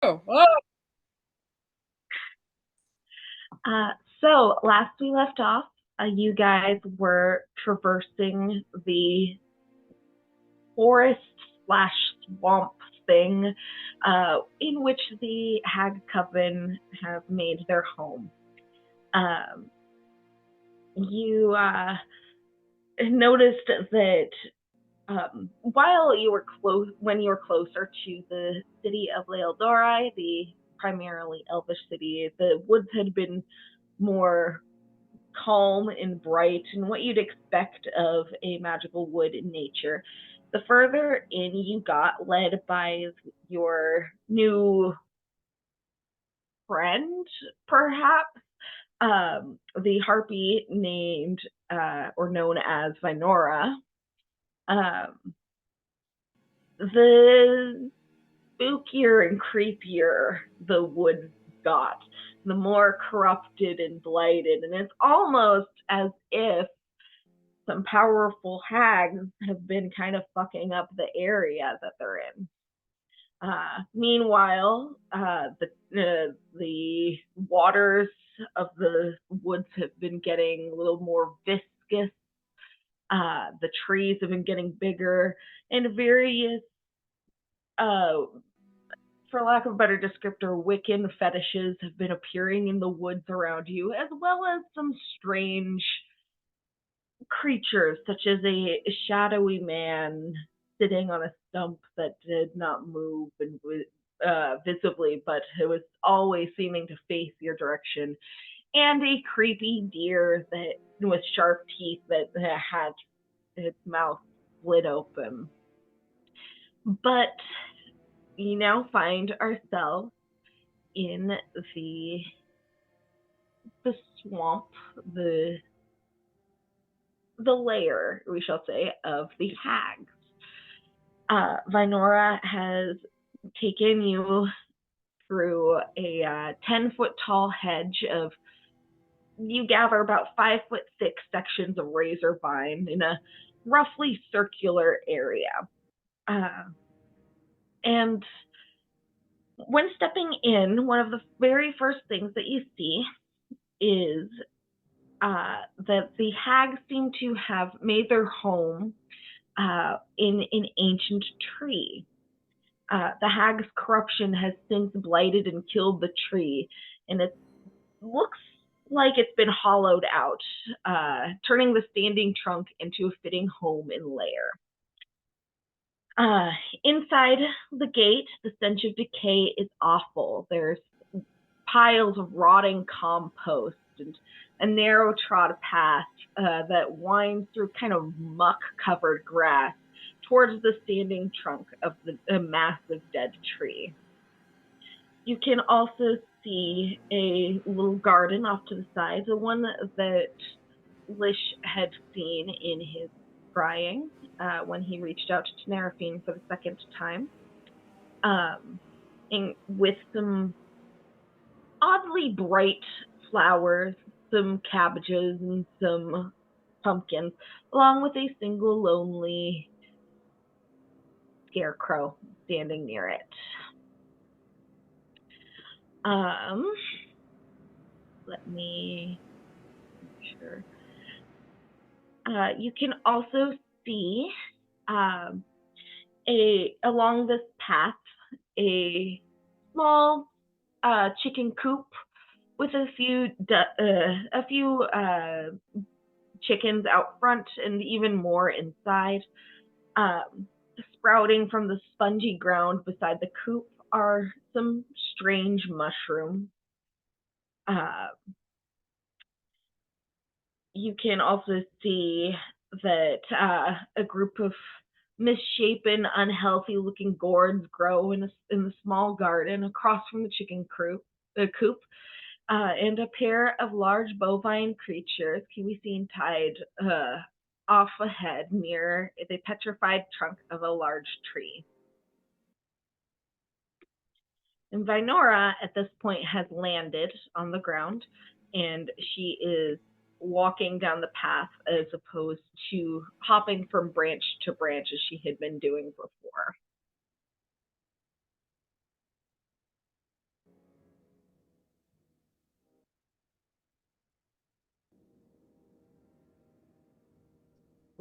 Oh, oh. Uh, so last we left off, you guys were traversing the forest slash swamp thing, in which the Hag Coven have made their home. Um, you noticed that while you were when you were closer to the city of Leoldori, the primarily elvish city, the woods had been more calm and bright and what you'd expect of a magical wood in nature. The further in you got, led by your new friend, perhaps, the harpy named or known as Vinora, um, the spookier and creepier the woods got, the more corrupted and blighted. And it's almost as if some powerful hags have been kind of fucking up the area that they're in. Meanwhile, the waters of the woods have been getting a little more viscous. The trees have been getting bigger, and various, uh, for lack of a better descriptor, Wiccan fetishes have been appearing in the woods around you, as well as some strange creatures such as a shadowy man sitting on a stump that did not move and visibly, but it was always seeming to face your direction, and a creepy deer that with sharp teeth that had its mouth split open. But we now find ourselves in the the swamp, the lair, we shall say, of the hags. Vinora has taken you through a 10-foot tall hedge of, you gather about 5 foot thick sections of razor vine in a roughly circular area. Uh, and when stepping in, one of the very first things that you see is that the hags seem to have made their home in an ancient tree. The hag's corruption has since blighted and killed the tree, and it looks like it's been hollowed out, turning the standing trunk into a fitting home and lair. Uh, Inside the gate, the stench of decay is awful. There's piles of rotting compost and a narrow trod path that winds through kind of muck covered grass towards the standing trunk of the massive dead tree. You can also see a little garden off to the side, the one that Lish had seen in his scrying when he reached out to Neraphine for the second time, and with some oddly bright flowers, some cabbages, and some pumpkins, along with a single lonely scarecrow standing near it. Um, Let me make sure. You can also see um, a along this path a small chicken coop with a few chickens out front and even more inside. Um, Sprouting from the spongy ground beside the coop are some strange mushrooms. Uh, you can also see that a group of misshapen, unhealthy-looking gourds grow in the small garden across from the coop, and a pair of large bovine creatures can be seen tied off ahead near the petrified trunk of a large tree. And Vinora, at this point, has landed on the ground, and she is walking down the path as opposed to hopping from branch to branch as she had been doing before.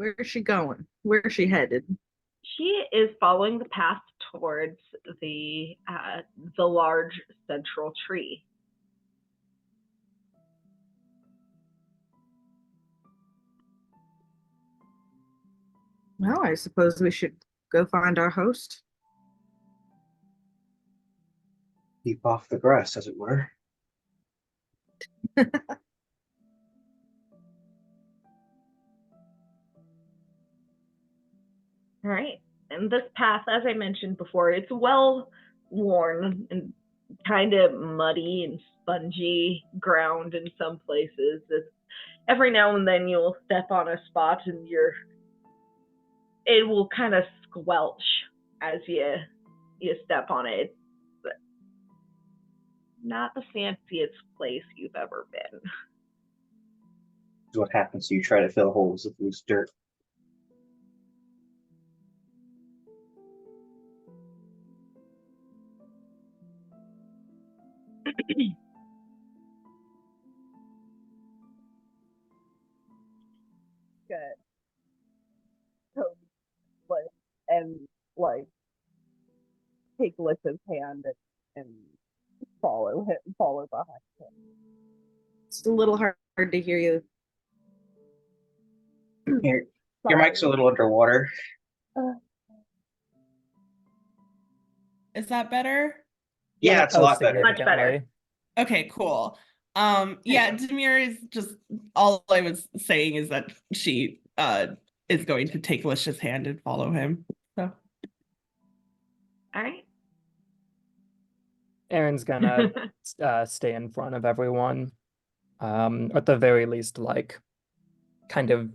Where's she going? Where's she headed? She is following the path towards the large central tree. Well, I suppose we should go find our host. Keep off the grass, as it were. All right. And this path, as I mentioned before, it's well worn and kind of muddy and spongy ground in some places. Every now and then you'll step on a spot and it will kind of squelch as you step on it. It's not the fanciest place you've ever been. Is what happens when you try to fill holes with loose dirt. Good. So, and like take Lish's hand and follow behind him. It's a little hard to hear you. Your mic's a little underwater. Is that better? Yeah, it's a lot better. Much better. Okay, cool. Yeah, Demir is just all I was saying is that she is going to take Lish's hand and follow him. So All right. Aaron's gonna stay in front of everyone. At the very least, like kind of,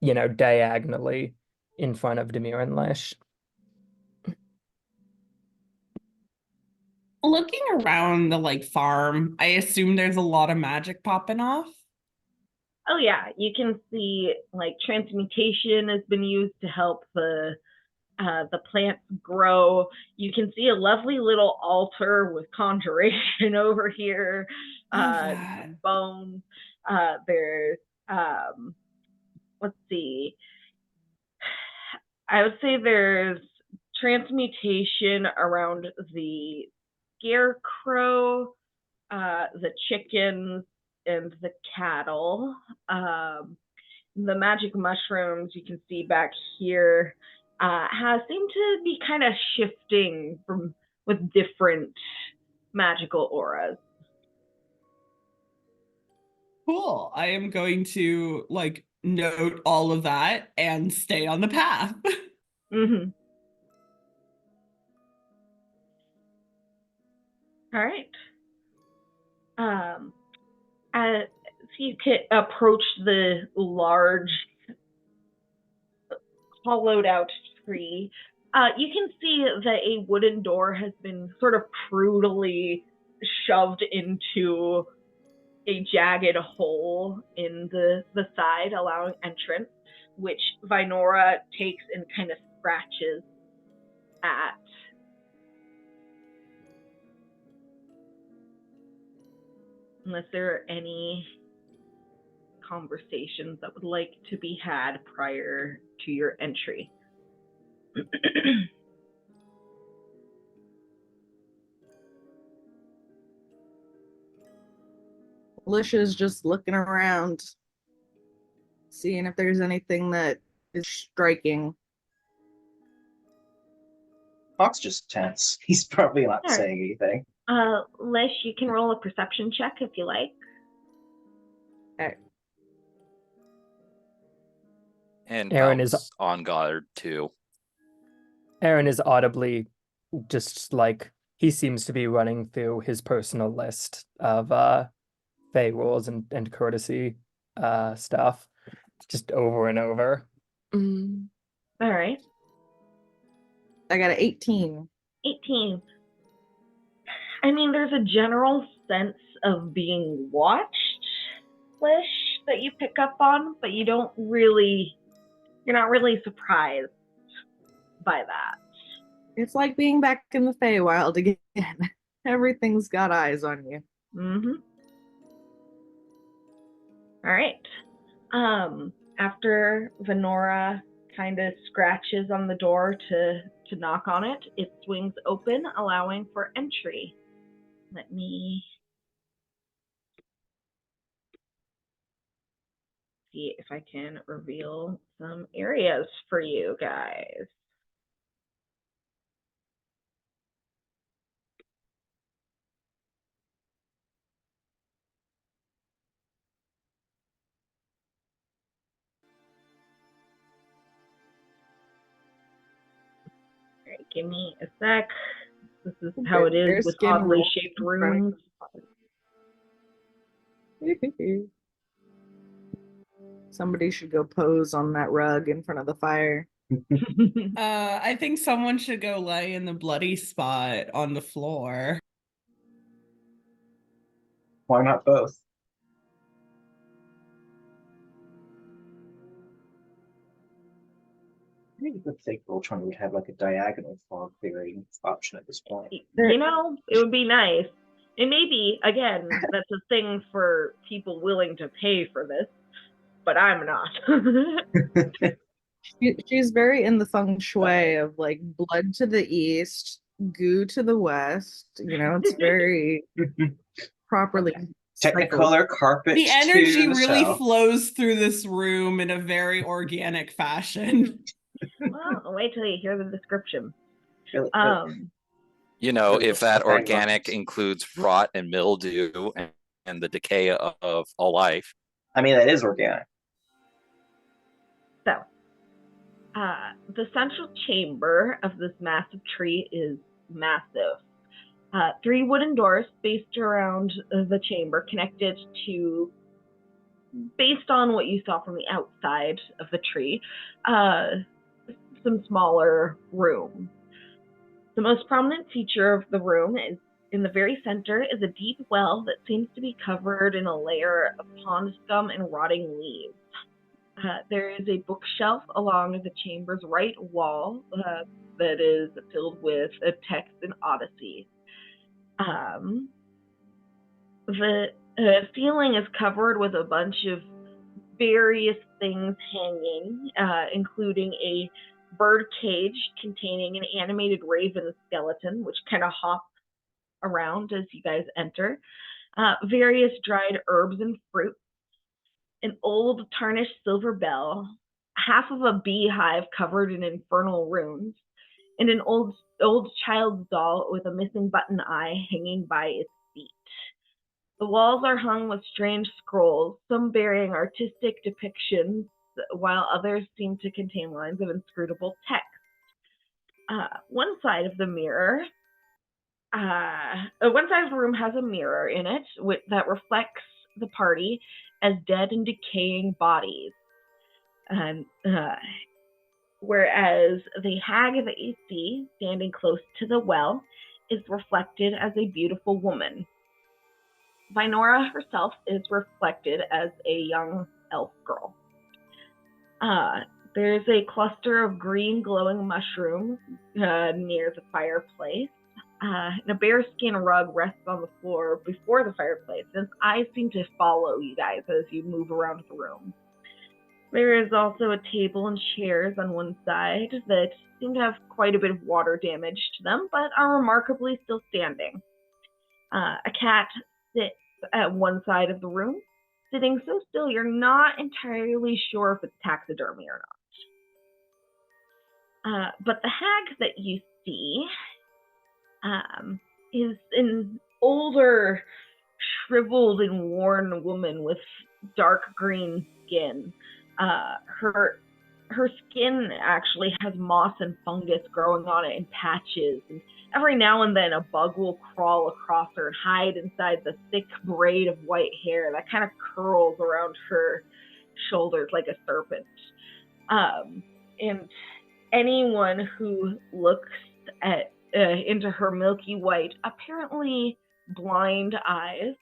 diagonally in front of Demir and Lish. looking around the farm, I assume there's a lot of magic popping off. Oh yeah, you can see transmutation has been used to help the plants grow. You can see a lovely little altar with conjuration over here. Bones. There's let's see. I would say there's transmutation around the scarecrow, the chickens, and the cattle. The magic mushrooms you can see back here seem to be kind of shifting with different magical auras. Cool. I am going to note all of that and stay on the path. Mm-hmm. All right. As you can approach the large hollowed out tree, you can see that a wooden door has been sort of brutally shoved into a jagged hole in the side, allowing entrance, which Vinora takes and kind of scratches at. Unless there are any conversations that would like to be had prior to your entry. Alicia's just looking around, seeing if there's anything that is striking. Hawk's just tense. He's probably not saying anything. Lish, you can roll a perception check if you like. Okay. And Aaron Valk's is on guard too. Aaron is audibly just he seems to be running through his personal list of Fey rules and courtesy stuff just over and over. Mm. All right. I got an 18. 18. I mean, there's a general sense of being watched, Lish, that you pick up on, but you're not really surprised by that. It's like being back in the Feywild again. Everything's got eyes on you. Mm-hmm. All right. After Venora kind of scratches on the door to knock on it, it swings open, allowing for entry. Let me see if I can reveal some areas for you guys. All right, give me a sec. This is how it is with Bearskin oddly roll. shaped rooms. Somebody should go pose on that rug in front of the fire. I think someone should go lay in the bloody spot on the floor. Why not both? I would think Voltron would have like a diagonal fog clearing option at this point. You know, it would be nice. And maybe, again, that's a thing for people willing to pay for this, but I'm not. She's very in the feng shui of like blood to the east, goo to the west. You know, it's very properly cycled. Technicolor carpet. The energy to the really south. flows through this room in a very organic fashion. Well, wait till you hear the description. Feel it- You know, Sure, if that the bag organic lines. includes rot and mildew and the decay of all life. I mean, that is organic. So, the central chamber of this massive tree is massive. 3 wooden doors spaced around the chamber connected to, based on what you saw from the outside of the tree, some smaller rooms. The most prominent feature of the room is in the very center is a deep well that seems to be covered in a layer of pond scum and rotting leaves. There is a bookshelf along the chamber's right wall that is filled with a text in Odyssey. The ceiling is covered with a bunch of various things hanging, including a bird cage containing an animated raven skeleton, which kind of hops around as you guys enter, various dried herbs and fruits, an old tarnished silver bell, half of a beehive covered in infernal runes, and an old child's doll with a missing button eye hanging by its feet. The walls are hung with strange scrolls, some bearing artistic depictions, while others seem to contain lines of inscrutable text. One side of the room has a mirror in it that reflects the party as dead and decaying bodies. Whereas the hag that you see standing close to the well is reflected as a beautiful woman. Vinora herself is reflected as a young elf girl. There's a cluster of green glowing mushrooms near the fireplace. And a bearskin rug rests on the floor before the fireplace, and eyes seem to follow you guys as you move around the room. There is also a table and chairs on one side that seem to have quite a bit of water damage to them, but are remarkably still standing. A cat sits at one side of the room, sitting so still you're not entirely sure if it's taxidermy or not. But the hag that you see is an older, shriveled and worn woman with dark green skin. Her skin actually has moss and fungus growing on it in patches, and every now and then a bug will crawl across her and hide inside the thick braid of white hair that kind of curls around her shoulders like a serpent. And anyone who looks into her milky white, apparently blind eyes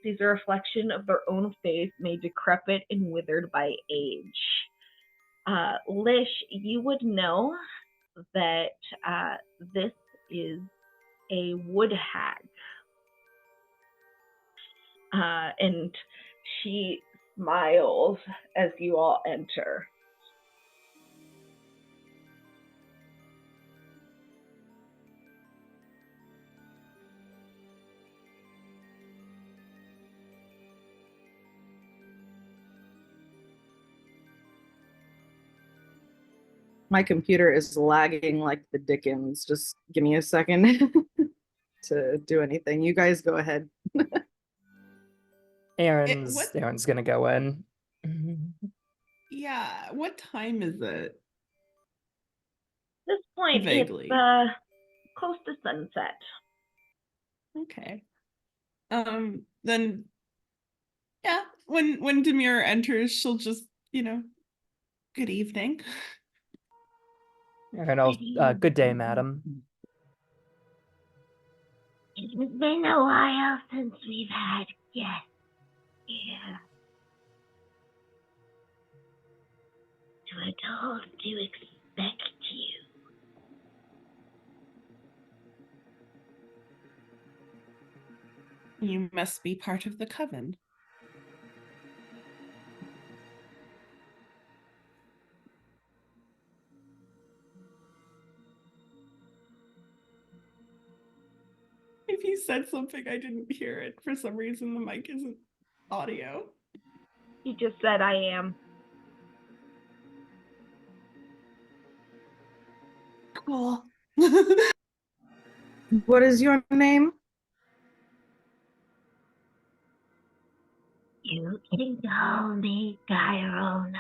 sees a reflection of their own face made decrepit and withered by age. Lish, you would know that this is a wood hag. And she smiles as you all enter. My computer is lagging like the Dickens. Just give me a second to do anything. You guys go ahead. Aaron's gonna go in. Yeah, what time is it? At this point, Vaguely. it's close to sunset. Okay. Then yeah, when Demir enters, she'll just, good evening. Aaron, good day, madam. It's been a while since we've had guests here. We're told to expect you. You must be part of the coven. If you said something, I didn't hear it. For some reason, the mic isn't audio. He just said, I am. Cool. What is your name? You can call me Gyrona.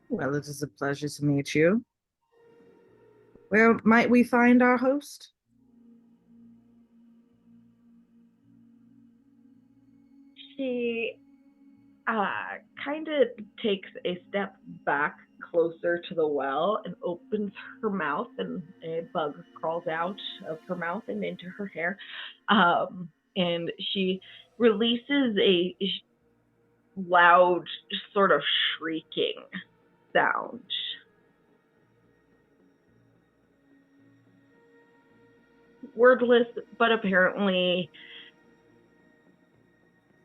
Well, it is a pleasure to meet you. Where might we find our host? She kind of takes a step back closer to the well and opens her mouth, and a bug crawls out of her mouth and into her hair. And she releases a loud, sort of shrieking sound. Wordless, but apparently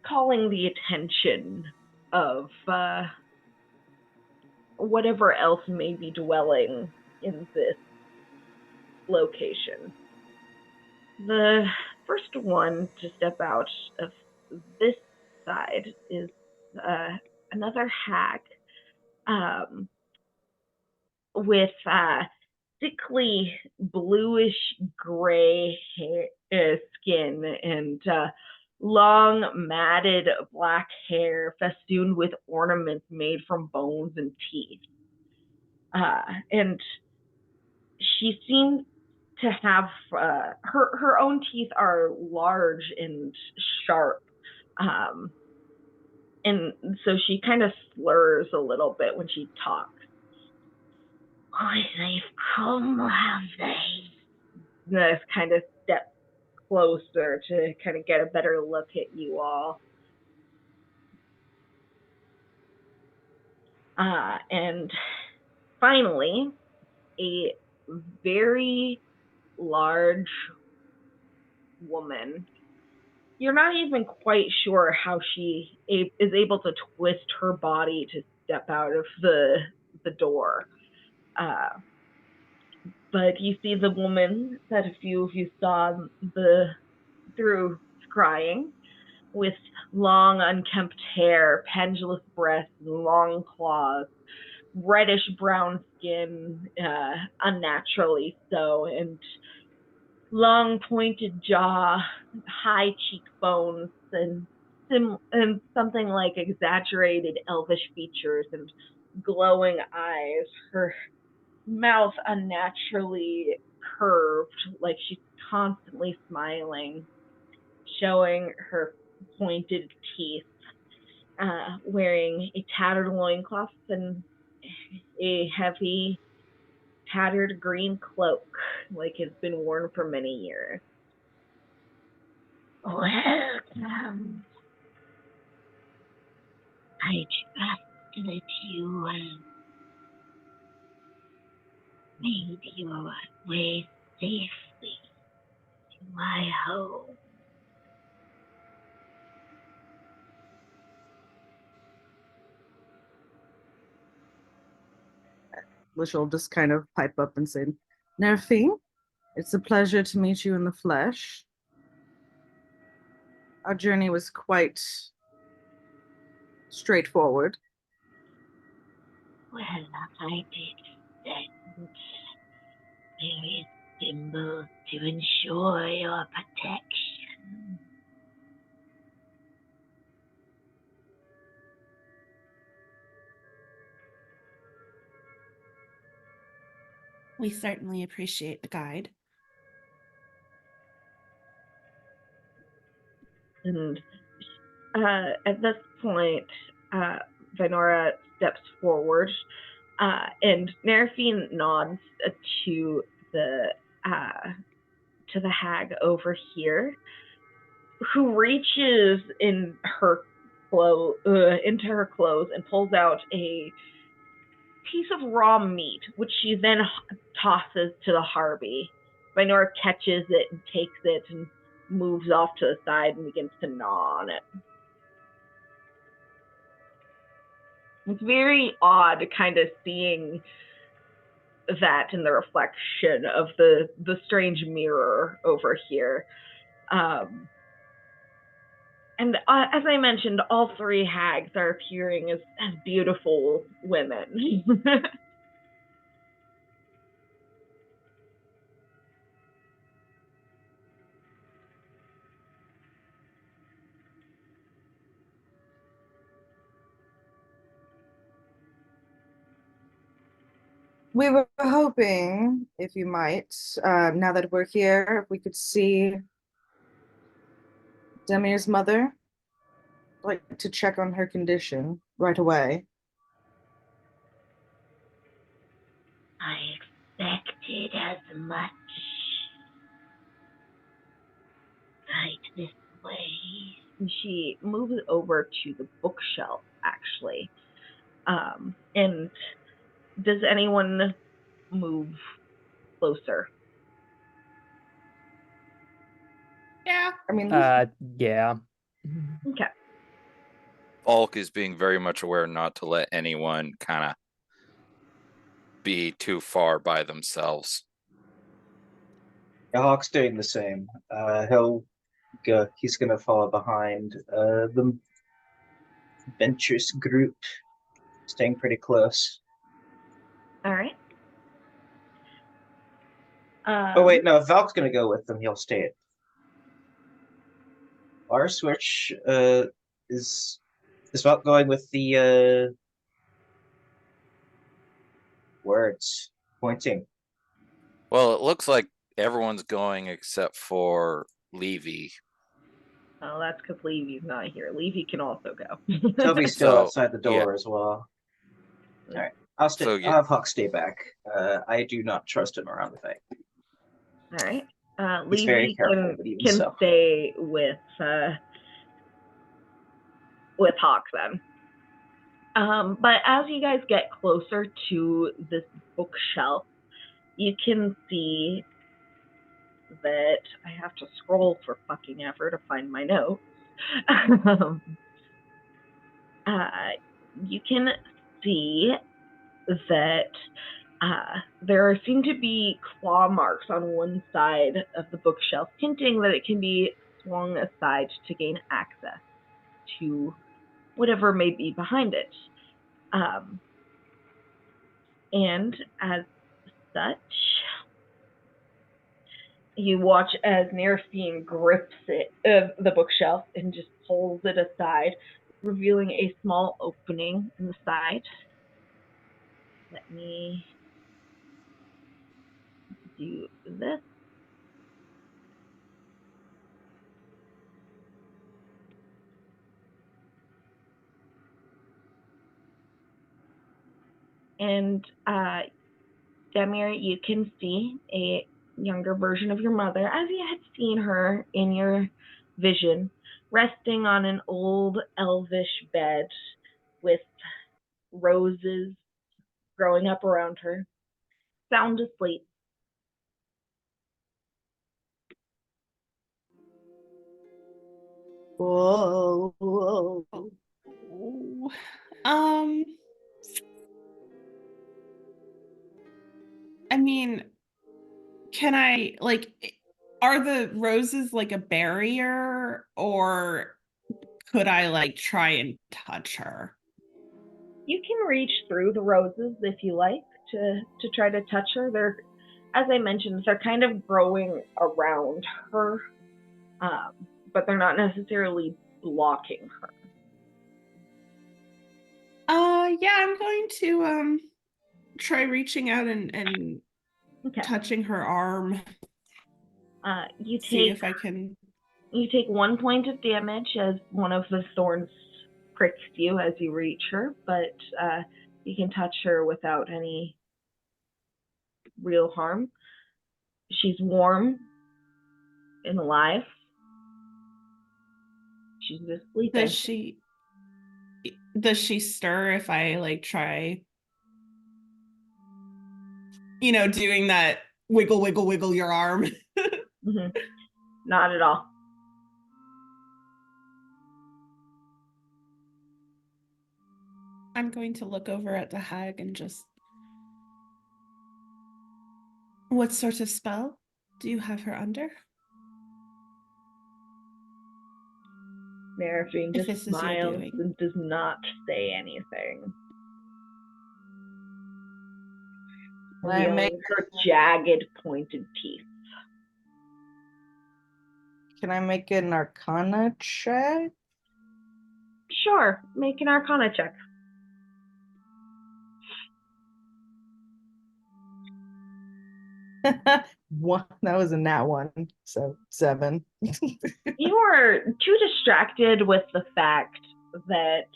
calling the attention of whatever else may be dwelling in this location. The first one to step out of this side is another hag with sickly bluish gray skin and long matted black hair festooned with ornaments made from bones and teeth. And she seems to have her own teeth are large and sharp. And so she kind of slurs a little bit when she talks. Oh, they've come, have they? This kind of steps closer to kind of get a better look at you all. And finally, a very large woman. You're not even quite sure how she is able to twist her body to step out of the door. But you see the woman that a few of you saw through scrying, with long unkempt hair, pendulous breasts, and long claws, reddish brown skin, unnaturally so, and long pointed jaw, high cheekbones, and something like exaggerated elvish features and glowing eyes. Her mouth unnaturally curved, like she's constantly smiling, showing her pointed teeth, wearing a tattered loincloth and a heavy, tattered green cloak, like it's been worn for many years. Welcome. I trust that you will made your way safely to my home. Lish will just kind of pipe up and say, Neraphine, it's a pleasure to meet you in the flesh. Our journey was quite straightforward. Well, I did send various symbols to ensure your protection. We certainly appreciate the guide. And at this point, Vinora steps forward, and Neraphine nods to the hag over here, who reaches in her into her clothes and pulls out a piece of raw meat, which she then tosses to the Harvey. Vinora catches it and takes it and moves off to the side and begins to gnaw on it. It's very odd kind of seeing that in the reflection of the strange mirror over here. And as I mentioned, all three hags are appearing as beautiful women. We were hoping, if you might, now that we're here, if we could see Demir's mother. I'd like to check on her condition right away. I expected as much. Right this way. And she moves over to the bookshelf, actually. And does anyone move closer? Yeah. I mean, Yeah. Okay. Falk is being very much aware not to let anyone kind of be too far by themselves. Yeah, Hawk's doing the same. He's gonna follow behind the Ventress group, staying pretty close. All right. Oh wait, no, if Valk's gonna go with them, he'll stay at our switch. Is Valk going with the words pointing? Well, it looks like everyone's going except for Levy. Oh, that's because Levy's not here. Levy can also go. Toby's still So, outside the door as well. All right, I'll stay. So, yeah. I'll have Hawk stay back. I do not trust him around the fight. All right. He's very Levy careful, but even can so. stay with Hawk then. But as you guys get closer to this bookshelf, you can see that I have to scroll for fucking ever to find my notes. You can see that there seem to be claw marks on one side of the bookshelf, hinting that it can be swung aside to gain access to whatever may be behind it. And as such, you watch as Neraphine grips the bookshelf and just pulls it aside, revealing a small opening in the side. Let me do this. And Demir, you can see a younger version of your mother, as you had seen her in your vision, resting on an old elvish bed with roses growing up around her. sound asleep. Whoa. Oh. Um, I mean, can I are the roses like a barrier, or could I try and touch her? You can reach through the roses if you like to try to touch her. They're, as I mentioned, they're kind of growing around her, but they're not necessarily blocking her. Yeah, I'm going to try reaching out and Okay. touching her arm. You See take if I can. 1 point of damage as one of the thorns pricks you as you reach her, but you can touch her without any real harm. She's warm and alive. She's just sleeping. Does she stir if I try, doing that wiggle, wiggle, wiggle your arm? Mm-hmm. Not at all. I'm going to look over at the hag and just. What sort of spell do you have her under? Neraphine If just this is your smiles doing. and does not say anything. I make her jagged, pointed teeth. Can I make an Arcana check? Sure, make an Arcana check. One. That was a nat 1, so 7. You are too distracted with the fact that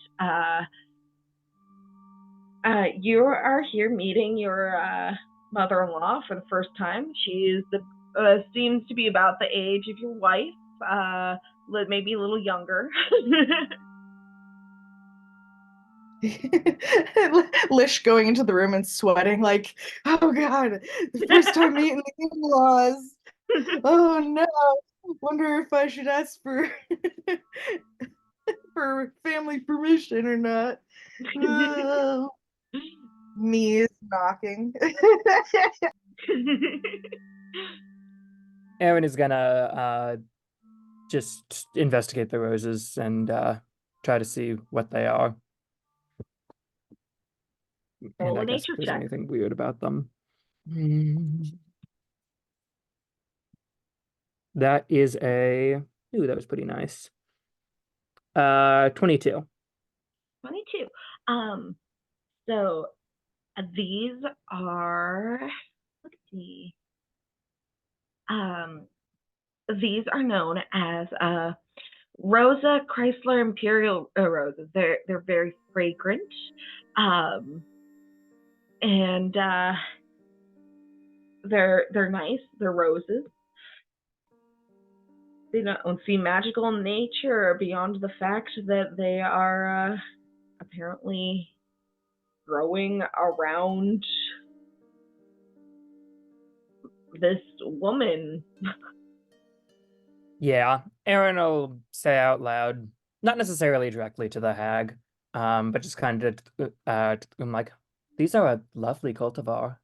you are here meeting your mother-in-law for the first time. She is seems to be about the age of your wife, maybe a little younger. Lish going into the room and sweating like, oh god, the first time meeting the in-laws. Oh no, wonder if I should ask for for family permission or not. Oh, knees knocking. Aaron is gonna just investigate the roses and try to see what they are. Roll And I a guess nature if there's check. anything weird about them. That is that was pretty nice. 22. 22. So these are, let's see. These are known as Rosa Chrysler Imperial roses. They're very fragrant, and they're nice. They're roses. They don't seem magical in nature or beyond the fact that they are apparently growing around this woman. Yeah, Aaron will say out loud, not necessarily directly to the hag, but just kind of I'm like, these are a lovely cultivar.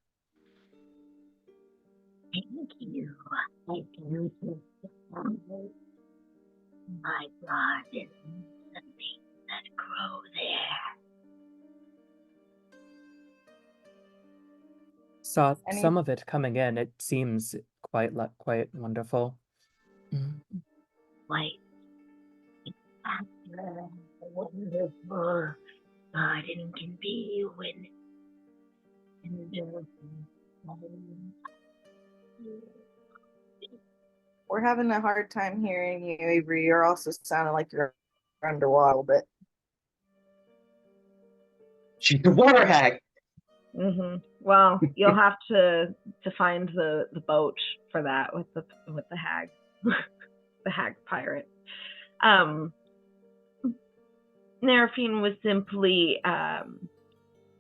Thank you. I do this. My garden, the things that grow there. Saw Any- some of it coming in. It seems quite wonderful. Like, after a wonderful garden can be when We're having a hard time hearing you, Avery. You're also sounding like you're underwater a little bit. She's the water hag. Mm-hmm. Well, you'll have to find the boat for that with the hag, the hag pirate. Neraphine was simply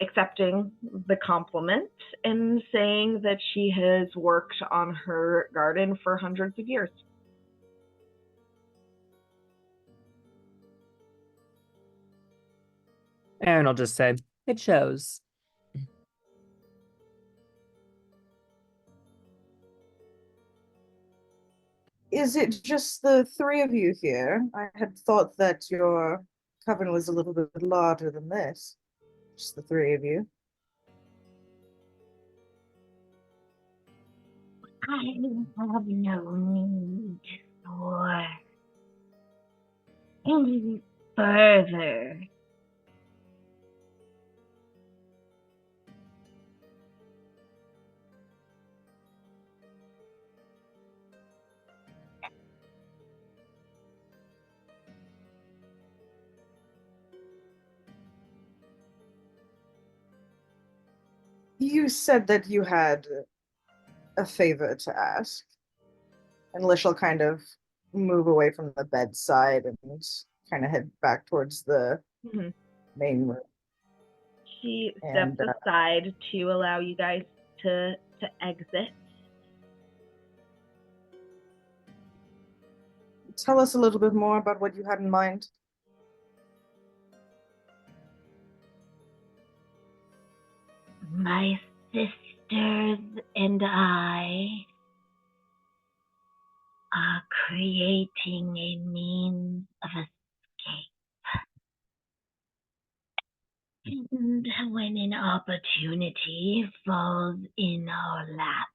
accepting the compliment and saying that she has worked on her garden for hundreds of years. Aaron will just say, it shows. Is it just the three of you here? I had thought that your coven was a little bit larger than this. Just the three of you. I have no need for any further. You said that you had a favor to ask. And Lish'll kind of move away from the bedside and kind of head back towards the Mhm. main room. She And, steps aside to allow you guys to exit. Tell us a little bit more about what you had in mind. My sisters and I are creating a means of escape. And when an opportunity falls in our laps,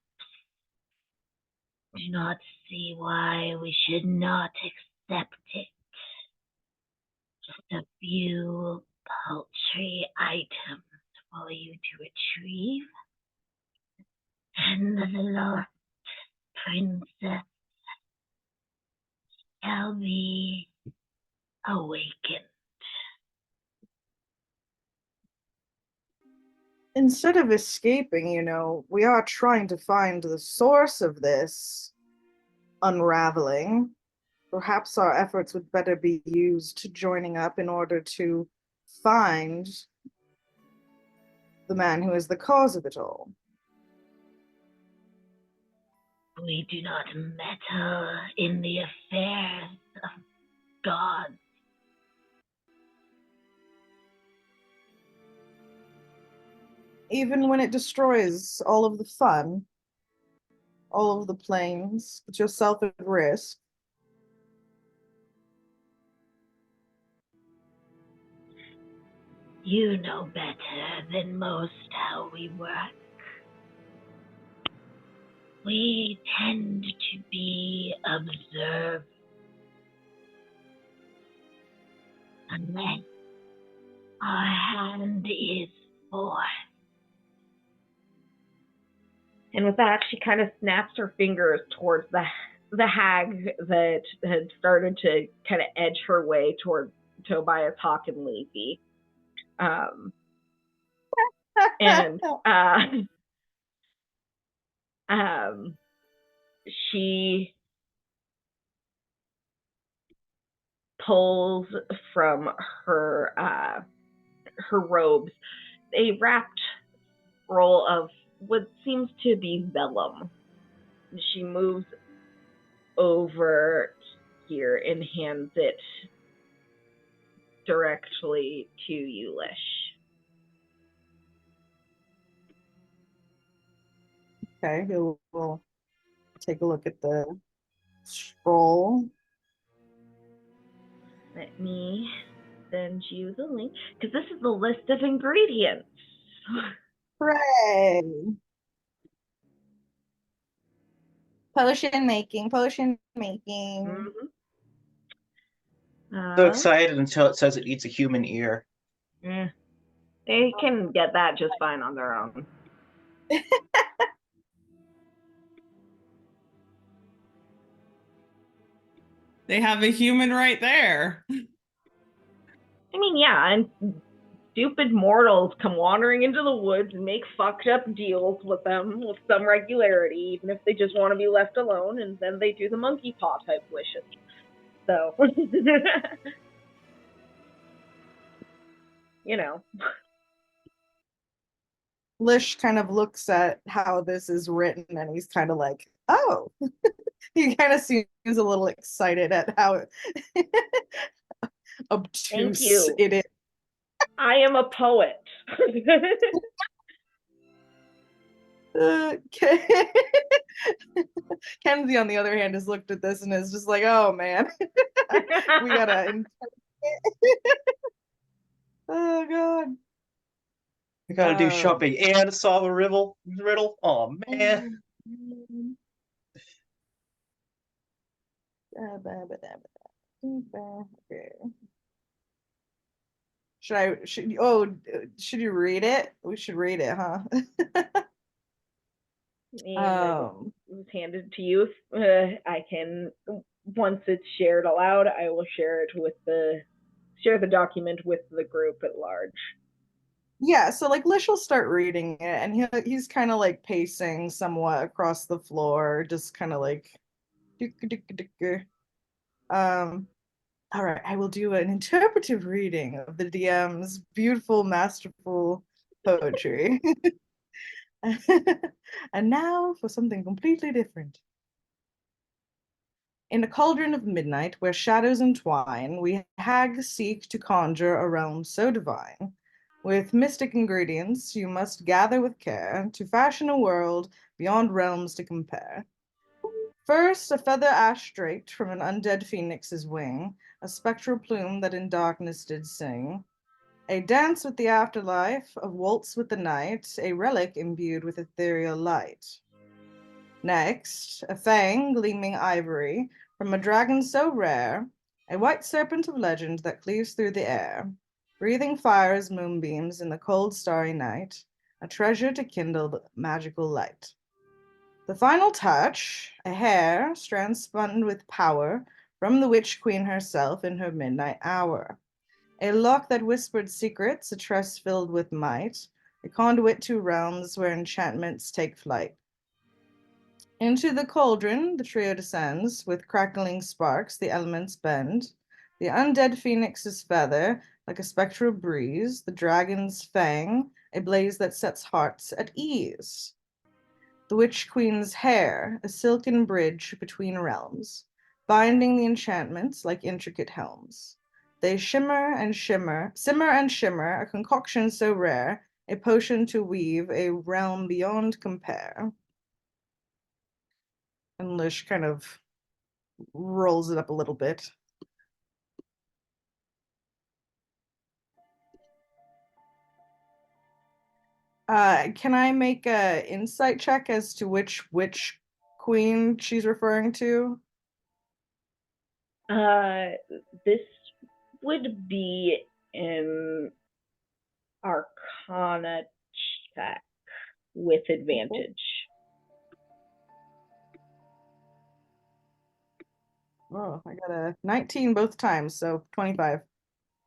do not see why we should not accept it. Just a few paltry items for you to retrieve, and the lost princess shall be awakened. Instead of escaping, we are trying to find the source of this unraveling. Perhaps our efforts would better be used to joining up in order to find the man who is the cause of it all. We do not meddle in the affairs of gods. Even when it destroys all of the fun, all of the planes, put yourself at risk. You know better than most how we work. We tend to be observed. Unless our hand is forced. And with that, she kind of snaps her fingers towards the hag that had started to kind of edge her way toward Tobias, Hawk, and Leafy. And she pulls from her robes a wrapped roll of what seems to be vellum. She moves over here and hands it directly to you, Lish. Okay, we'll take a look at the scroll. Let me send you the link, because this is the list of ingredients. Hooray! Potion making. Mhm. So excited until it says it needs a human ear. They can get that just fine on their own. They have a human right there. I mean, yeah, and stupid mortals come wandering into the woods and make fucked up deals with them with some regularity, even if they just want to be left alone, and then they do the monkey paw type wishes. So, you know. Lish kind of looks at how this is written and he's kind of like, oh, he kind of seems a little excited at how obtuse you. it is. I am a poet. Kenzie, on the other hand, has looked at this and is just like, oh man, we gotta. Oh god. We gotta do shopping and solve a riddle. Oh man. Okay. Should you read it? We should read it, huh? And it was handed to you. I can, once it's shared aloud, I will share the document with the group at large. Yeah, so like Lish will start reading it, and he's kind of like pacing somewhat across the floor, just kind of like, all right, I will do an interpretive reading of the DM's beautiful, masterful poetry. And now for something completely different. In a cauldron of midnight where shadows entwine, we hags seek to conjure a realm so divine. With mystic ingredients you must gather with care to fashion a world beyond realms to compare. First, a feather ash draped from an undead phoenix's wing, a spectral plume that in darkness did sing. A dance with the afterlife, a waltz with the night, a relic imbued with ethereal light. Next, a fang gleaming ivory from a dragon so rare, a white serpent of legend that cleaves through the air, breathing fire as moonbeams in the cold starry night, a treasure to kindle the magical light. The final touch, a hair strand spun with power from the witch queen herself in her midnight hour. A lock that whispered secrets, a tress filled with might, a conduit to realms where enchantments take flight. Into the cauldron the trio descends, with crackling sparks the elements bend. The undead phoenix's feather, like a spectral breeze, the dragon's fang, a blaze that sets hearts at ease. The witch queen's hair, a silken bridge between realms, binding the enchantments like intricate helms. They simmer and shimmer, a concoction so rare, a potion to weave, a realm beyond compare. And Lish kind of rolls it up a little bit. Can I make a insight check as to which witch queen she's referring to? This would be an Arcana check with advantage. Oh, I got a 19 both times, so 25.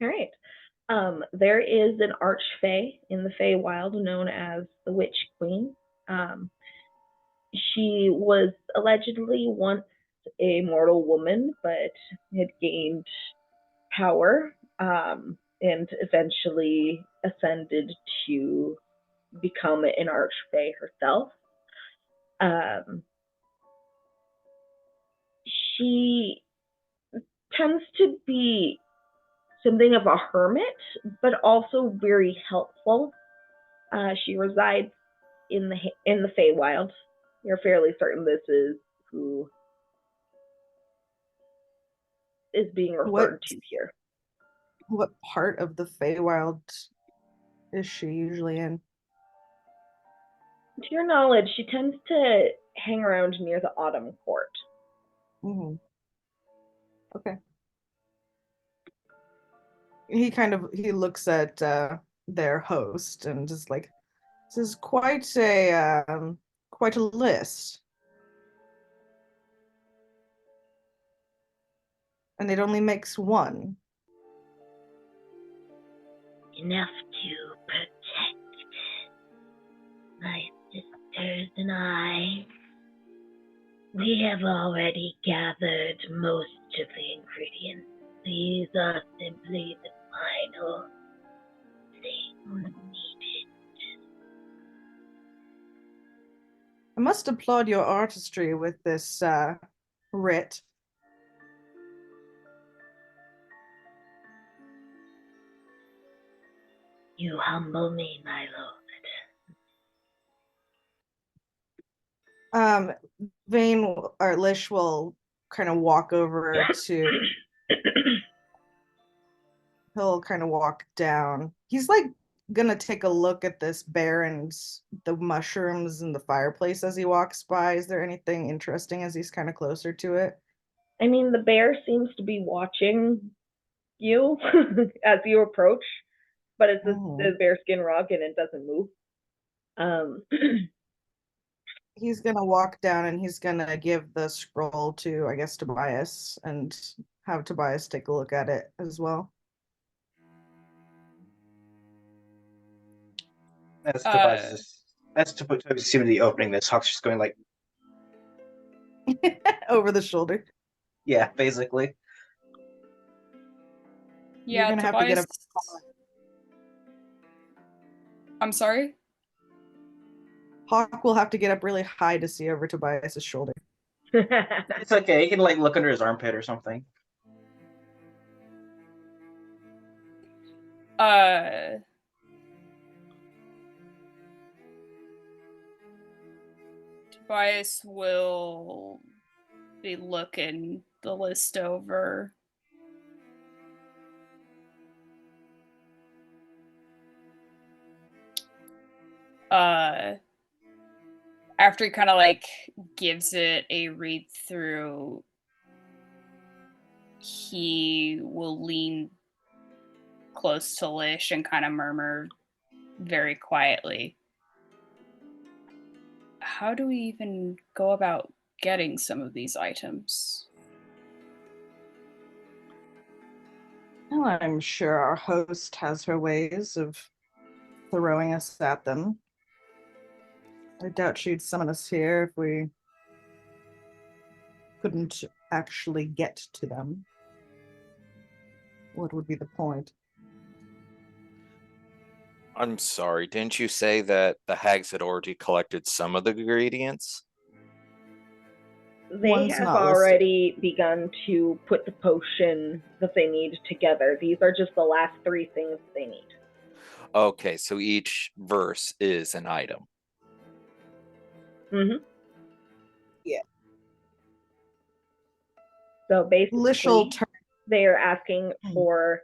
All right. There is an archfey in the Feywild known as the Witch Queen. She was allegedly once a mortal woman, but had gained power and eventually ascended to become an archfey herself. She tends to be something of a hermit, but also very helpful. She resides in the Feywild. You're fairly certain this is who is being referred to here. What part of the Feywild is she usually in? To your knowledge, she tends to hang around near the Autumn Court. Mm-hmm. Okay. He looks at their host and just like, this is quite a list. And it only makes one. Enough to protect my sisters and I. We have already gathered most of the ingredients. These are simply the final things needed. I must applaud your artistry with this writ. You humble me, my lord. Vane or Lish will kind of walk over to. He'll kind of walk down. He's like gonna take a look at this bear and the mushrooms in the fireplace as he walks by. Is there anything interesting as he's kind of closer to it? I mean, the bear seems to be watching you as you approach, but it's a bearskin rug and it doesn't move. He's gonna walk down and he's gonna give the scroll to, I guess, Tobias and have Tobias take a look at it as well. That's Tobias. That's Tobias assuming the opening this. Hawk's just going like over the shoulder. Yeah, basically. You're Yeah, gonna have to get Tobias. I'm sorry? Hawk will have to get up really high to see over Tobias's shoulder. It's okay. He can like look under his armpit or something. Tobias will be looking the list over. After he kind of like gives it a read through, he will lean close to Lish and kind of murmur very quietly, how do we even go about getting some of these items? Well, I'm sure our host has her ways of throwing us at them. I doubt she'd summon us here if we couldn't actually get to them. What would be the point? I'm sorry, didn't you say that the hags had already collected some of the ingredients? They One's have not already begun to put the potion that they need together. These are just the last 3 things they need. Okay, so each verse is an item. Mm-hmm. Yeah. So basically, they are asking for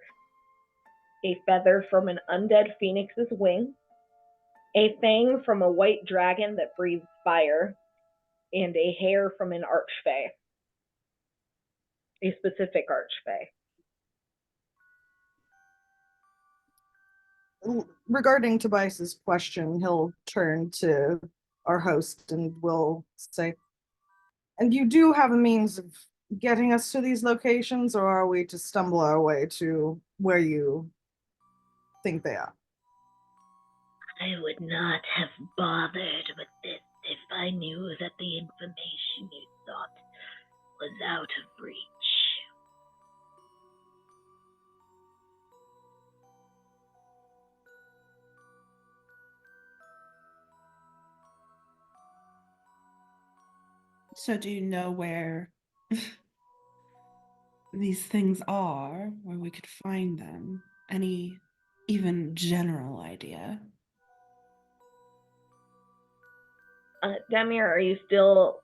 a feather from an undead phoenix's wing, a fang from a white dragon that breathes fire, and a hair from an archfey. A specific archfey. Regarding Tobias's question, he'll turn to our host and will say, and you do have a means of getting us to these locations, or are we to stumble our way to where you think they are? I would not have bothered with this if I knew that the information you sought was out of reach. So do you know where these things are, where we could find them? Any even general idea? Demir, are you still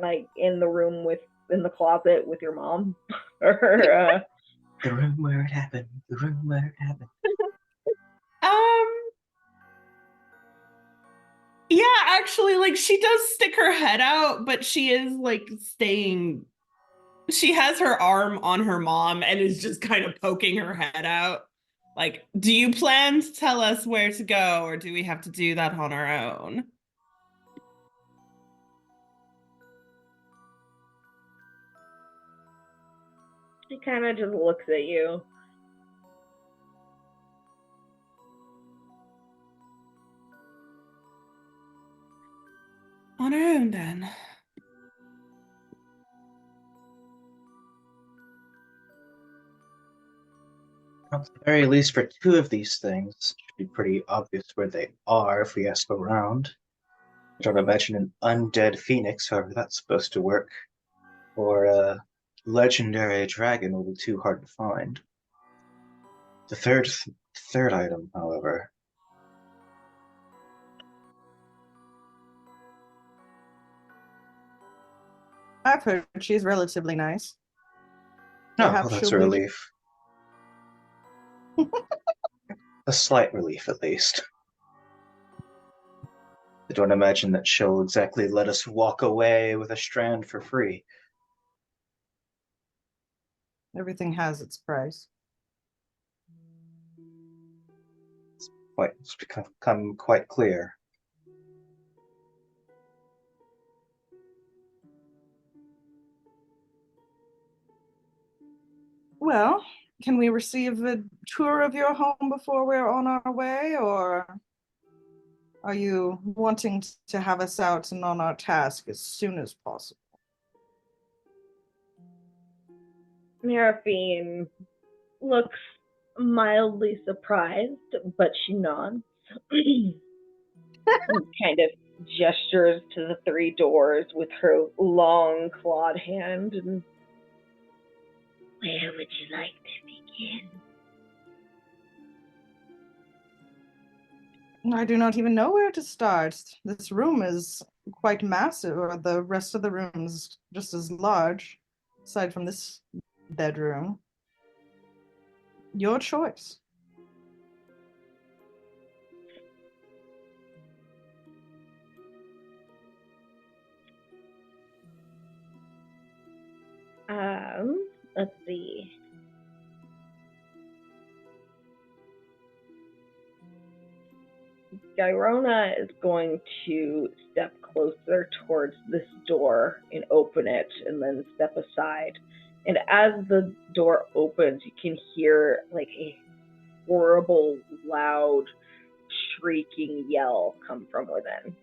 like in the closet with your mom? Or The room where it happened. The room where it happened. Yeah, actually, like she does stick her head out, but she is like staying. She has her arm on her mom and is just kind of poking her head out. Like, do you plan to tell us where to go, or do we have to do that on our own? she kind of just looks at you. On our own, then. At the very least, for 2 of these things, it should be pretty obvious where they are if we ask around. I don't imagine an undead phoenix, however that's supposed to work, or a legendary dragon will be too hard to find. The third item, however, I've heard she's relatively nice. oh, Perhaps well, that's she'll a be. relief. A slight relief, at least. I don't imagine that she'll exactly let us walk away with a strand for free. Everything has its price. It's become quite clear. Well, can we receive a tour of your home before we're on our way, or are you wanting to have us out and on our task as soon as possible? Neraphine looks mildly surprised, but she nods and kind of gestures to the 3 doors with her long clawed hand. And Where would you like to begin? I do not even know where to start. This room is quite massive, or the rest of the room is just as large, aside from this bedroom. Your choice. let's see. Gyrona is going to step closer towards this door and open it, and then step aside. And as the door opens, you can hear like a horrible, loud, shrieking yell come from within.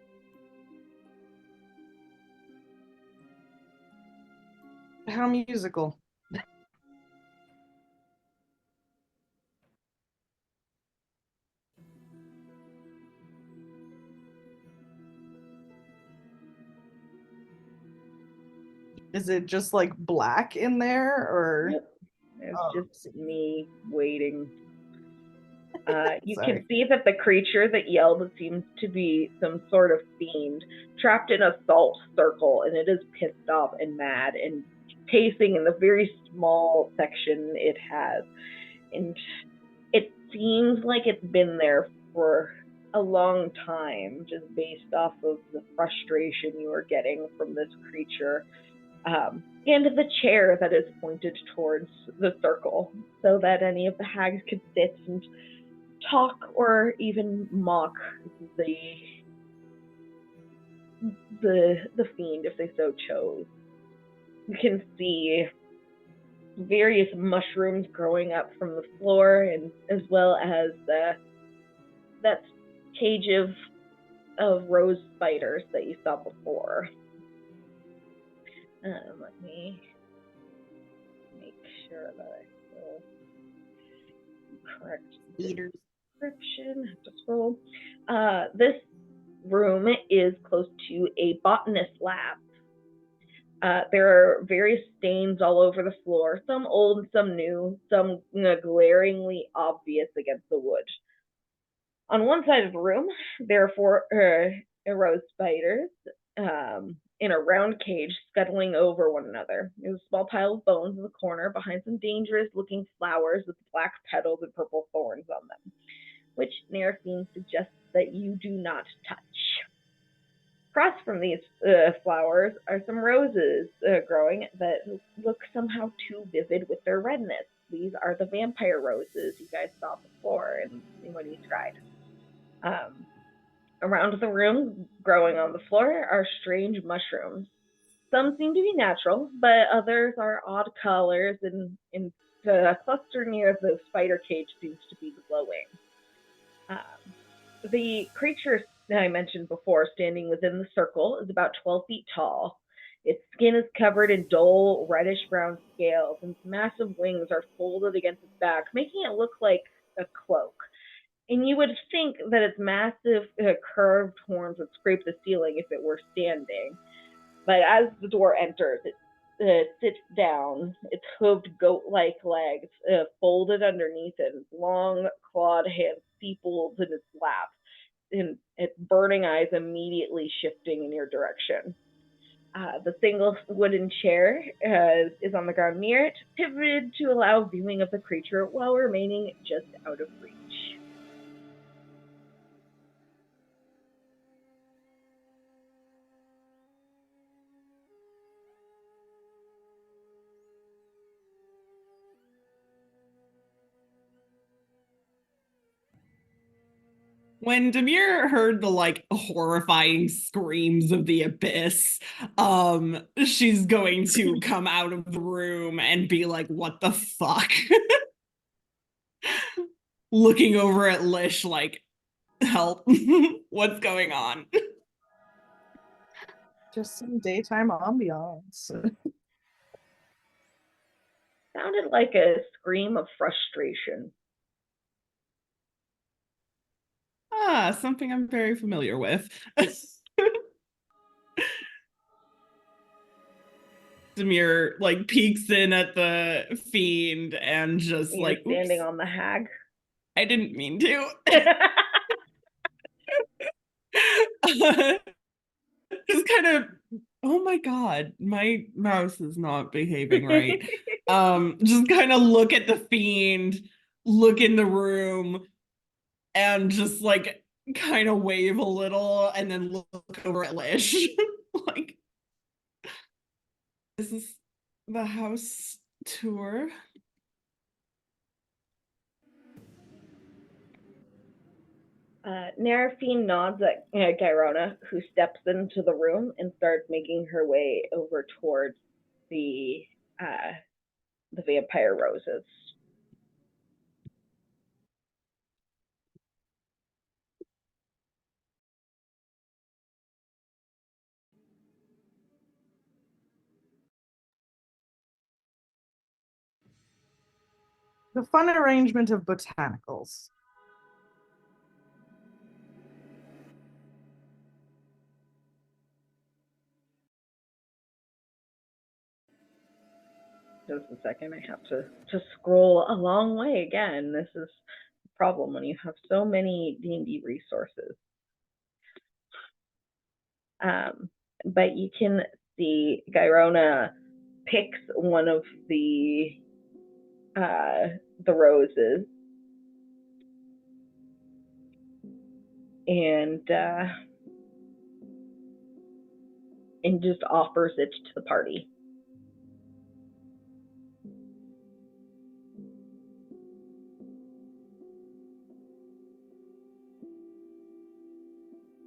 How musical. Is it just like black in there, or? Yep. It's just me waiting. You Sorry. can see that the creature that yelled seems to be some sort of fiend trapped in a salt circle, and it is pissed off and mad and pacing in the very small section it has. And it seems like it's been there for a long time, just based off of the frustration you are getting from this creature. And the chair that is pointed towards the circle, so that any of the hags could sit and talk or even mock the fiend if they so chose. You can see various mushrooms growing up from the floor, and as well as that cage of rose spiders that you saw before. Let me make sure that I still correct Eaters. description. Have to scroll. This room is close to a botanist lab. There are various stains all over the floor, some old and some new, some glaringly obvious against the wood. On one side of the room, there are 4 rose spiders in a round cage scuttling over one another. There's a small pile of bones in the corner behind some dangerous-looking flowers with black petals and purple thorns on them, which Neraphine suggests that you do not touch. Across from these flowers are some roses growing that look somehow too vivid with their redness. These are the vampire roses you guys saw before and when you tried. Around the room, growing on the floor, are strange mushrooms. Some seem to be natural, but others are odd colors, and the cluster near the spider cage seems to be glowing. The creature I mentioned before, standing within the circle, is about 12 feet tall. Its skin is covered in dull, reddish-brown scales, and its massive wings are folded against its back, making it look like a cloak. And you would think that its massive curved horns would scrape the ceiling if it were standing. But as the door enters, it sits down, its hooved goat-like legs folded underneath it, its long clawed hands steepled in its lap, and its burning eyes immediately shifting in your direction. The single wooden chair is on the ground near it, pivoted to allow viewing of the creature while remaining just out of reach. When Demir heard the like horrifying screams of the abyss, she's going to come out of the room and be like, what the fuck? Looking over at Lish like, help, what's going on? Just some daytime ambiance. Sounded like a scream of frustration. Ah, something I'm very familiar with. Demir like peeks in at the fiend and just You're like standing oops, on the hag. I didn't mean to. Just kind of, oh my god, my mouse is not behaving right. Just kind of look at the fiend, look in the room, and just like kind of wave a little and then look over at Lish. Like, is this the house tour? Neraphine nods at Gyrona, who steps into the room and starts making her way over towards the vampire roses. The fun arrangement of botanicals. Just a second, I have to scroll a long way again. This is the problem when you have so many D&D resources. But you can see Gyrona picks one of the roses and just offers it to the party.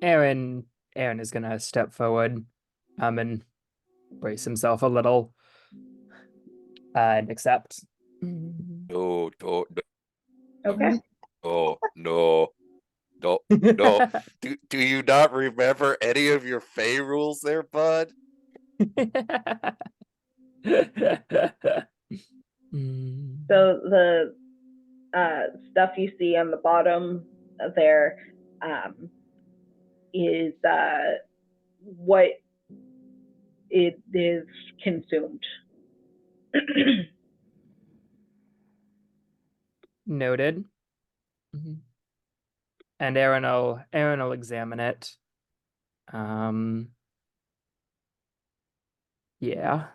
Aaron is gonna step forward, and brace himself a little, and accept. No, no, Okay. no, no, no, no. Do you not remember any of your Fey rules there, bud? So the stuff you see on the bottom there is what it is consumed. Noted. And Aaron will examine it. Yeah.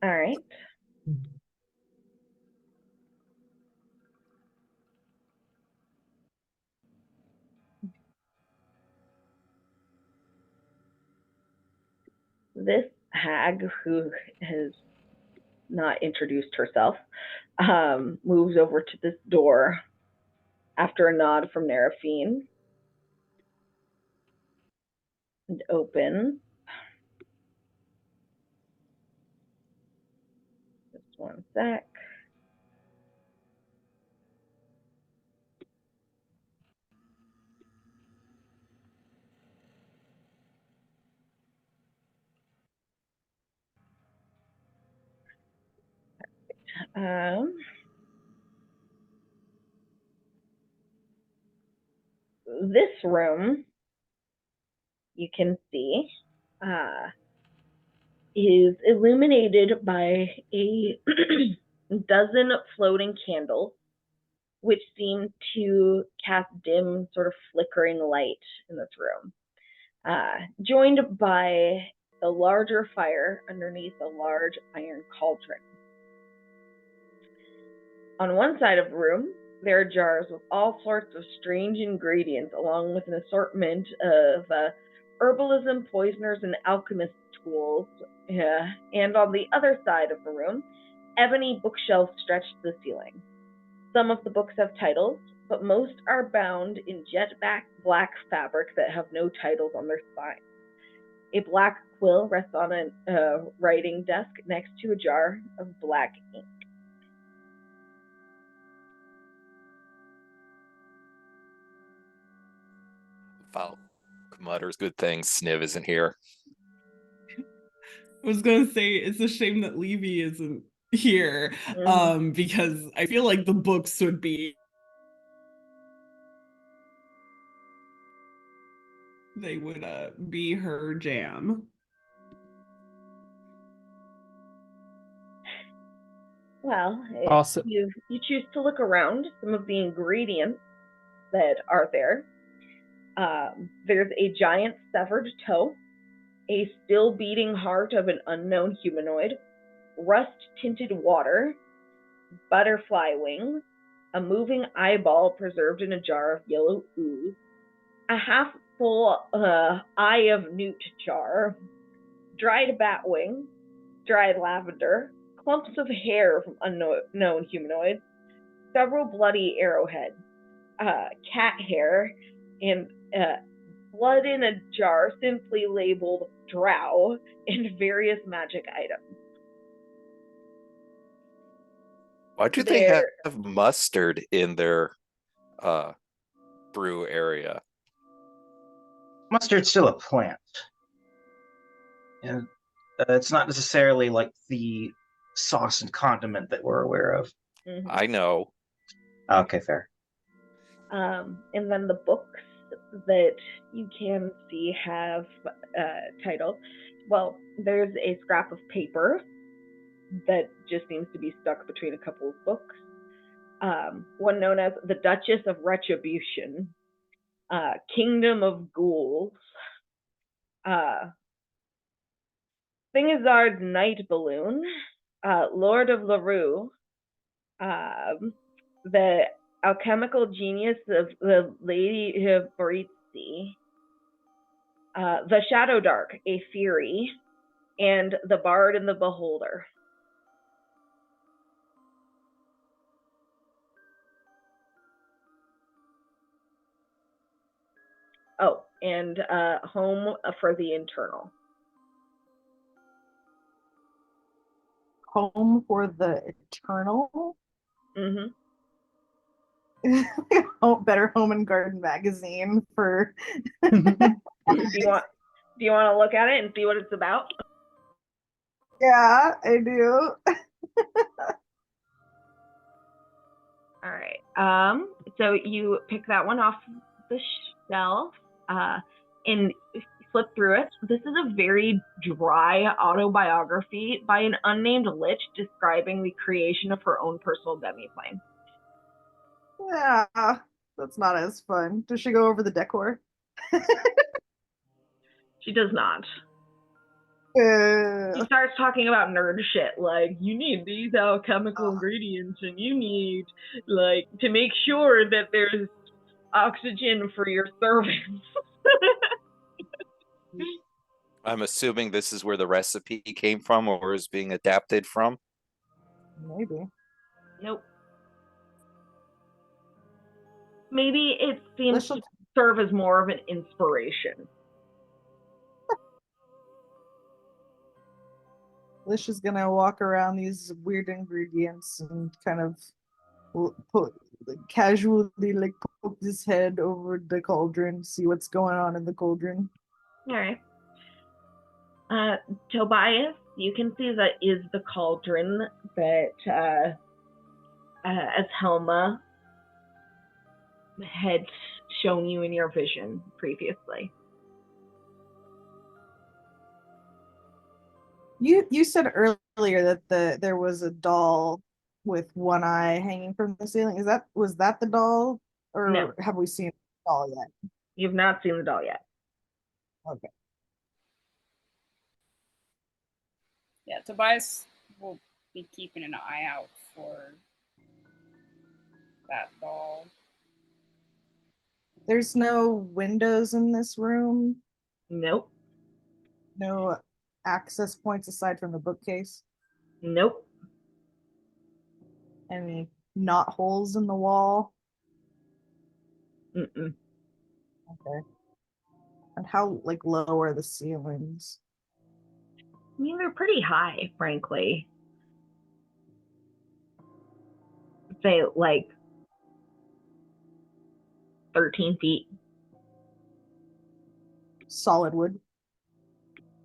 All right. This hag, who has not introduced herself, moves over to this door after a nod from Neraphine and opens. Just one sec. This room, you can see, is illuminated by a dozen floating candles, which seem to cast dim, sort of flickering light in this room, joined by a larger fire underneath a large iron cauldron. On one side of the room, there are jars with all sorts of strange ingredients, along with an assortment of herbalism, poisoners, and alchemist tools. And on the other side of the room, ebony bookshelves stretch to the ceiling. Some of the books have titles, but most are bound in jet black fabric that have no titles on their spines. A black quill rests on a writing desk next to a jar of black ink. Falk mutters good things. Sniv isn't here. I was gonna say it's a shame that Levy isn't here, because I feel like the books would be be her jam. Well, if Also- you choose to look around some of the ingredients that are there, there's a giant severed toe, a still beating heart of an unknown humanoid, rust-tinted water, butterfly wings, a moving eyeball preserved in a jar of yellow ooze, a half-full eye of newt jar, dried bat wing, dried lavender, clumps of hair from unknown humanoids, several bloody arrowheads, cat hair, and blood in a jar simply labeled drow, and various magic items. Why'd you they have mustard in their brew area? Mustard's still a plant. And it's not necessarily like the sauce and condiment that we're aware of. Mm-hmm. I know. Okay, fair. And then the books that you can see have titles. Well, there's a scrap of paper that just seems to be stuck between a couple of books. One known as The Duchess of Retribution, Kingdom of Ghouls, Thingazard's Night Balloon, Lord of LaRue, The Alchemical Genius of the Lady Baritzi, The Shadow Dark, a Theory, and The Bard and the Beholder. Oh, and Home for the Eternal. Home for the Eternal? Mm-hmm. Better Home and Garden magazine for. Do you want to look at it and see what it's about? Yeah, I do. All right. So you pick that one off the shelf and flip through it. This is a very dry autobiography by an unnamed lich describing the creation of her own personal demiplane. Yeah, that's not as fun. Does she go over the decor? She does not. She starts talking about nerd shit, like, you need these alchemical ingredients, and you need, like, to make sure that there's oxygen for your servants. I'm assuming this is where the recipe came from or is being adapted from. Maybe. Nope. Maybe it seems to serve as more of an inspiration. Lish is gonna walk around these weird ingredients and kind of casually poke his head over the cauldron, see what's going on in the cauldron. All right. Tobias, you can see that is the cauldron that as Helma had shown you in your vision previously. You said earlier that there was a doll with one eye hanging from the ceiling. Was that the doll, or No. have we seen the doll yet? You've not seen the doll yet. Okay. Yeah, Tobias will be keeping an eye out for that doll. There's no windows in this room. Nope. No access points aside from the bookcase. Nope. Any knot holes in the wall. Mm-mm. Okay. And how low are the ceilings? I mean, they're pretty high, frankly. Say 13 feet, Solid wood.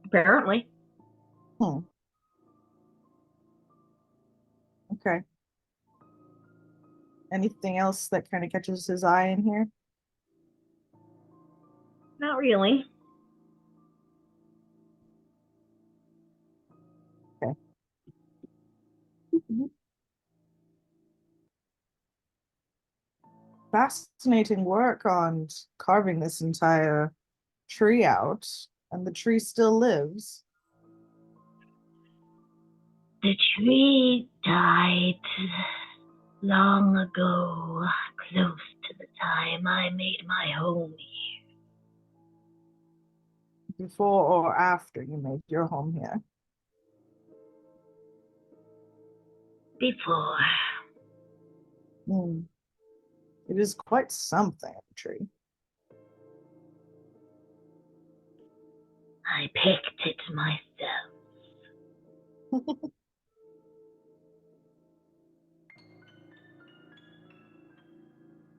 apparently. Okay. Anything else that kind of catches his eye in here? Not really. Okay. Fascinating work on carving this entire tree out, and the tree still lives. The tree died long ago, close to the time I made my home here. Before or after you made your home here? Before. It is quite something, a tree. I picked it myself.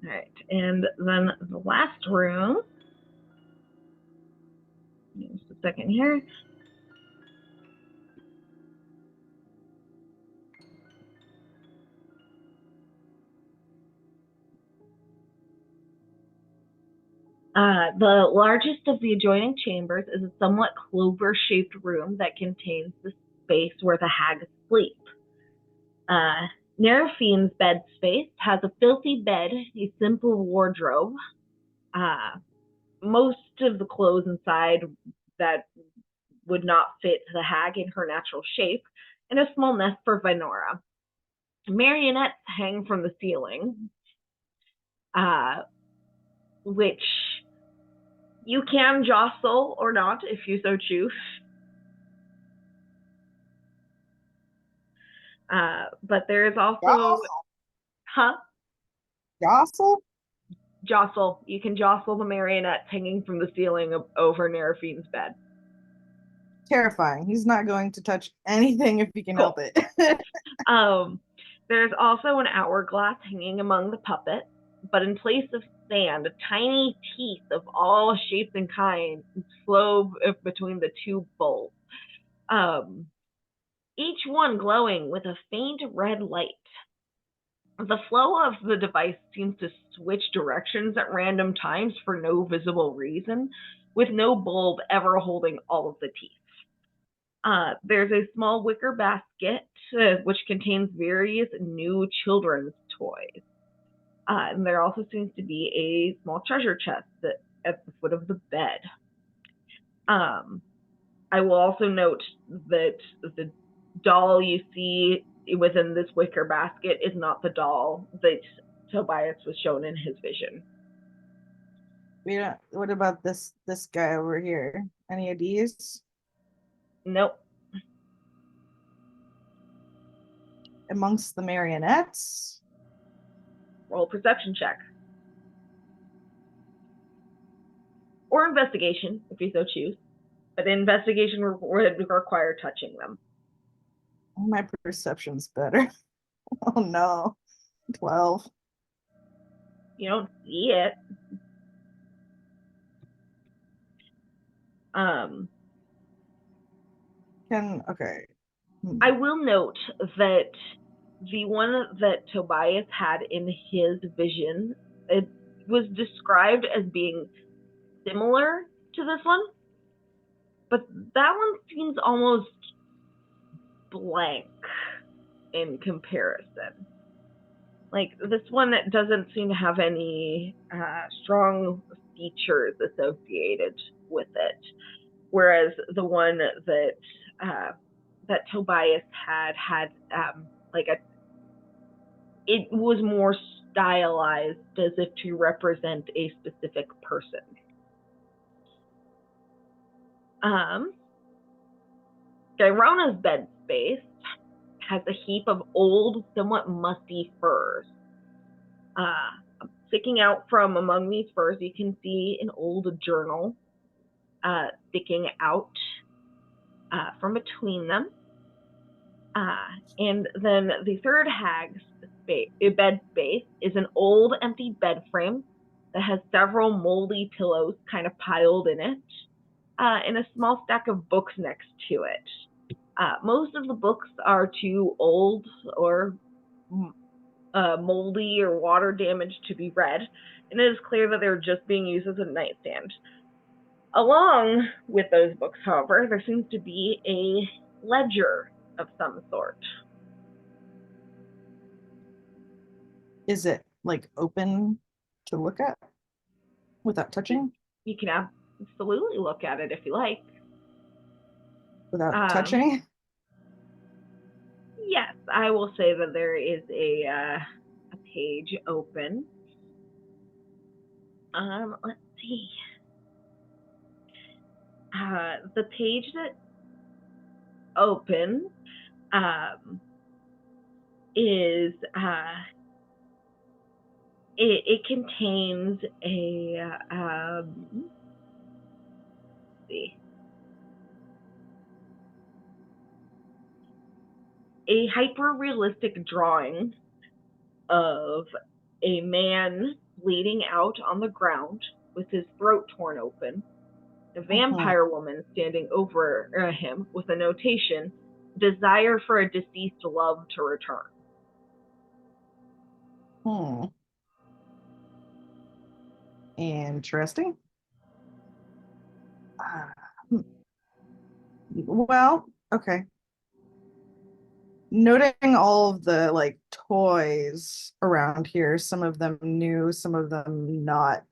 All right, and then the last room. Just a second here. The largest of the adjoining chambers is a somewhat clover-shaped room that contains the space where the hags sleep. Neraphine's bed space has a filthy bed, a simple wardrobe, most of the clothes inside that would not fit the hag in her natural shape, and a small nest for Vinora. Marionettes hang from the ceiling, which you can jostle or not if you so choose. But there is also... Jostle? Huh? Jostle? Jostle. You can jostle the marionettes hanging from the ceiling over Neraphine's bed. Terrifying. He's not going to touch anything if he can help it. There's also an hourglass hanging among the puppets, but in place of sand, tiny teeth of all shapes and kinds flow between the two bowls, each one glowing with a faint red light. The flow of the device seems to switch directions at random times for no visible reason, with no bulb ever holding all of the teeth. There's a small wicker basket which contains various new children's toys. And there also seems to be a small treasure chest at the foot of the bed. I will also note that the doll you see within this wicker basket is not the doll that Tobias was shown in his vision. What about this guy over here? Any ideas? Nope. Amongst the marionettes? Roll a perception check. Or investigation, if you so choose. But investigation would require touching them. My perception's better. Oh no. 12. You don't see it. Okay. I will note that the one that Tobias had in his vision, it was described as being similar to this one, but that one seems almost blank in comparison. Like, this one doesn't seem to have any strong features associated with it, whereas the one that Tobias had it was more stylized as if to represent a specific person. Gyrona's bed space has a heap of old, somewhat musty furs. Sticking out from among these furs, you can see an old journal sticking out from between them. And then the third hag's bed space is an old empty bed frame that has several moldy pillows kind of piled in it, and a small stack of books next to it. Most of the books are too old or moldy or water damaged to be read, and it is clear that they're just being used as a nightstand. Along with those books, however, there seems to be a ledger of some sort. Is it like open to look at without touching? You can absolutely look at it if you like. Without touching? Yes, I will say that there is a page open. Let's see. The page that open is it contains a let's see, a hyper-realistic drawing of a man bleeding out on the ground with his throat torn open, a vampire woman standing over him with a notation, desire for a deceased love to return. Interesting. Well, okay. Noting all of the like toys around here, some of them new, some of them not.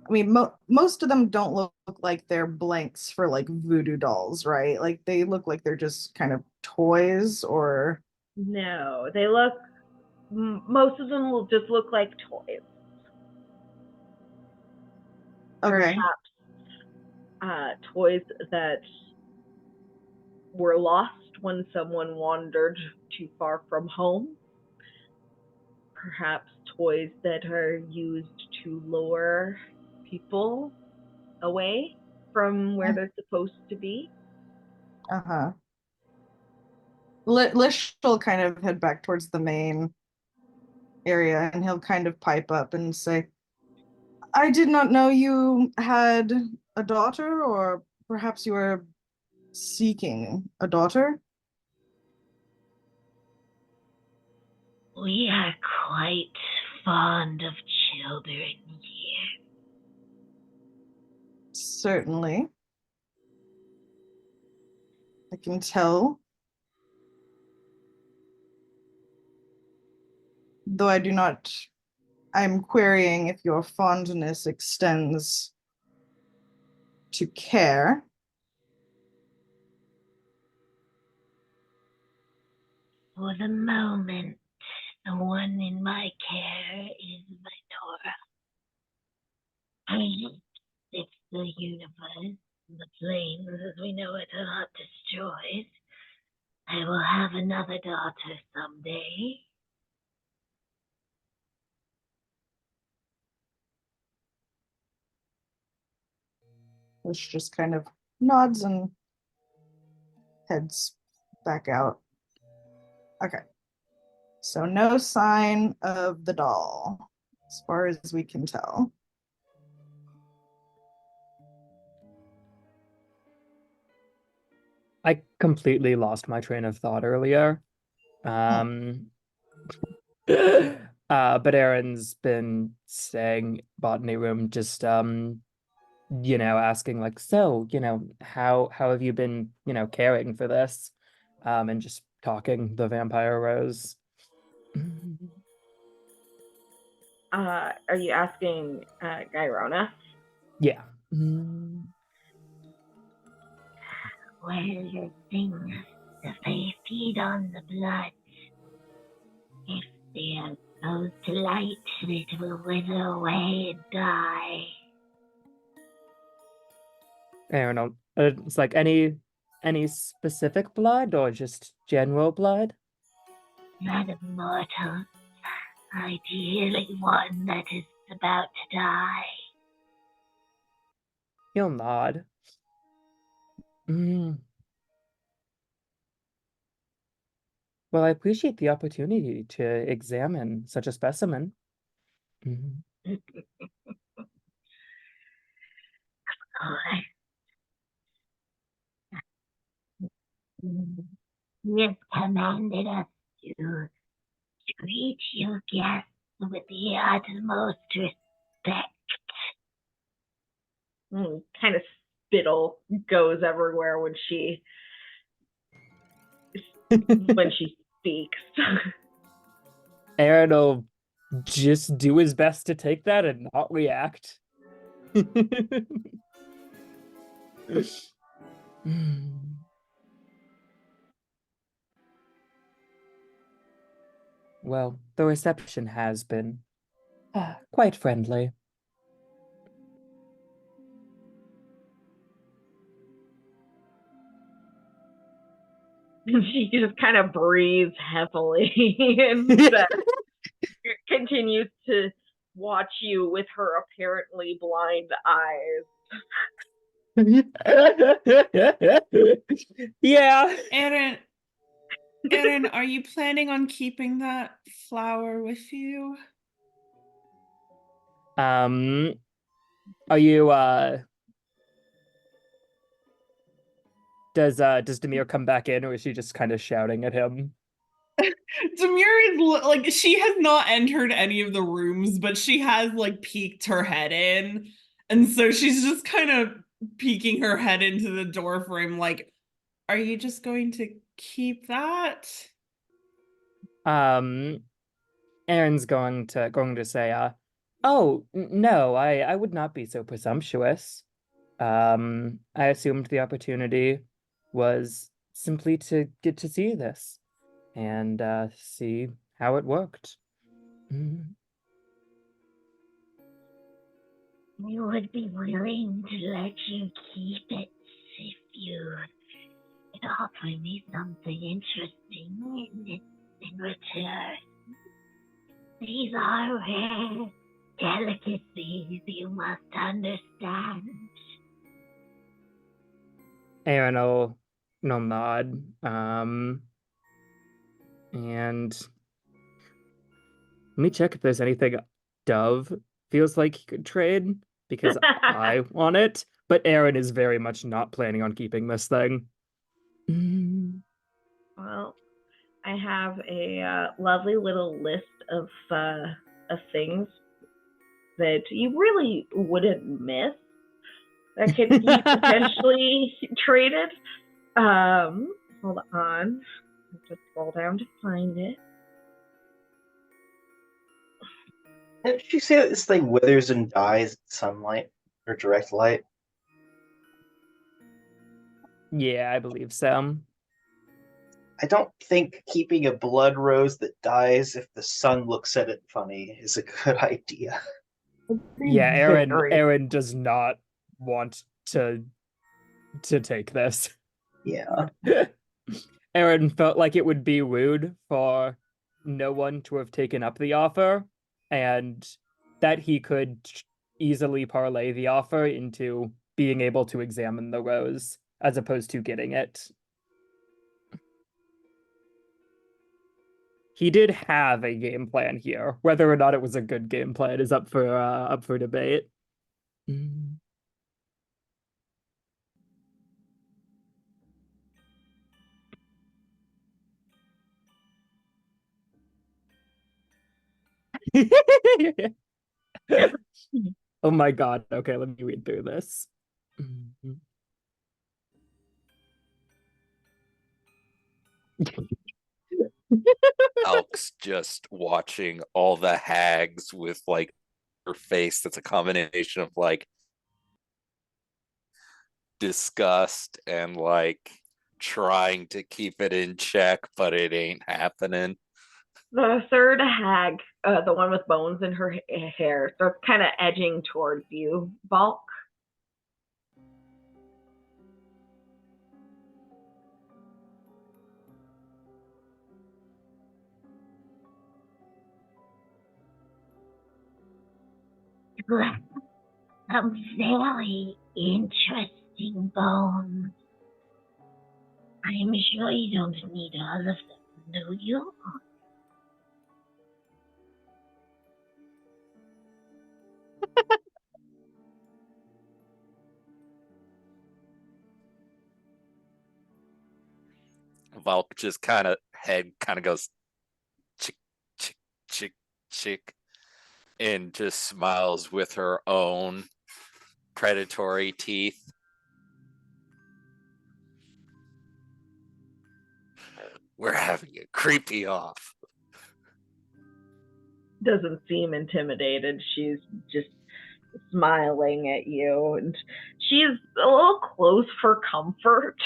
I mean, most of them don't look like they're blanks for like voodoo dolls, right? Like they look like they're just kind of toys or. No, they look, most of them will just look like toys. Okay. Perhaps toys that were lost when someone wandered too far from home. Perhaps toys that are used to lure people away from where they're supposed to be. Lish will kind of head back towards the main area and he'll kind of pipe up and say, I did not know you had a daughter, or perhaps you were seeking a daughter. We are quite fond of children here. Certainly. I can tell. Though I do not, I'm querying if your fondness extends to care. For the moment, the one in my care is Minora. If the universe, the planes as we know it, are not destroyed, I will have another daughter someday. Which just kind of nods and heads back out. Okay. So no sign of the doll, as far as we can tell. I completely lost my train of thought earlier. Um, but Aaron's been staying botany room, just asking like, so, how have you been, caring for this? And just talking the vampire rose. Are you asking Gyrona? Yeah. Well, things, if they feed on the blood, if they are exposed to light, it will wither away and die. Aaron, it's like any specific blood or just general blood? Not immortal. Ideally one that is about to die. He'll nod. Mm. Well, I appreciate the opportunity to examine such a specimen. Mm. He has commanded us to treat you guests with the utmost respect. Kind of spittle goes everywhere when she speaks. Aaron will just do his best to take that and not react. Well, the reception has been quite friendly. She just kind of breathes heavily and continues to watch you with her apparently blind eyes. Yeah. Aaron, are you planning on keeping that flower with you? Are you does Demir come back in, or is she just kind of shouting at him? Demir is like, she has not entered any of the rooms, but she has like peeked her head in, and so she's just kind of peeking her head into the door frame like, are you just going to keep that? Aaron's going to say, oh no, I would not be so presumptuous. I assumed the opportunity was simply to get to see this and see how it worked. We would be willing to let you keep it if you could offer me something interesting in return. These are rare delicacies, you must understand. Aaron will nod. And let me check if there's anything Dove feels like he could trade, because I want it, but Aaron is very much not planning on keeping this thing. Well, I have a lovely little list of things that you really wouldn't miss that could be potentially traded. Hold on. I have to scroll down to find it. Did she say that this thing withers and dies in sunlight or direct light? Yeah, I believe so. I don't think keeping a blood rose that dies if the sun looks at it funny is a good idea. Yeah, Aaron does not want to take this. Yeah. Aaron felt like it would be rude for no one to have taken up the offer, and that he could easily parlay the offer into being able to examine the rose as opposed to getting it. He did have a game plan here. Whether or not it was a good game plan is up for debate. Oh my god. Okay, let me read through this. Alk's just watching all the hags with like her face that's a combination of like disgust and like trying to keep it in check, but it ain't happening. The third hag, the one with bones in her hair, starts kind of edging towards you, Bulk. Some very interesting bones. I'm sure you don't need all of them, do you? Valk just kind of head kind of goes chick chick chick chick and just smiles with her own predatory teeth. We're having a creepy off. Doesn't seem intimidated. She's just smiling at you, and she's a little close for comfort.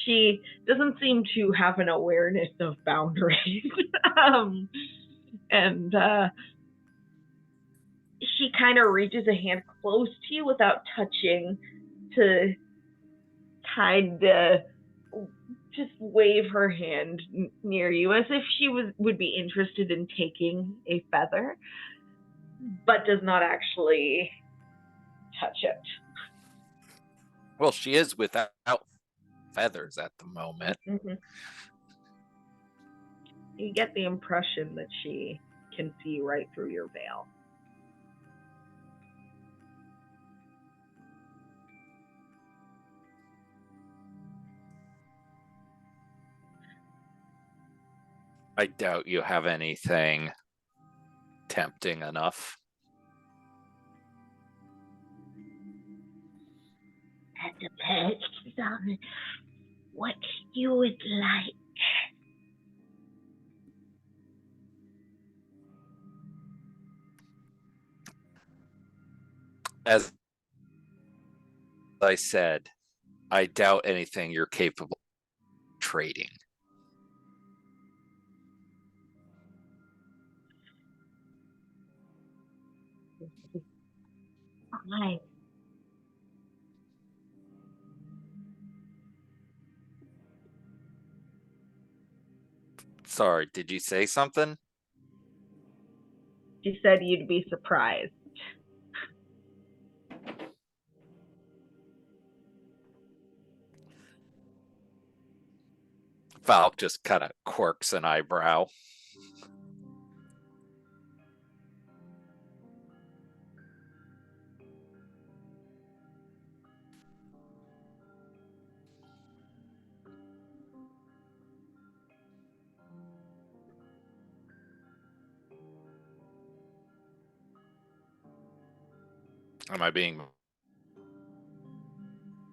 She doesn't seem to have an awareness of boundaries. And she kind of reaches a hand close to you without touching to kind of just wave her hand near you as if she would be interested in taking a feather, but does not actually touch it. Well, she is without feathers at the moment. Mm-hmm. You get the impression that she can see right through your veil. I doubt you have anything tempting enough. That depends on what you would like. As I said, I doubt anything you're capable of trading. Fine. Sorry, did you say something? She said you'd be surprised. Valk just kind of quirks an eyebrow. Am I being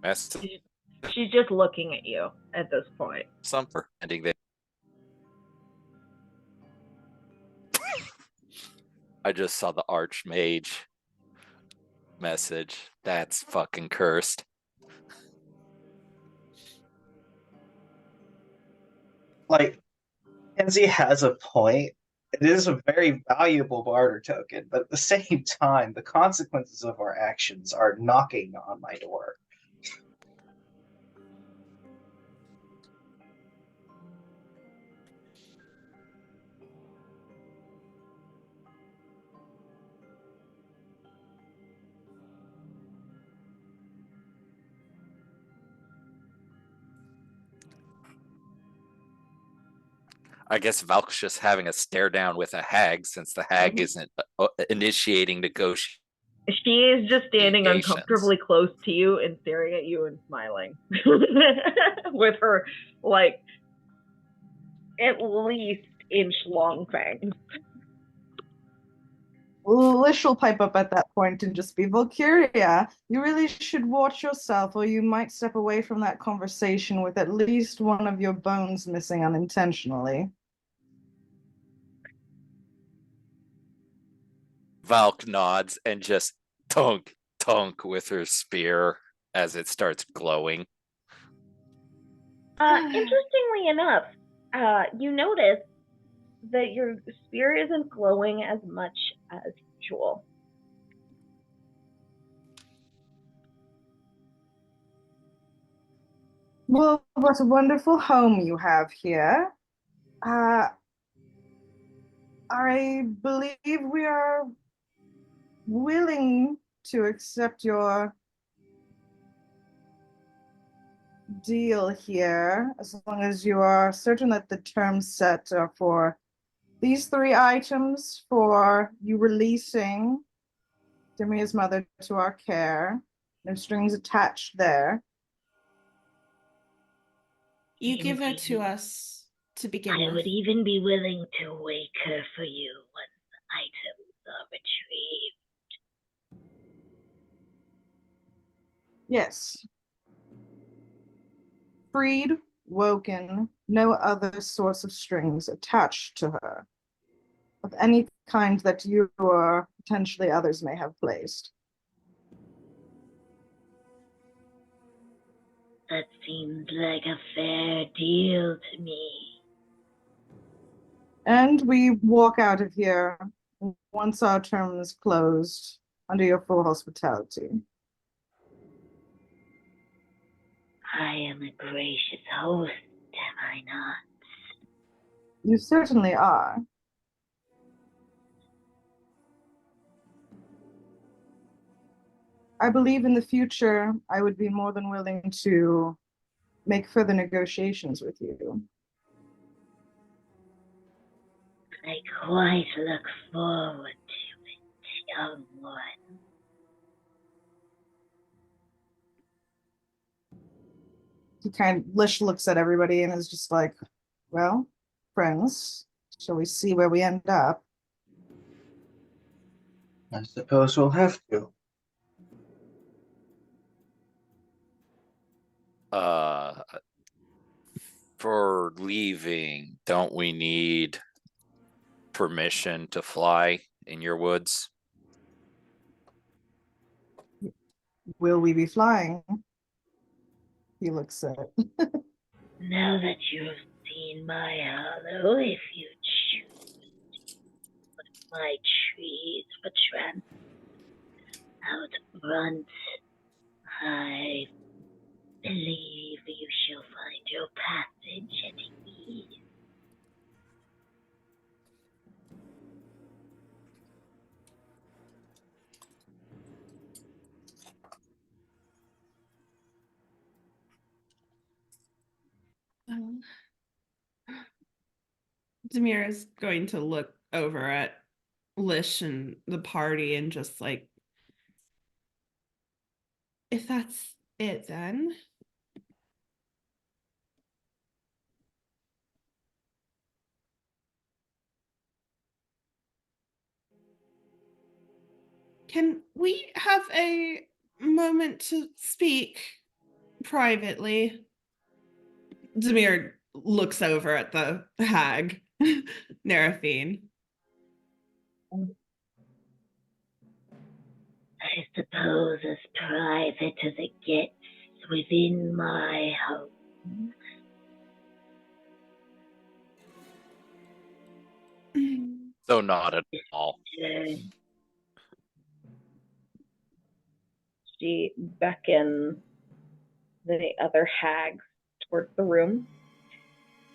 messed? She's just looking at you at this point. Something ending there. I just saw the Archmage message. That's fucking cursed. Like, Kenzie has a point. It is a very valuable barter token, but at the same time, the consequences of our actions are knocking on my door. I guess Valk's just having a stare down with a hag since the hag isn't initiating negotiations. She is just standing uncomfortably close to you and staring at you and smiling with her, like, at least inch-long fangs. Lish will pipe up at that point and just be, Valkyria, you really should watch yourself, or you might step away from that conversation with at least one of your bones missing unintentionally. Valk nods and just tunk, tunk with her spear as it starts glowing. Interestingly enough, you notice that your spear isn't glowing as much as usual. Well, what a wonderful home you have here. I believe we are willing to accept your deal here, as long as you are certain that the terms set are for these 3 items, for you releasing Demia's mother to our care. No strings attached there. You give her to us to begin I with. would even be willing to wake her for you once the items are retrieved. Yes. Freed, woken, no other source of strings attached to her, of any kind that you or potentially others may have placed. That seems like a fair deal to me. And we walk out of here once our term is closed under your full hospitality. I am a gracious host, am I not? You certainly are. I believe in the future, I would be more than willing to make further negotiations with you. I quite look forward to it, young one. Lish looks at everybody and is just like, well, friends, shall we see where we end up? I suppose we'll have to. For leaving, don't we need permission to fly in your woods? Will we be flying? He looks at Now that you have seen my hollow, if you choose, my trees for trans out front, I believe you shall find your passage at ease. Demir is going to look over at Lish and the party and just like, if that's it then. Can we have a moment to speak privately? Demir looks over at the hag, Neraphine. I suppose as private as it gets within my home. So not at all. She beckons the other hags towards the room.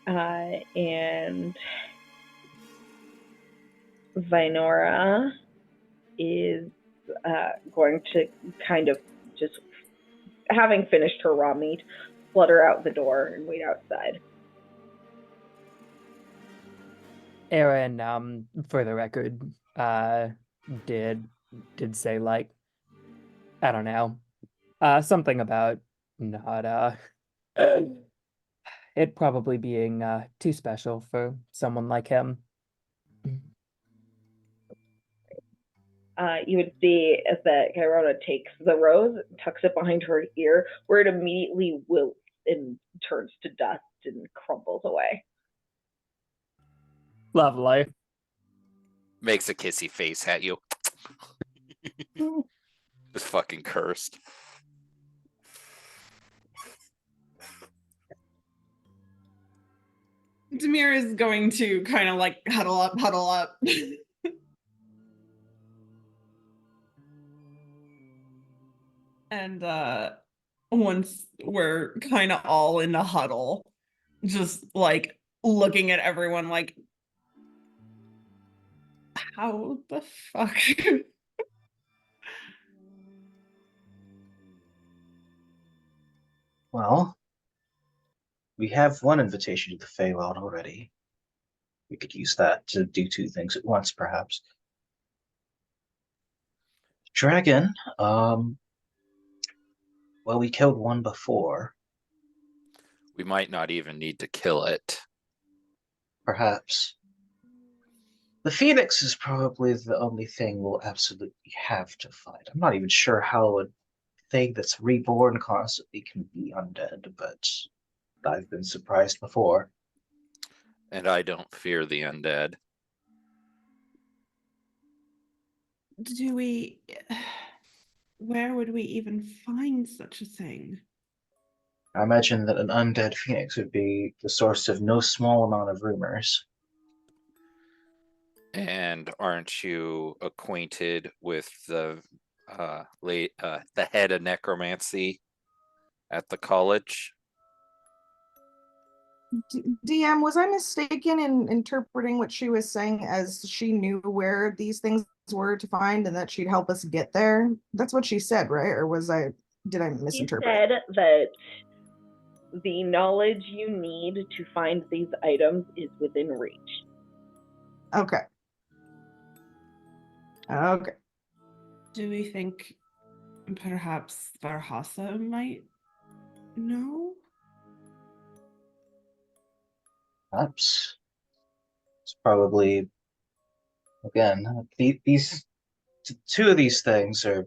And Vinora is going to kind of just, having finished her raw meat, flutter out the door and wait outside. Aaron, for the record, did say like, I don't know, something about not it probably being too special for someone like him. you would see as that Gairona takes the rose, tucks it behind her ear, where it immediately wilts and turns to dust and crumbles away. Lovely. Makes a kissy face at you. Just fucking cursed. Demir is going to kind of like huddle up. And once we're kind of all in the huddle, just like looking at everyone like, how the fuck? Well, we have one invitation to the Feywild already. We could use that to do two things at once, perhaps. Dragon, well, we killed one before. We might not even need to kill it. Perhaps. The Phoenix is probably the only thing we'll absolutely have to fight. I'm not even sure how a thing that's reborn constantly can be undead, but I've been surprised before. And I don't fear the undead. Do we... Where would we even find such a thing? I imagine that an undead Phoenix would be the source of no small amount of rumors. And aren't you acquainted with the head of necromancy at the college? DM, was I mistaken in interpreting what she was saying as she knew where these things were to find and that she'd help us get there? That's what she said, right? Or did I She misinterpret? said that the knowledge you need to find these items is within reach. Okay. Okay. Do we think perhaps Varhasa might know? Perhaps. It's probably, again, these two of these things are,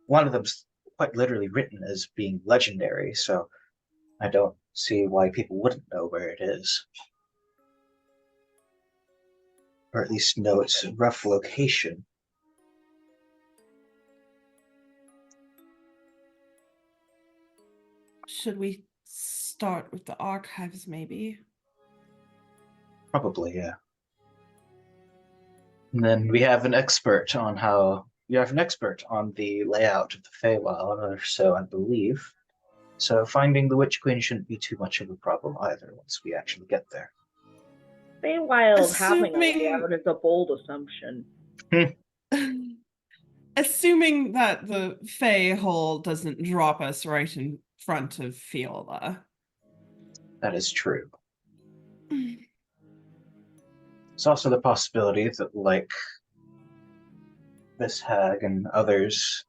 one of them's quite literally written as being legendary, so I don't see why people wouldn't know where it is. Or at least know its rough location. Should we start with the archives, maybe? Probably, yeah. And then we have an expert on the layout of the Feywild, or so I believe. So finding the Witch Queen shouldn't be too much of a problem either once we actually get there. Feywild having a Assuming- layout is a bold assumption. Assuming that the Fey hole doesn't drop us right in front of Fiola. That is true. There's also the possibility that, like this hag and others,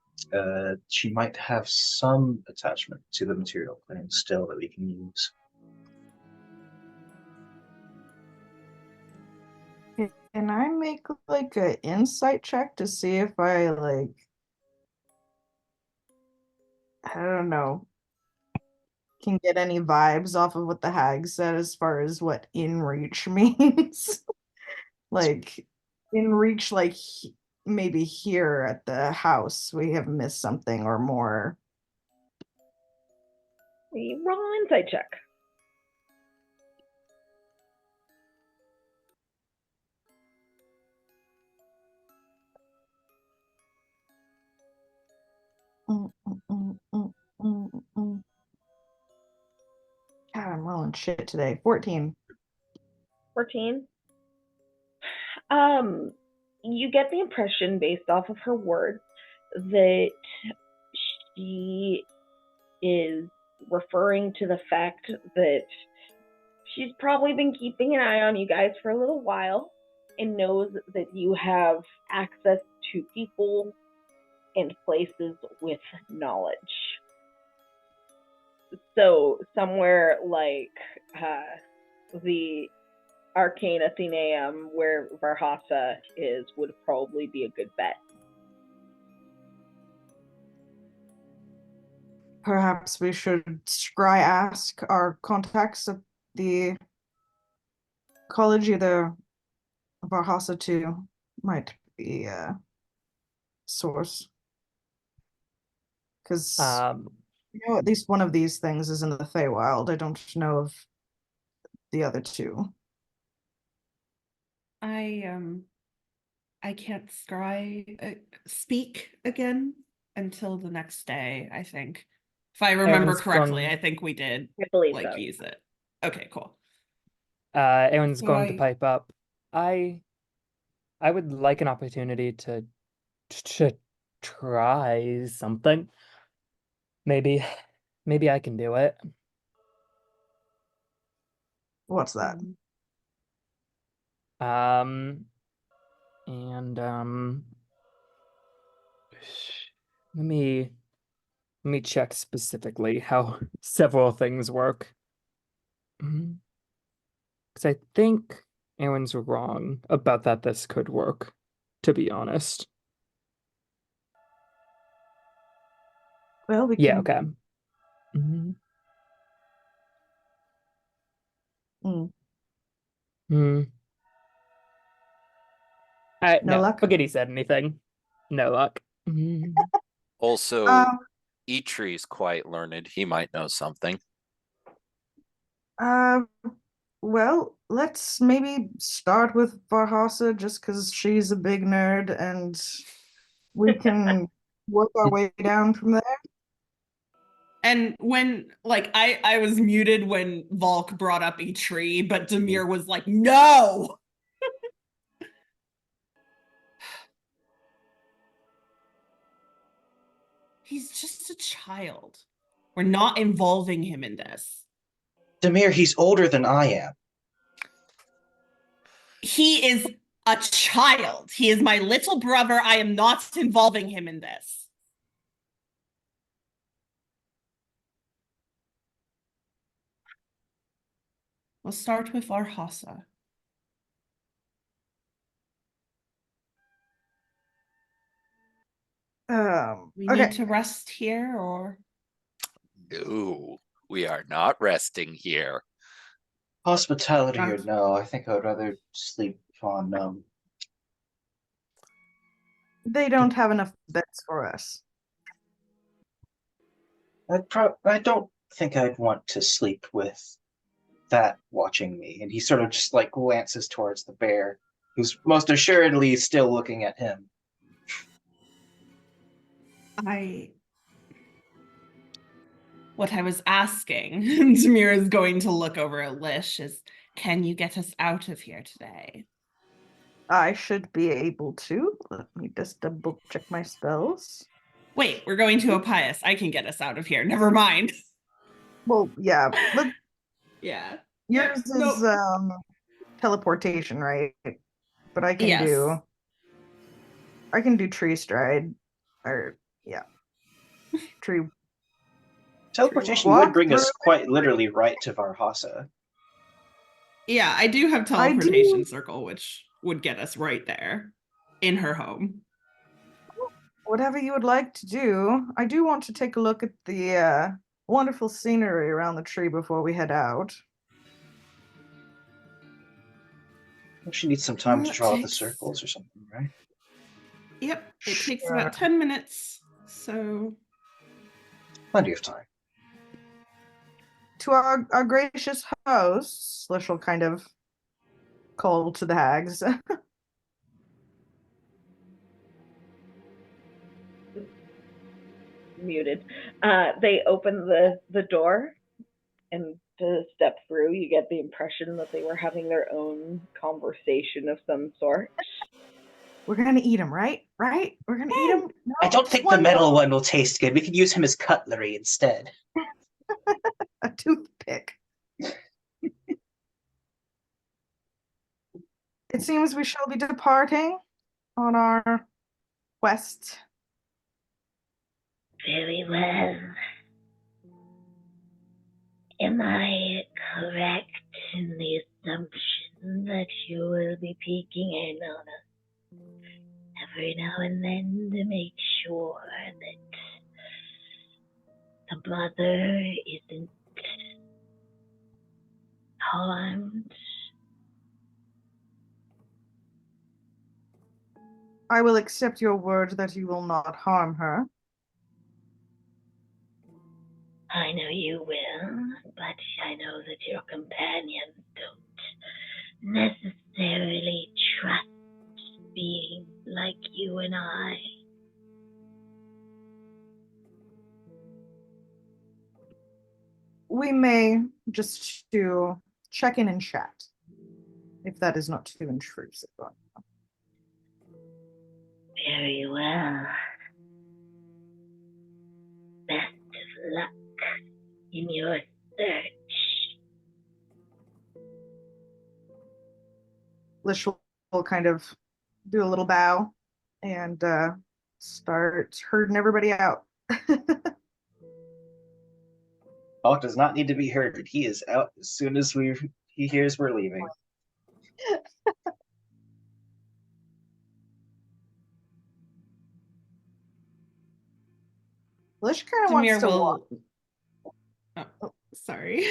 she might have some attachment to the material plane still that we can use. Can I make like an insight check to see if I don't know, can get any vibes off of what the hag said as far as what in reach means? Like in reach, like maybe here at the house we have missed something or more. We roll an insight check. God, I'm rolling shit today. 14. 14. You get the impression based off of her words that she is referring to the fact that she's probably been keeping an eye on you guys for a little while and knows that you have access to people and places with knowledge. So somewhere like the Arcane Athenaeum, where Varhasa is, would probably be a good bet. Perhaps we should scry ask our contacts at the college, either Varhasa too might be a source. Because at least one of these things is in the Feywild. I don't know of the other two. I can't speak again until the next day, I think. If I remember Aaron's correctly, going- I think we did I believe so. use it. Okay, cool. Aaron's going to Right. pipe up. I would like an opportunity to try something. Maybe I can do it. What's that? And let me check specifically how several things work. Because I think Aaron's wrong about that this could work, to be honest. Well, we Yeah, can. okay. Mm-hmm. Mm. No luck? forget he said anything. No luck. Also, Um, Eitree's quite learned. He might know something. well, let's maybe start with Varhasa just because she's a big nerd and we can work our way down from there. And when I was muted when Volk brought up a tree, but Demir was like, no. He's just a child. We're not involving him in this. Demir, he's older than I am. He is a child. He is my little brother. I am not involving him in this. We'll start with Varhasa. We Okay. need to rest here, or No, we are not resting here. Hospitality or no, I think I would rather sleep on They don't have enough beds for us. I don't think I'd want to sleep with that watching me. And he sort of just like glances towards the bear, who's most assuredly still looking at him. What I was asking, Demir is going to look over at Lish, is can you get us out of here today? I should be able to. Let me just double check my spells. Wait, we're going to Opius. I can get us out of here. Never mind. Well, yeah, but Yeah. yours Yep, is teleportation, right? But I can do tree stride, or yeah, tree. Teleportation Walk would bring us through- quite literally right to Varhasa. Yeah, I do have teleportation circle, which would get us right there in her home. Whatever you would like to do. I do want to take a look at the wonderful scenery around the tree before we head out. She needs some time to Well, it draw the takes- circles or something, right? Yep, it takes Sure. about 10 minutes, so... Plenty of time. To our gracious hosts, Lish will kind of call to the hags. Muted. They open the door, and to step through, you get the impression that they were having their own conversation of some sort. We're gonna eat him, right? Right? We're gonna eat him. No, I don't just think the one metal more. one will taste good. We could use him as cutlery instead. A toothpick. It seems we shall be departing on our quest. Very well. Am I correct in the assumption that you will be peeking in on us every now and then to make sure that the mother isn't harmed? I will accept your word that you will not harm her. I know you will, but I know that your companions don't necessarily trust beings like you and I. We may just to check in and chat, if that is not too intrusive. Very well. Best of luck in your search. Lish will kind of do a little bow and start herding everybody out. Bulk does not need to be herded. He is out as soon as he hears we're leaving. Lish kind of wants Demir to walk. will. Oh, sorry.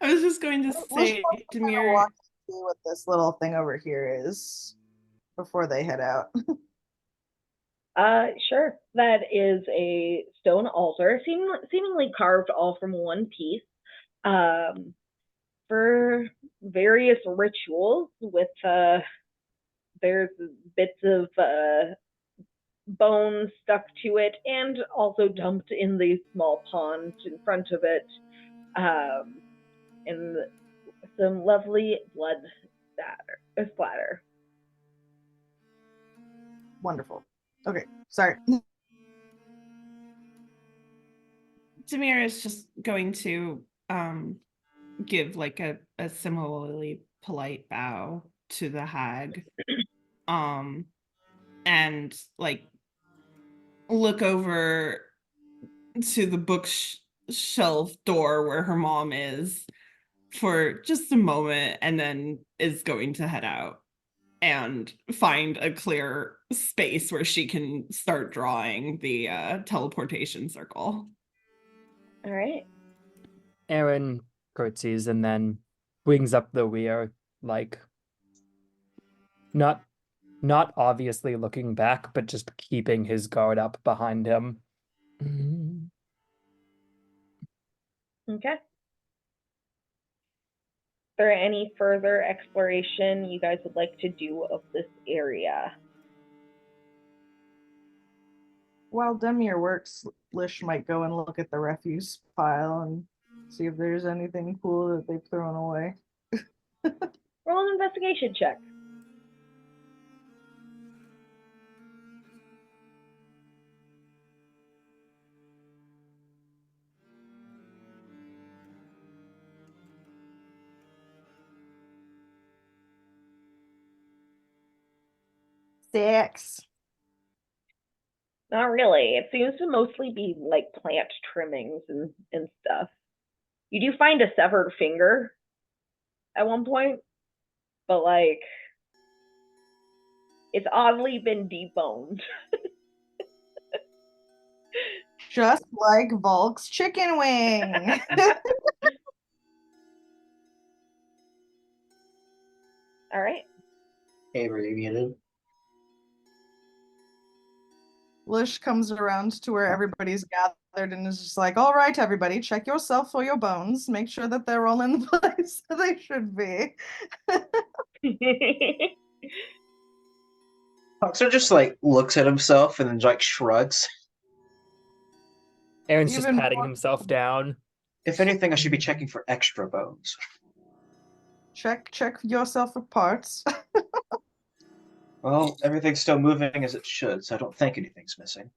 I was just going to Lish say, wants to kind of Demir. walk and see what this little thing over here is before they head out. Sure. That is a stone altar, seemingly carved all from one piece, for various rituals. With there's bits of bones stuck to it, and also dumped in the small pond in front of it, and some lovely blood splatter. Wonderful. Okay, sorry. Demir is just going to give like a similarly polite bow to the hag, and like look over to the bookshelf door where her mom is for just a moment, and then is going to head out and find a clear space where she can start drawing the teleportation circle. All right. Aaron curtsies and then wings up the rear, like not obviously looking back, but just keeping his guard up behind him. Okay. Is there any further exploration you guys would like to do of this area? While Demir works, Lish might go and look at the refuse pile and see if there's anything cool that they've thrown away. Roll an investigation check. Six. Not really. It seems to mostly be like plant trimmings and stuff. You do find a severed finger at one point, but like it's oddly been deboned. Just like Volk's chicken wing. All right. Abbreviated. Lish comes around to where everybody's gathered and is just like, all right, everybody, check yourself for your bones. Make sure that they're all in the place they should be. Foxer just like looks at himself and then like shrugs. Aaron's just Even patting more- himself down. If anything, I should be checking for extra bones. Check yourself for parts. Well, everything's still moving as it should, so I don't think anything's missing.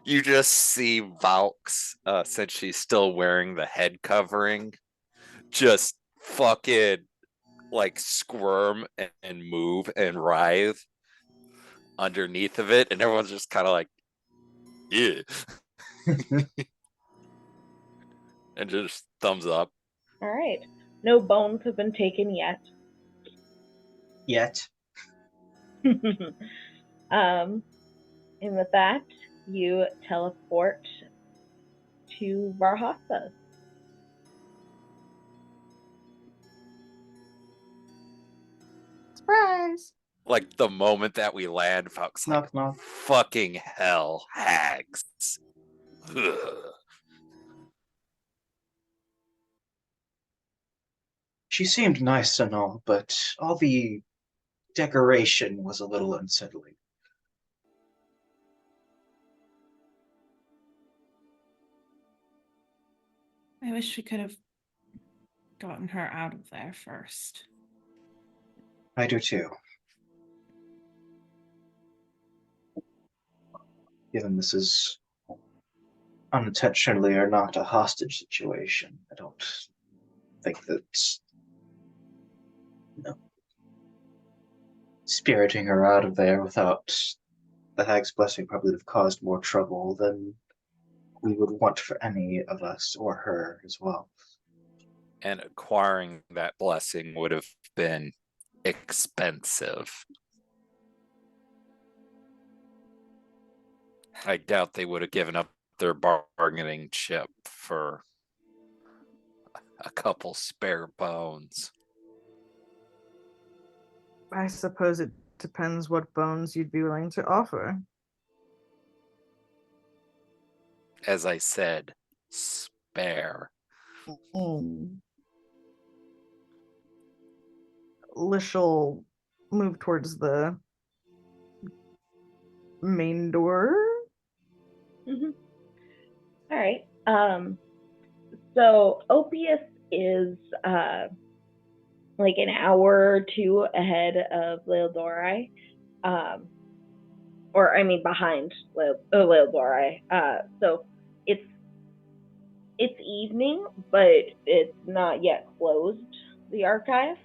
You just see Valks, since she's still wearing the head covering, just fucking like squirm and move and writhe underneath of it, and everyone's just kind of like, yeah. And just thumbs up. All right. No bones have been taken yet. Yet. And with that, you teleport to Varhasa. Surprise! Like the moment that we land, folks, like, Knock, knock. fucking hell, hags. Ugh. She seemed nice and all, but all the decoration was a little unsettling. I wish we could have gotten her out of there first. I do too. Given this is unintentionally or not a hostage situation, I don't think that, spiriting her out of there without the hag's blessing probably would have caused more trouble than we would want for any of us or her as well. And acquiring that blessing would have been expensive. I doubt they would have given up their bargaining chip for a couple spare bones. I suppose it depends what bones you'd be willing to offer. As I said, spare. Lish will move towards the main door. Mm-hmm. All right. So Opius is like an hour or two ahead of Leildorai. Or I mean behind Leildorai. So it's evening, but it's not yet closed, the archive.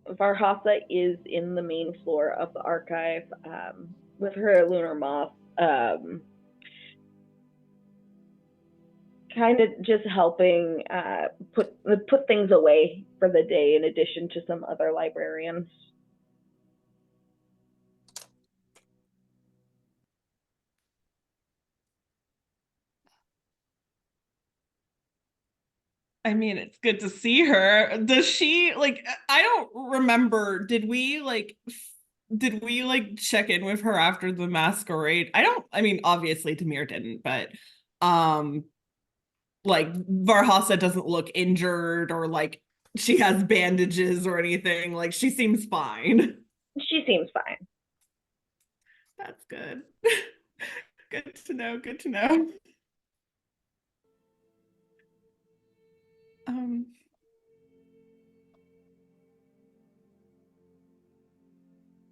Varhasa is in the main floor of the archive with her lunar moth, kind of just helping put things away for the day, in addition to some other librarians. I mean, it's good to see her. Does she like? I don't remember. Did we like check in with her after the masquerade? I don't. I mean, obviously Demir didn't, but like Varhasa doesn't look injured or like she has bandages or anything. Like she seems fine. She seems fine. That's good. Good to know. Good to know.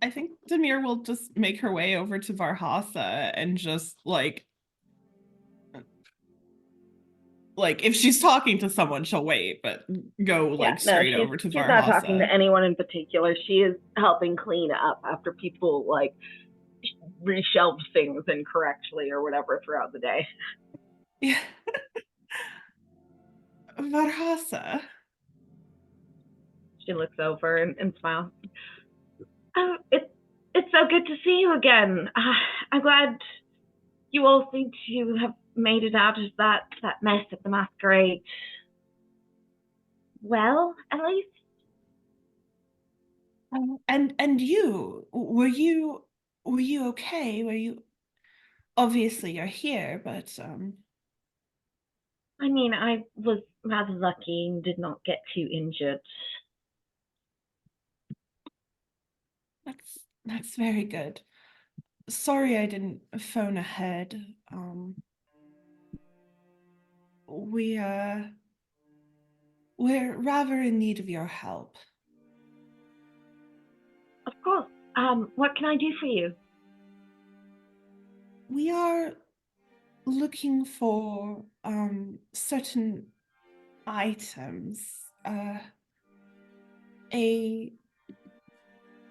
I think Demir will just make her way over to Varhasa and just like if she's talking to someone, she'll wait, but go straight over to Varhasa. She's not talking to anyone in particular. She is helping clean up after people like reshelved things incorrectly or whatever throughout the day. Yeah. Varhasa. She looks over and smiles. Oh, it's so good to see you again. I'm glad you all seem to have made it out of that mess at the masquerade. Well, at least. And you, were you okay? Were you, obviously you're here, but I mean, I was rather lucky and did not get too injured. That's very good. Sorry I didn't phone ahead. We're rather in need of your help. Of course. What can I do for you? We are looking for certain items. A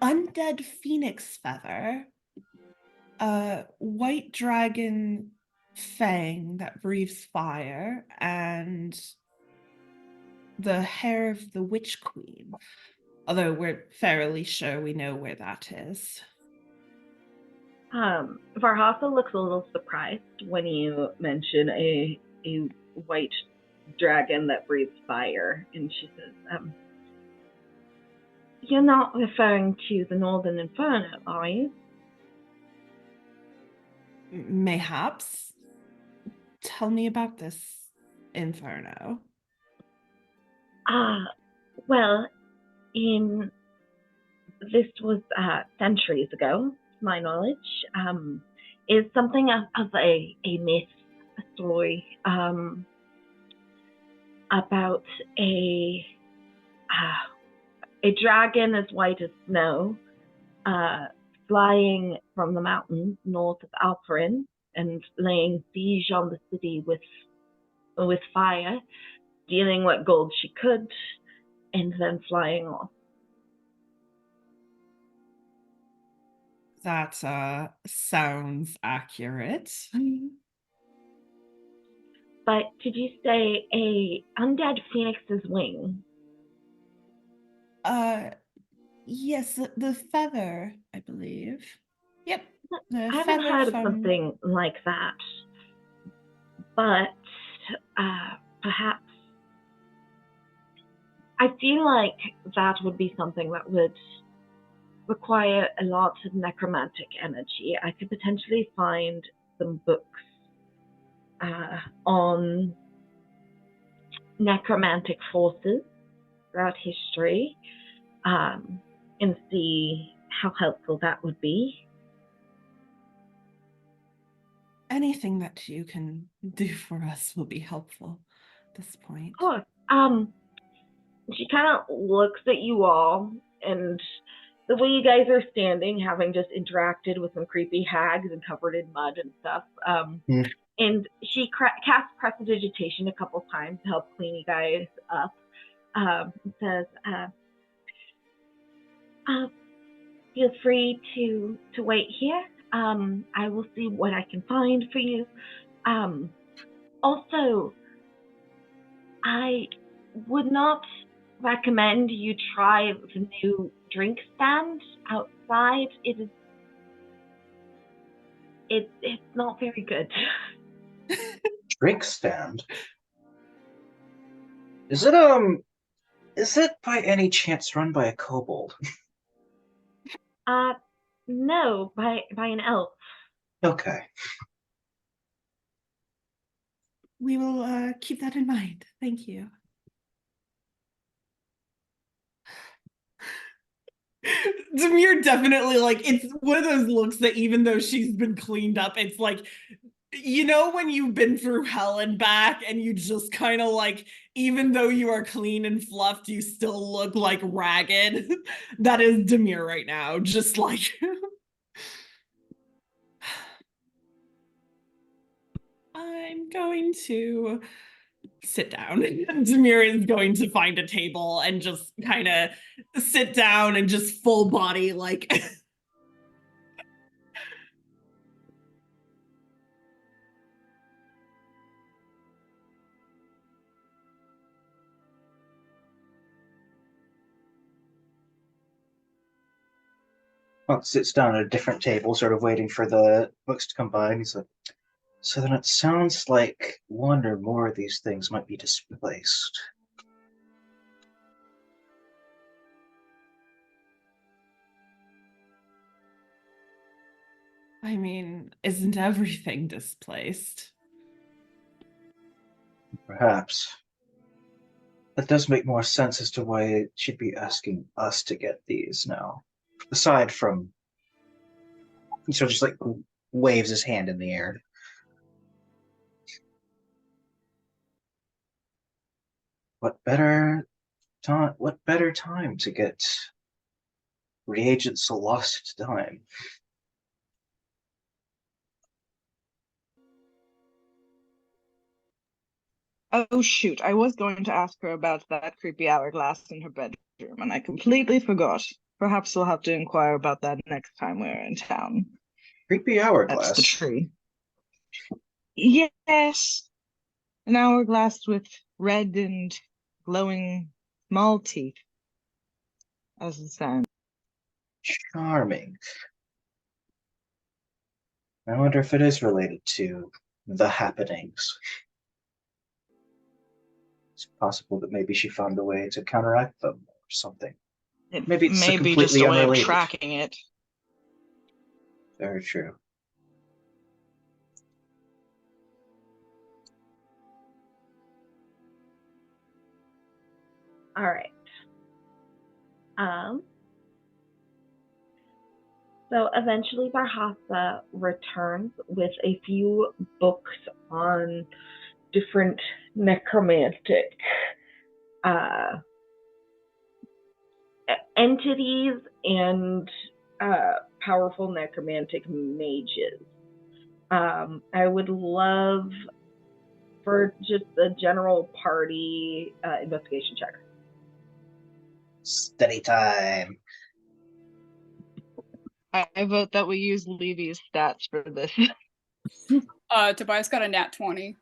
undead phoenix feather, a white dragon fang that breathes fire and the hair of the Witch Queen. Although we're fairly sure we know where that is. Varhasa looks a little surprised when you mention a white dragon that breathes fire, and she says, "You're not referring to the Northern Inferno, are you?" Mayhaps. Tell me about this inferno. Well, this was centuries ago, to my knowledge. Is something of a myth, a story about a dragon as white as snow, flying from the mountains north of Alperin and laying siege on the city with fire, stealing what gold she could, and then flying off. That sounds accurate. But did you say a undead phoenix's wing? Yes, the feather, I believe. Yep. The I haven't feather heard of from... something like that. But perhaps I feel like that would be something that would require a lot of necromantic energy. I could potentially find some books on necromantic forces throughout history and see how helpful that would be. Anything that you can do for us will be helpful at this point. Of course. She kind of looks at you all, and the way you guys are standing, having just interacted with some creepy hags and covered in mud and stuff, and she casts prestidigitation a couple times to help clean you guys up, and says, feel free to wait here. I will see what I can find for you. Also, I would not recommend you try the new drink stand outside. It's not very good. Drink stand? Is it by any chance run by a kobold? No, by an elf. Okay. We will keep that in mind. Thank you. Demir definitely, like, it's one of those looks that even though she's been cleaned up, it's like, you know, when you've been through hell and back and you just kind of like, even though you are clean and fluffed, you still look like ragged. That is Demir right now, just like... I'm going to sit down. Demir is going to find a table and just kind of sit down and just full body, like... Well, sits down at a different table, sort of waiting for the books to come by, and he's like, so then it sounds like one or more of these things might be displaced. I mean, isn't everything displaced? Perhaps. That does make more sense as to why it should be asking us to get these now. Aside from, he sort of just like waves his hand in the air. What better time to get reagents so lost to time? Oh shoot, I was going to ask her about that creepy hourglass in her bedroom, and I completely forgot. Perhaps we'll have to inquire about that next time we're in town. Creepy That's the hourglass. tree. Yes, an hourglass with red and glowing small teeth as the sound. Charming. I wonder if it is related to the happenings. It's possible that maybe she found a way to counteract them or something. It Maybe it's may be just completely a way of unrelated. tracking it. Very true. All right. So eventually Barhasa returns with a few books on different necromantic entities and powerful necromantic mages. I would love for just a general party investigation check. Steady time. I vote that we use Levy's stats for this. Tobias got a nat 20.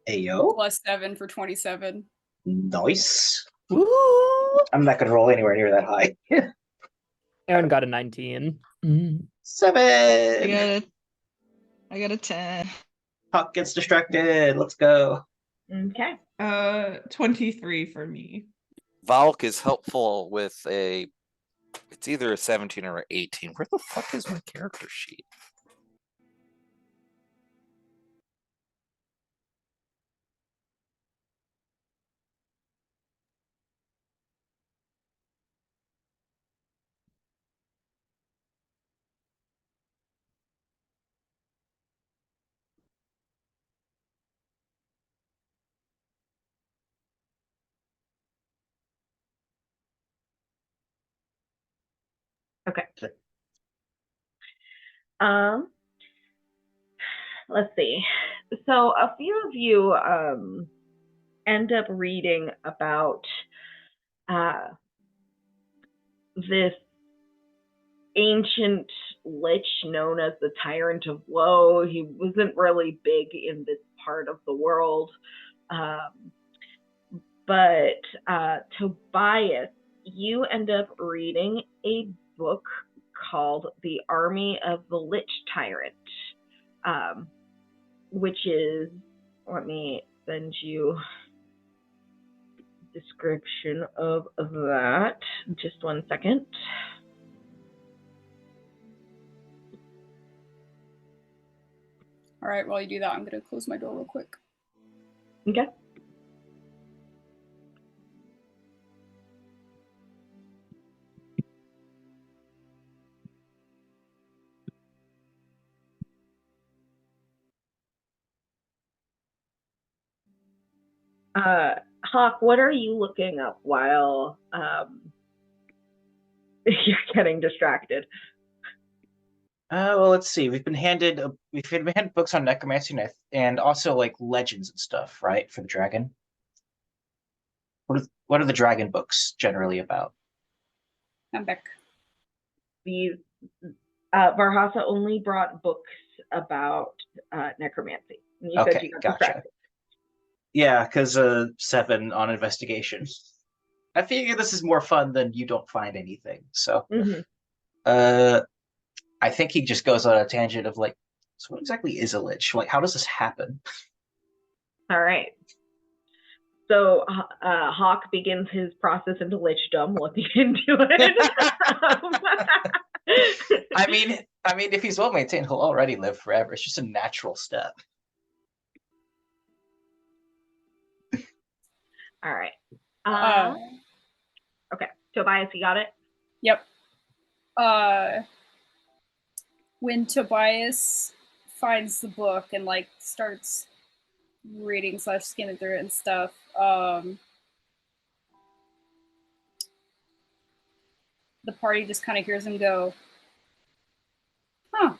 Ayo. Plus 7 for 27. Nice. Woo! I'm not gonna roll anywhere near that high. Aaron got a 19. Mm. 7. I got a 10. Puck gets distracted. Let's go. Okay. 23 for me. Valk is helpful with it's either a 17 or an 18. Where the fuck is my character sheet? Okay. Let's see. So a few of you end up reading about this ancient lich known as the Tyrant of Woe. He wasn't really big in this part of the world. But Tobias, you end up reading a book called The Army of the Lich Tyrant, which is, let me send you a description of that. Just one second. All right, while you do that, I'm going to close my door real quick. Okay. Hawk, what are you looking up while you're getting distracted? Well, let's see. We've been handed books on necromancy and also like legends and stuff, right? For the dragon. What are the dragon books generally about? I'm back. These Varhasa only brought books about necromancy. And you said you got distracted. Yeah, because 7 on investigation. I figure this is more fun than you don't find anything. So, I think he just goes on a tangent of like, so what exactly is a lich? Like, how does this happen? All right. So Hawk begins his process into lichdom, looking into it. I mean, if he's well maintained, he'll already live forever. It's just a natural step. All right. Okay, Tobias, you got it? Yep. When Tobias finds the book and like starts reading / skimming through it and stuff, the party just kind of hears him go, huh.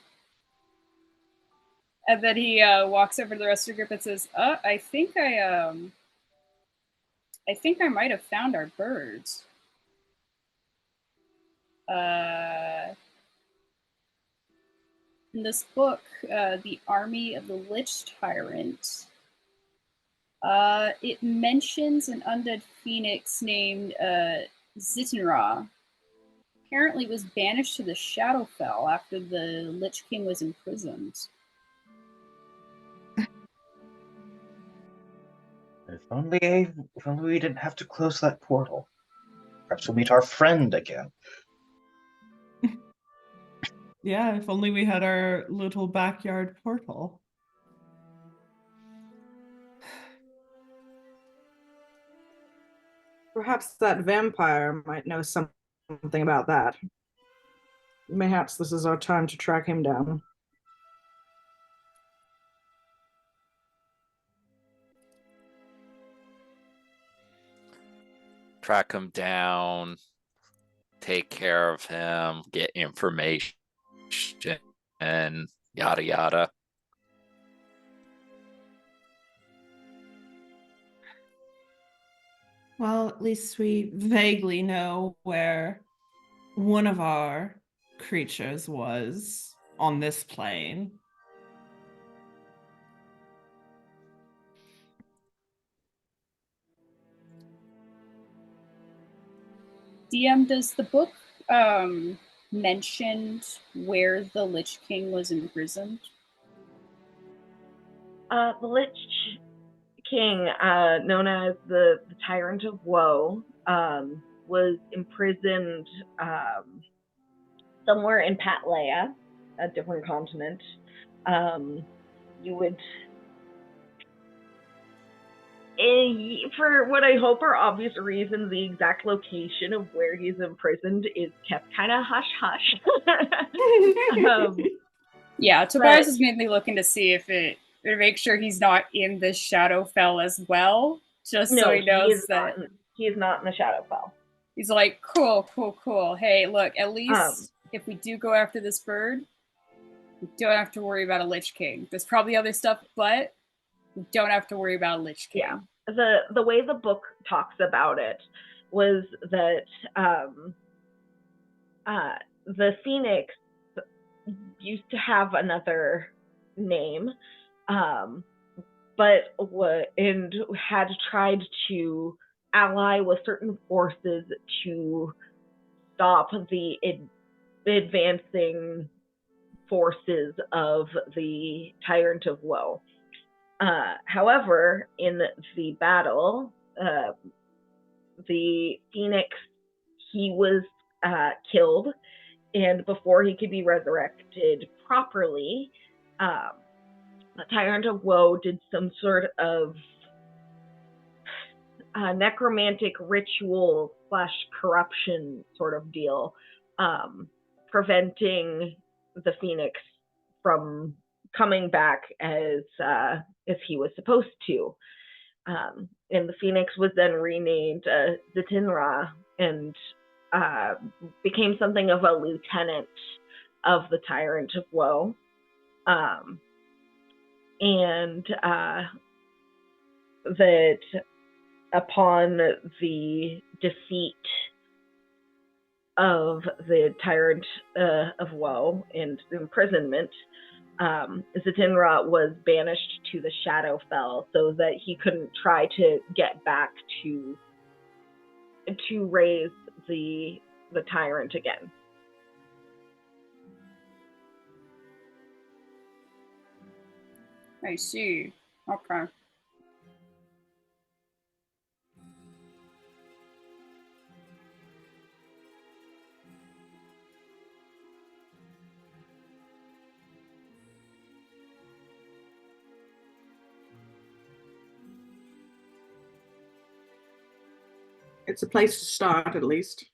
And then he walks over to the rest of the group and says, I think I might have found our birds. in this book, The Army of the Lich Tyrant, it mentions an undead phoenix named Zitinra. Apparently was banished to the Shadowfell after the Lich King was imprisoned. If only we didn't have to close that portal. Perhaps we'll meet our friend again. Yeah, if only we had our little backyard portal. Perhaps that vampire might know something about that. Perhaps this is our time to track him down. Track him down, take care of him, get information, and yada yada. Well, at least we vaguely know where one of our creatures was on this plane. DM, does the book mention where the Lich King was imprisoned? The Lich King, known as the Tyrant of Woe, was imprisoned somewhere in Patlea, a different continent. You would, for what I hope are obvious reasons, the exact location of where he's imprisoned is kept kind of hush-hush. Yeah, Tobias is mainly looking to see if it to make sure he's not in the Shadowfell as well, just so he knows that he is not in the Shadowfell. He's like, cool. Hey, look, at least if we do go after this bird, we don't have to worry about a Lich King. There's probably other stuff, but we don't have to worry about a Lich King. Yeah. The way the book talks about it was that the Phoenix used to have another name, but had tried to ally with certain forces to stop the advancing forces of the Tyrant of Woe. However, in the battle, the Phoenix, he was killed, and before he could be resurrected properly, the Tyrant of Woe did some sort of necromantic ritual / corruption sort of deal, preventing the Phoenix from coming back as he was supposed to. And the Phoenix was then renamed Zitinra and became something of a lieutenant of the Tyrant of Woe. And that upon the defeat of the Tyrant of Woe and imprisonment, Zitinra was banished to the Shadowfell so that he couldn't try to get back to raise the Tyrant again. I see. Okay. It's a place to start, at least.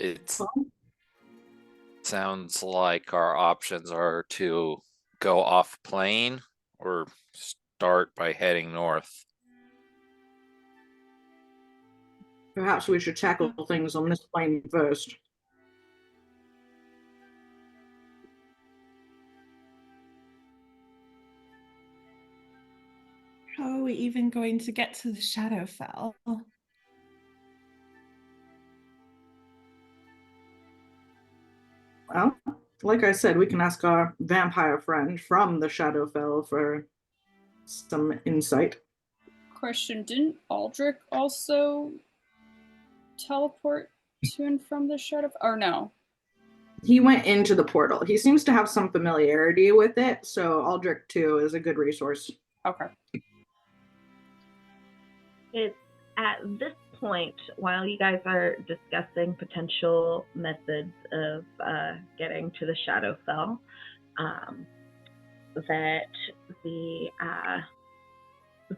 It sounds like our options are to go off plane or start by heading north. Perhaps we should tackle things on this plane first. How are we even going to get to the Shadowfell? Well, like I said, we can ask our vampire friend from the Shadowfell for some insight. Question, didn't Aldrich also teleport to and from the Shadow? Or no? He went into the portal. He seems to have some familiarity with it, so Aldrich too is a good resource. Okay. It's at this point, while you guys are discussing potential methods of getting to the Shadowfell, that the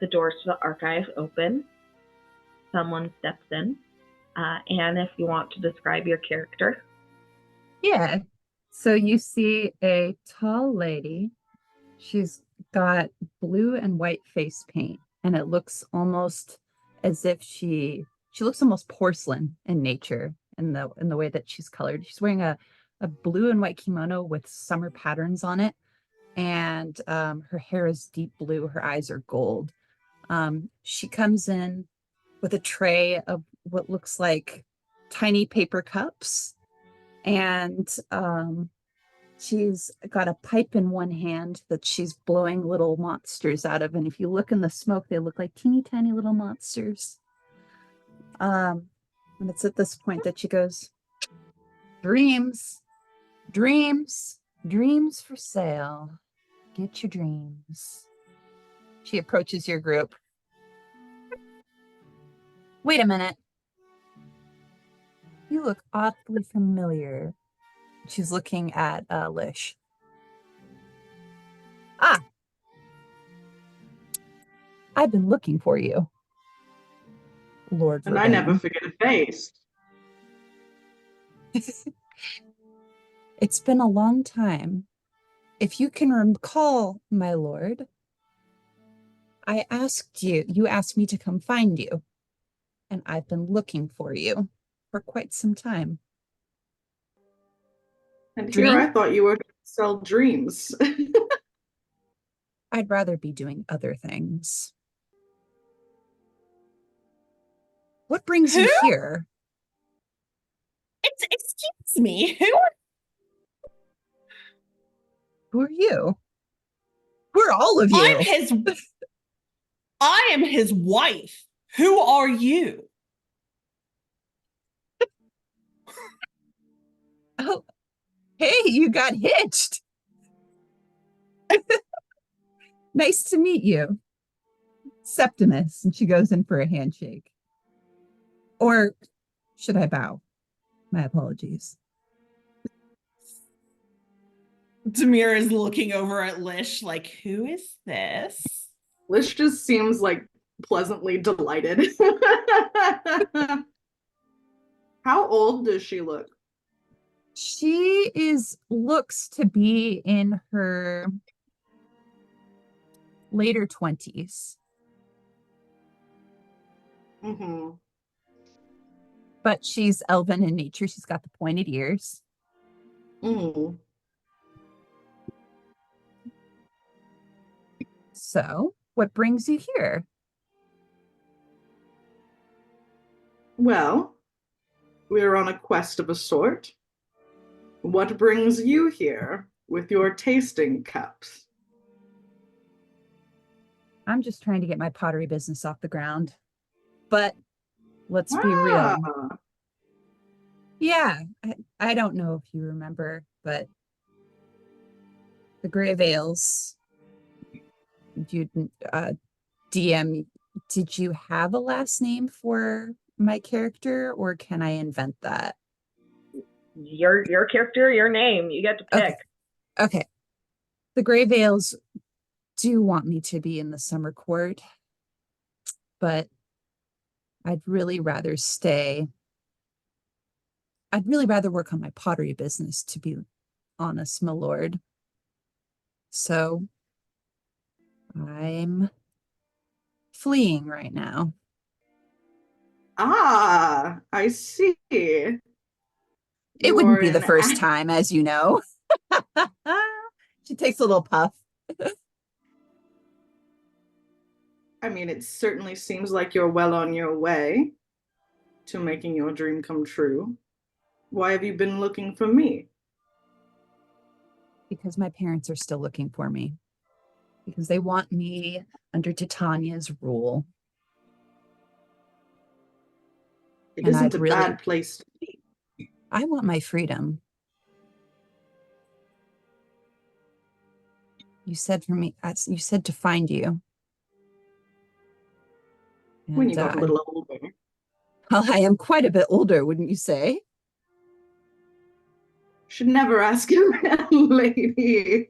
doors to the archive open. Someone steps in. Anne, if you want to describe your character. Yeah. So you see a tall lady. She's got blue and white face paint, and it looks almost as if she looks almost porcelain in nature in the way that she's colored. She's wearing a blue and white kimono with summer patterns on it, and her hair is deep blue. Her eyes are gold. She comes in with a tray of what looks like tiny paper cups, and she's got a pipe in one hand that she's blowing little monsters out of. And if you look in the smoke, they look like teeny tiny little monsters. And it's at this point that she goes, dreams, dreams, dreams for sale. Get your dreams. She approaches your group. Wait a minute. You look oddly familiar. She's looking at Lish. Ah, I've been looking for you, Lord. And I never forget a face. It's been a long time. If you can recall, my lord, I asked you, you asked me to come find you, and I've been looking for you for quite some time. And here I thought you were going to sell dreams. I'd rather be doing other things. What brings you here? Excuse me, Who are you? Who are all of you? I am his wife. Who are you? Oh, hey, you got hitched. Nice to meet you. Septimus. And she goes in for a handshake. Or should I bow? My apologies. Demir is looking over at Lish like, who is this? Lish just seems like pleasantly delighted. How old does she look? She looks to be in her later 20s. Mm-hmm. But she's elven in nature. She's got the pointed ears. Mm-hmm. So, what brings you here? Well, we're on a quest of a sort. What brings you here with your tasting cups? I'm just trying to get my pottery business off the ground. But let's be real. Yeah, I don't know if you remember, but the Grey Veils, DM, did you have a last name for my character, or can I invent that? Your character, your name. You get to pick. Okay. The Grey Veils do want me to be in the Summer Court, but I'd really rather stay. I'd really rather work on my pottery business, to be honest, my lord. So I'm fleeing right now. Ah, I see. It wouldn't be the first time, as you know. She takes a little puff. I mean, it certainly seems like you're well on your way to making your dream come true. Why have you been looking for me? Because my parents are still looking for me. Because they want me under Titania's rule. It And isn't I'd a really, bad place to be. I want my freedom. You said for me, you said to find you. When And you got a little older. well, I am quite a bit older, wouldn't you say? Should never ask a lady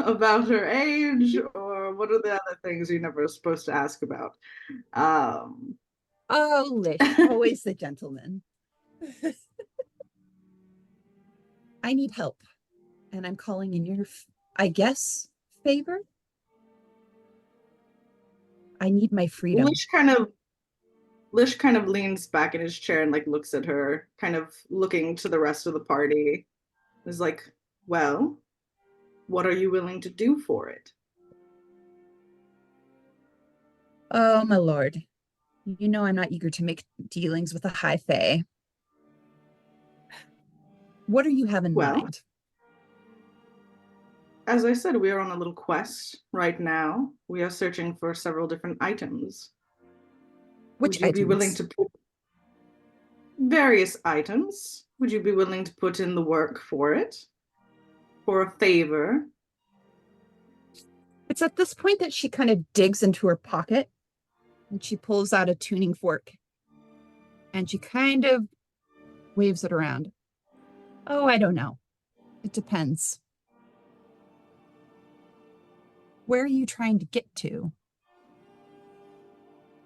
about her age or what are the other things you're never supposed to ask about. Oh, Lish, always the gentleman. I need help, and I'm calling in your, I guess, favor. I need my freedom. Lish kind of leans back in his chair and like looks at her, kind of looking to the rest of the party. Is like, well, what are you willing to do for it? Oh, my lord. You know I'm not eager to make dealings with a high fae. What do you have in mind? As I said, we are on a little quest right now. We are searching for several different items. Which Would you be willing to put various items? Would you be willing to put in the work for it? For a favor? It's at this point that she kind of digs into her pocket and she pulls out a tuning fork and she kind of waves it around. Oh, I don't know. It depends. Where are you trying to get to?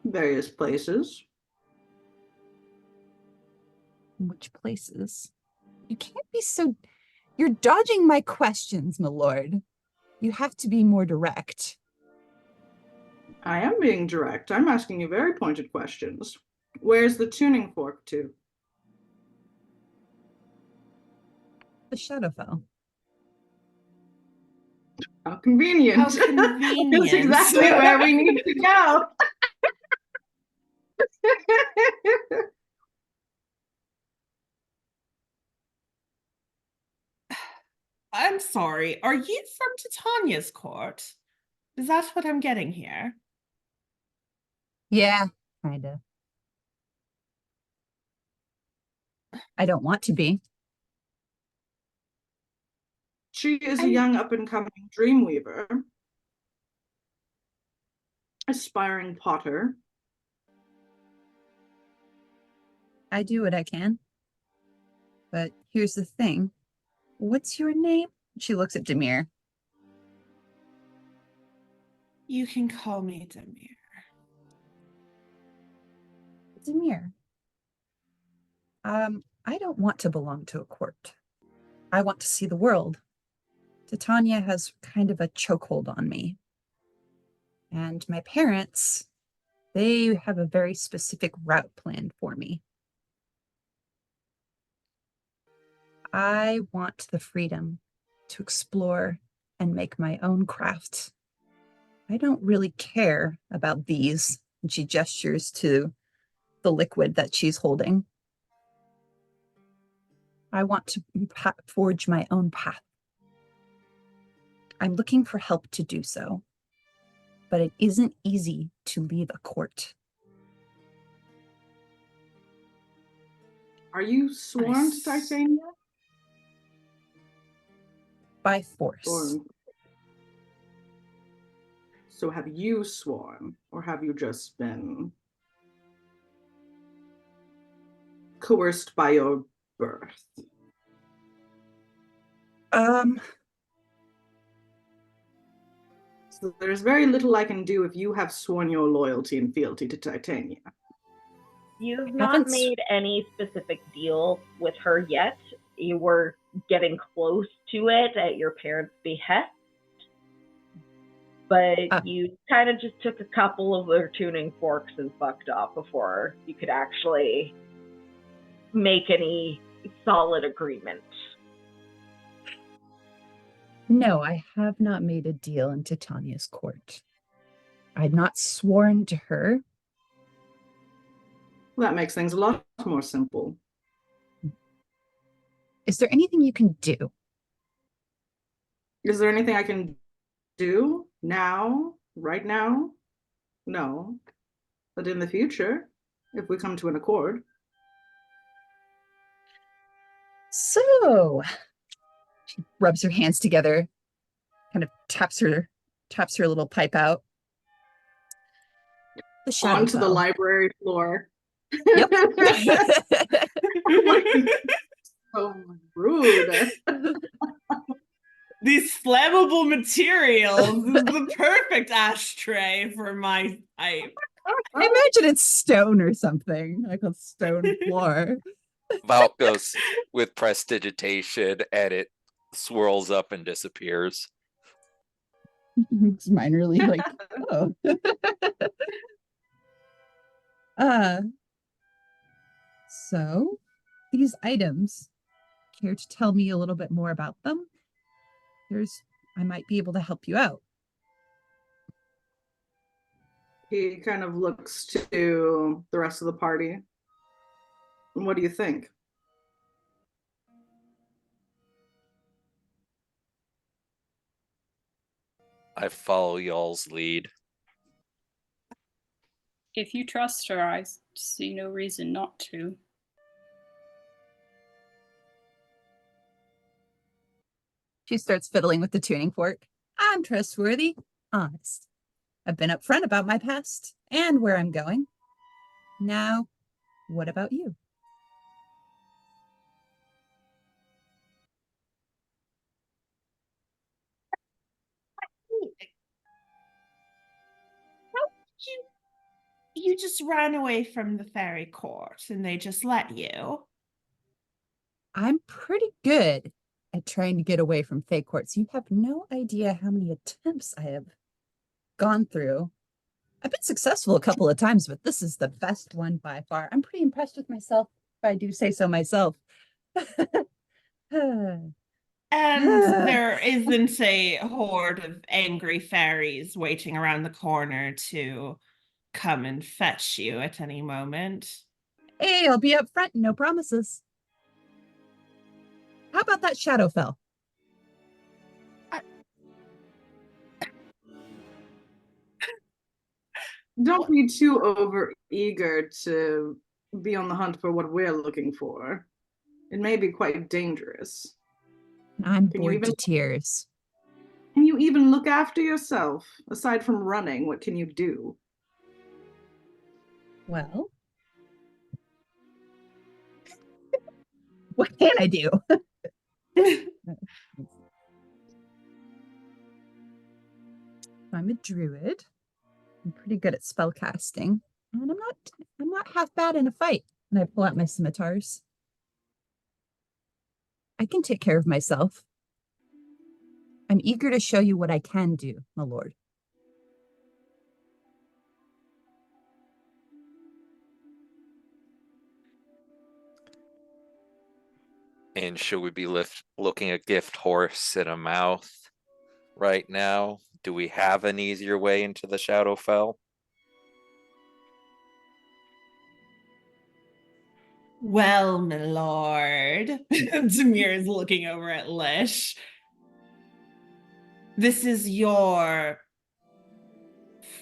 Various places. Which places? You can't be so... You're dodging my questions, my lord. You have to be more direct. I am being direct. I'm asking you very pointed questions. Where's the tuning fork to? The Shadowfell. How convenient. How convenient. That's exactly where we need to go. I'm sorry. Are you from Titania's court? Is that what I'm getting here? Yeah, kinda. I don't want to be. She is a young up-and-coming dreamweaver, aspiring potter. I do what I can. But here's the thing. What's your name? She looks at Demir. You can call me Demir. Demir. I don't want to belong to a court. I want to see the world. Titania has kind of a chokehold on me. And my parents, they have a very specific route planned for me. I want the freedom to explore and make my own craft. I don't really care about these. And she gestures to the liquid that she's holding. I want to forge my own path. I'm looking for help to do so, but it isn't easy to leave a court. Are you sworn to Titania? By force. So have you sworn, or have you just been coerced by your birth? So there's very little I can do if you have sworn your loyalty and fealty to Titania. You've not made any specific deal with her yet. You were getting close to it at your parents' behest, but you kind of just took a couple of their tuning forks and fucked off before you could actually make any solid agreement. No, I have not made a deal in Titania's court. I'd not sworn to her. Well, that makes things a lot more simple. Is there anything you can do? Is there anything I can do now, right now? No. But in the future, if we come to an accord. So she rubs her hands together, kind of taps her little pipe out. The shadow Onto the fell. library floor. Yep. So rude. These flammable materials is the perfect ashtray for my pipe. I imagine it's stone or something, like a stone floor. Valk goes with prestidigitation and it swirls up and disappears. It's minorly like, oh. So these items, care to tell me a little bit more about them? I might be able to help you out. He kind of looks to the rest of the party. What do you think? I follow y'all's lead. If you trust her, I see no reason not to. She starts fiddling with the tuning fork. I'm trustworthy, honest. I've been upfront about my past and where I'm going. Now, what about you? You just ran away from the fairy court and they just let you. I'm pretty good at trying to get away from Fae courts. You have no idea how many attempts I have gone through. I've been successful a couple of times, but this is the best one by far. I'm pretty impressed with myself, if I do say so myself. And there isn't a horde of angry fairies waiting around the corner to come and fetch you at any moment. Hey, I'll be up front, no promises. How about that Shadowfell? Don't be too over eager to be on the hunt for what we're looking for. It may be quite dangerous. I'm bored to tears. Can you even look after yourself? Aside from running, what can you do? Well, what can I do? I'm a druid. I'm pretty good at spell casting, and I'm not half bad in a fight. And I pull out my scimitars. I can take care of myself. I'm eager to show you what I can do, my lord. And should we be looking a gift horse in a mouth right now? Do we have an easier way into the Shadowfell? Well, my lord, Demir is looking over at Lish. This is your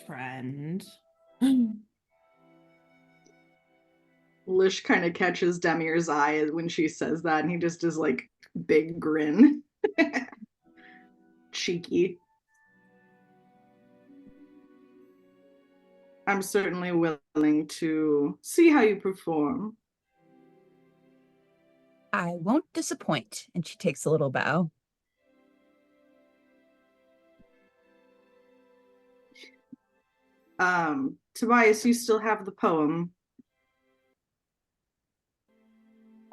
friend. Lish kind of catches Demir's eye when she says that, and he just does like big grin. Cheeky. I'm certainly willing to see how you perform. I won't disappoint. And she takes a little bow. Tobias, you still have the poem.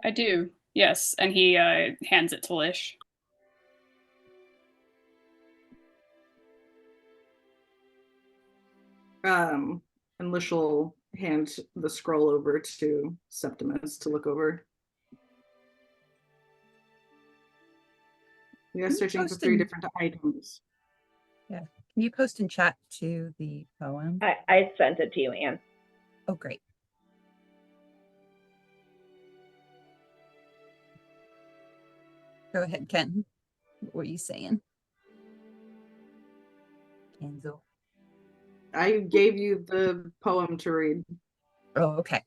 I do, yes. And he hands it to Lish. And Lish will hand the scroll over to Septimus to look over. We are searching for 3 different items. Yeah. Can you post in chat to the poem? I sent it to you, Anne. Oh, great. Go ahead, Ken. What were you saying? Kenzo. I gave you the poem to read. Oh, okay.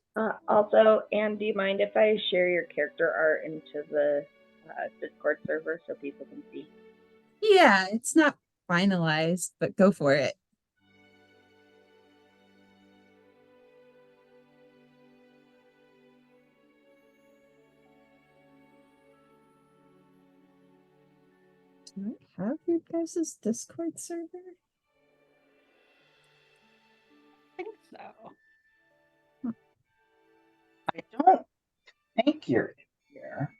Also, Anne, do you mind if I share your character art into the Discord server so people can see? Yeah, it's not finalized, but go for it. Do I have your guys' Discord server? I think so. I don't think you're in here.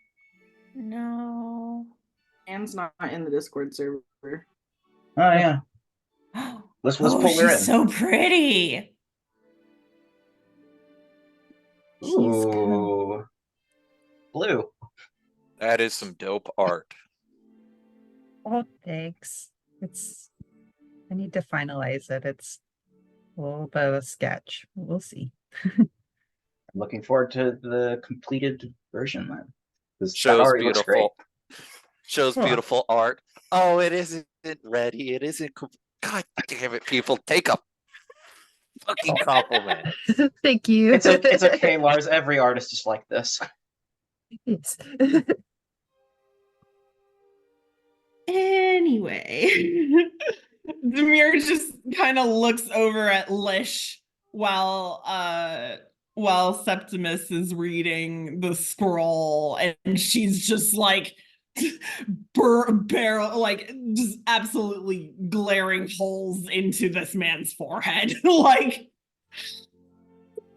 No. Anne's not in the Discord server. Oh yeah. Let's pull her she's in. so pretty. Ooh. Blue. That is some dope art. Oh, thanks. I need to finalize it. It's a little bit of a sketch. We'll see. I'm looking forward to the completed version then. That Shows already looks great. beautiful. Shows beautiful art. Oh, it isn't ready. It isn't. God damn it, people! Take a fucking compliment. Thank you. It's okay, Lars. Every artist is like this. Yes. Anyway, Demir just kind of looks over at Lish while Septimus is reading the scroll, and she's just like barrel, like just absolutely glaring holes into this man's forehead. Like,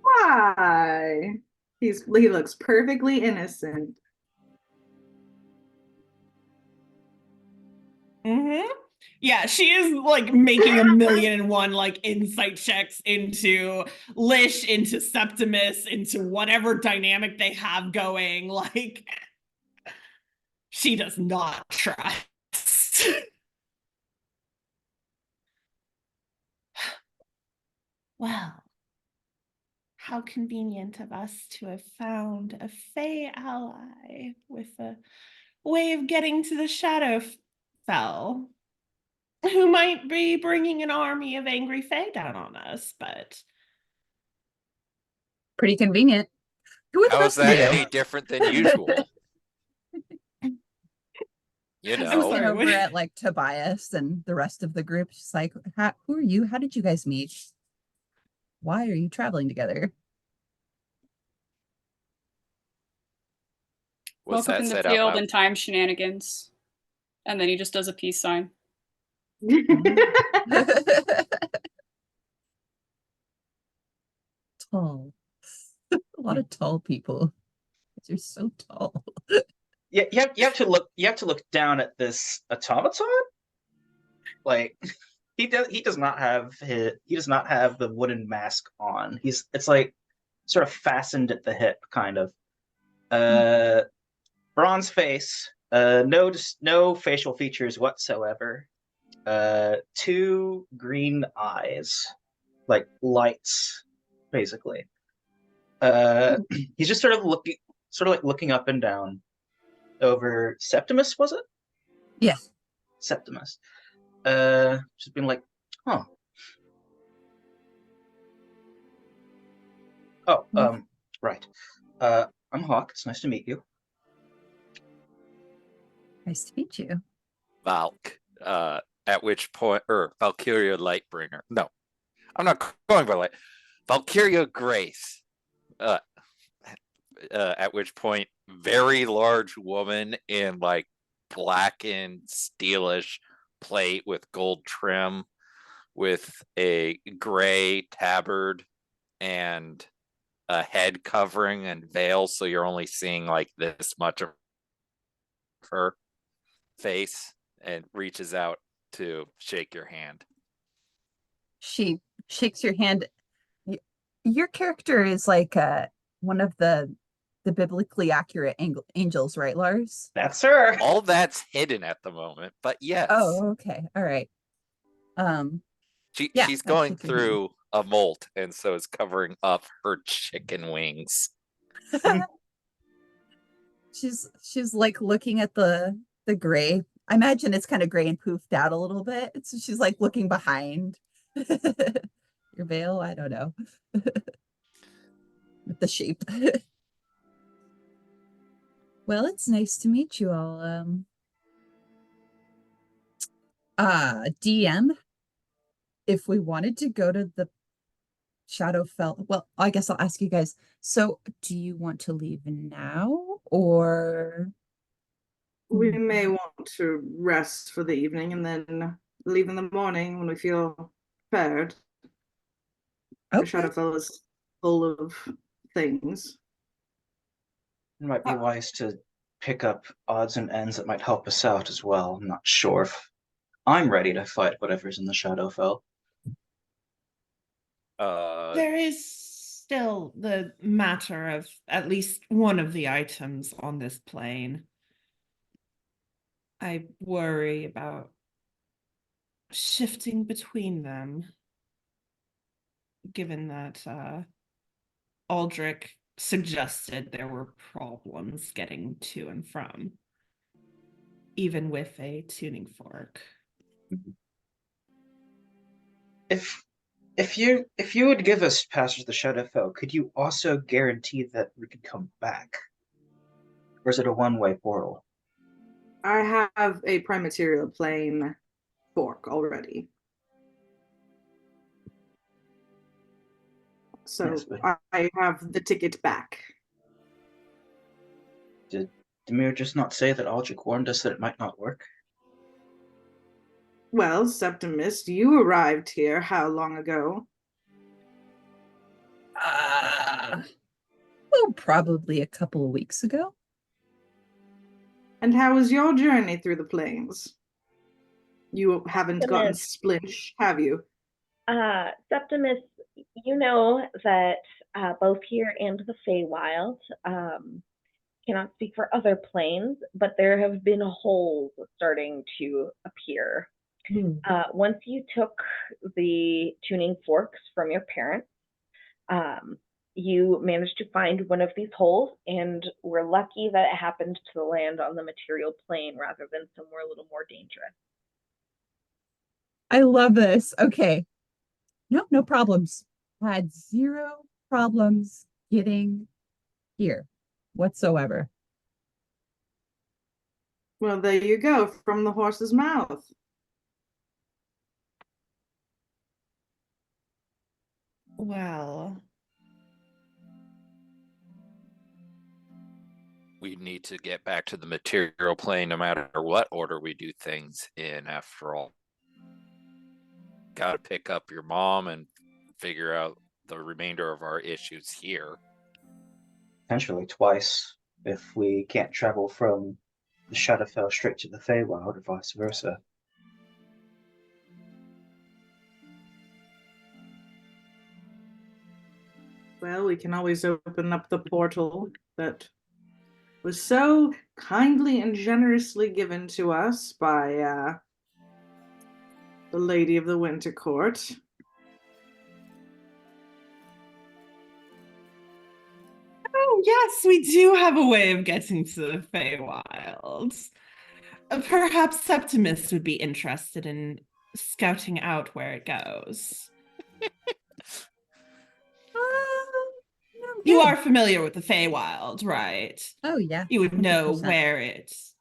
Why? He looks perfectly innocent. yeah, she is like making 1,000,001 like insight checks into Lish, into Septimus, into whatever dynamic they have going. Like, she does not trust. Well, how convenient of us to have found a Fey ally with a way of getting to the Shadowfell, who might be bringing an army of angry Fey down on us, but Pretty convenient. Who are the How is rest of that you? any different than usual? You I'm looking know, over at like Tobias and the rest of the group. She's like, who are you? How did you guys meet? Why are you traveling together? what's Woke up that in the said out field loud? and time shenanigans. And then he just does a peace sign. Tall. A lot of tall people. You're so tall. Yeah, you have to look down at this automaton. Like he does not have the wooden mask on. It's like sort of fastened at the hip, kind of. Bronze face, no facial features whatsoever. Two green eyes, like lights, basically. He's just sort of looking up and down over Septimus, was it? Yes. Septimus. Just been like, huh. Oh, right. I'm Hawk. It's nice to meet you. Nice to meet you. Valk. At which point, or Valkyria Lightbringer. No, I'm not going by light. Valkyria Grace. At which point, very large woman in like black and steelish plate with gold trim, with a gray tabard and a head covering and veil, so you're only seeing like this much of her face, and reaches out to shake your hand. She shakes your hand. Your character is like one of the biblically accurate angels, right, Lars? That's her. All that's hidden at the moment, but yes. Oh, okay. All right. Yeah, She's I'd going take your hand. through a molt, and so it's covering up her chicken wings. She's like looking at the gray. I imagine it's kind of gray and poofed out a little bit. So she's like looking behind your veil. I don't know. With the shape. Well, it's nice to meet you all. DM, if we wanted to go to the Shadowfell, well, I guess I'll ask you guys. So, do you want to leave now or We may want to rest for the evening and then leave in the morning when we feel prepared. The okay? Shadowfell is full of things. It might be wise to pick up odds and ends that might help us out as well. I'm not sure if I'm ready to fight whatever's in the Shadowfell. There is still the matter of at least one of the items on this plane. I worry about shifting between them, given that Aldrich suggested there were problems getting to and from, even with a tuning fork. If you would give us passage to the Shadowfell, could you also guarantee that we could come back? Or is it a one-way portal? I have a prime material plane fork already. So Yes, but I have the ticket back. did Demir just not say that Aldrich warned us that it might not work? Well, Septimus, you arrived here how long ago? Well, probably a couple of weeks ago. And how was your journey through the plains? You haven't gotten Septimus. splinched, have you? Septimus, you know that both here and the Feywild, cannot speak for other planes, but there have been holes starting to appear. Once you took the tuning forks from your parents, you managed to find one of these holes, and we're lucky that it happened to land on the material plane rather than somewhere a little more dangerous. I love this. Okay. No problems. I had zero problems getting here whatsoever. Well, there you go, from the horse's mouth. Well, We need to get back to the material plane no matter what order we do things in, after all. Gotta pick up your mom and figure out the remainder of our issues here. Potentially twice, if we can't travel from the Shadowfell straight to the Feywild, or vice versa. Well, we can always open up the portal that was so kindly and generously given to us by the Lady of the Winter Court. oh yes, we do have a way of getting to the Feywilds. Perhaps Septimus would be interested in scouting out where it goes. You are familiar with the Feywild, right? Oh yeah. You would know 100%. where it's.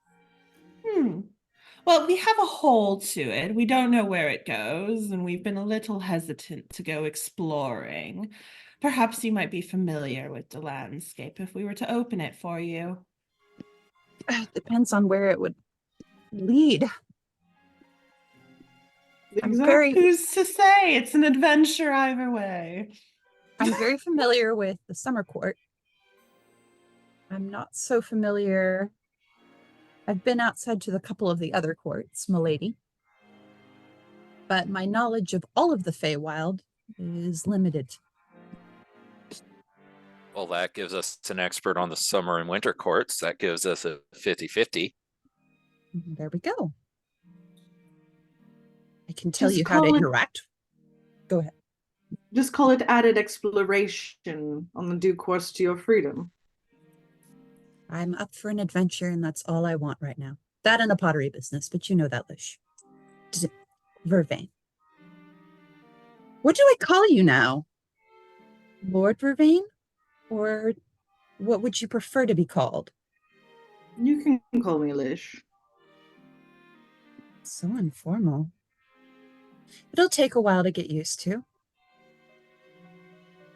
Well, we have a hole to it. We don't know where it goes, and we've been a little hesitant to go exploring. Perhaps you might be familiar with the landscape if we were to open it for you. Depends on where it would lead. Who's to say? It's an adventure either way. I'm very familiar with the Summer Court. I'm not so familiar. I've been outside to a couple of the other courts, milady. But my knowledge of all of the Feywild is limited. Well, that gives us an expert on the summer and winter courts. That gives us a 50-50. There we go. I can tell Just you how to call it- interact. Go ahead. Just call it added exploration on the due course to your freedom. I'm up for an adventure, and that's all I want right now. That and a pottery business, but you know that, Lish. Vervain. What do I call you now? Lord Vervain? Or what would you prefer to be called? You can call me Lish. So informal. It'll take a while to get used to.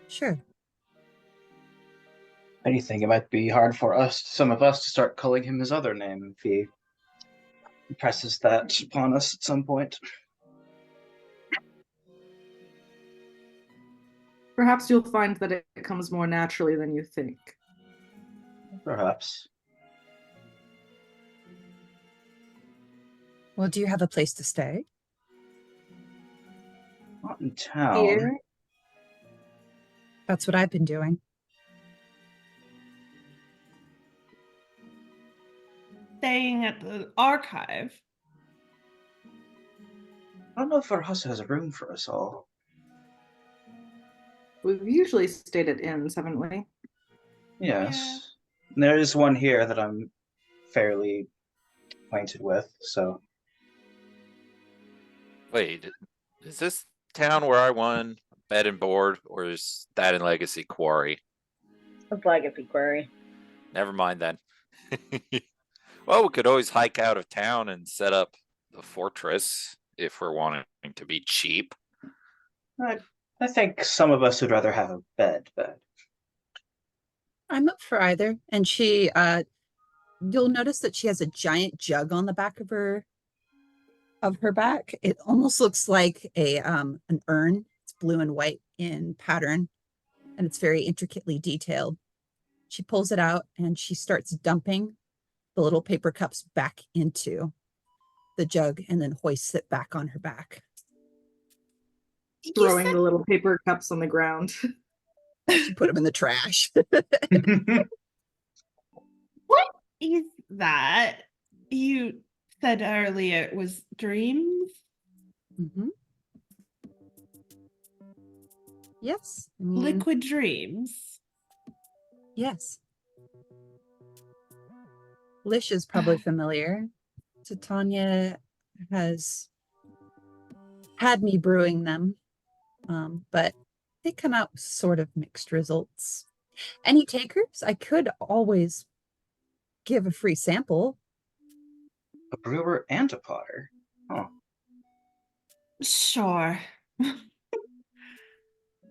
Sure. Anything, it might be hard for some of us, to start calling him his other name if he presses that upon us at some point. Perhaps you'll find that it comes more naturally than you think. Perhaps. Well, do you have a place to stay? Not in town. Here, That's what I've been doing. Staying at the archive. I don't know if our house has room for us all. we've usually stayed at inns, haven't we? Yes. There is one here that I'm fairly acquainted with, so. Wait, is this town where I won bed and board, or is that in Legacy Quarry? It's Legacy Quarry. Never mind then. Well, we could always hike out of town and set up the fortress if we're wanting to be cheap. I think some of us would rather have a bed, but I'm up for either. And she, you'll notice that she has a giant jug on the back of her back. It almost looks like an urn. It's blue and white in pattern, and it's very intricately detailed. She pulls it out and she starts dumping the little paper cups back into the jug and then hoists it back on her back. Throwing the little paper cups on the ground. She put them in the trash. What is that? You said earlier it was dreams? Mm-hmm. Yes. I mean, Liquid dreams? yes. Lish is probably familiar. Titania has had me brewing them, but they come out with sort of mixed results. Any takers? I could always give a free sample. a brewer and a potter. Huh. Sure.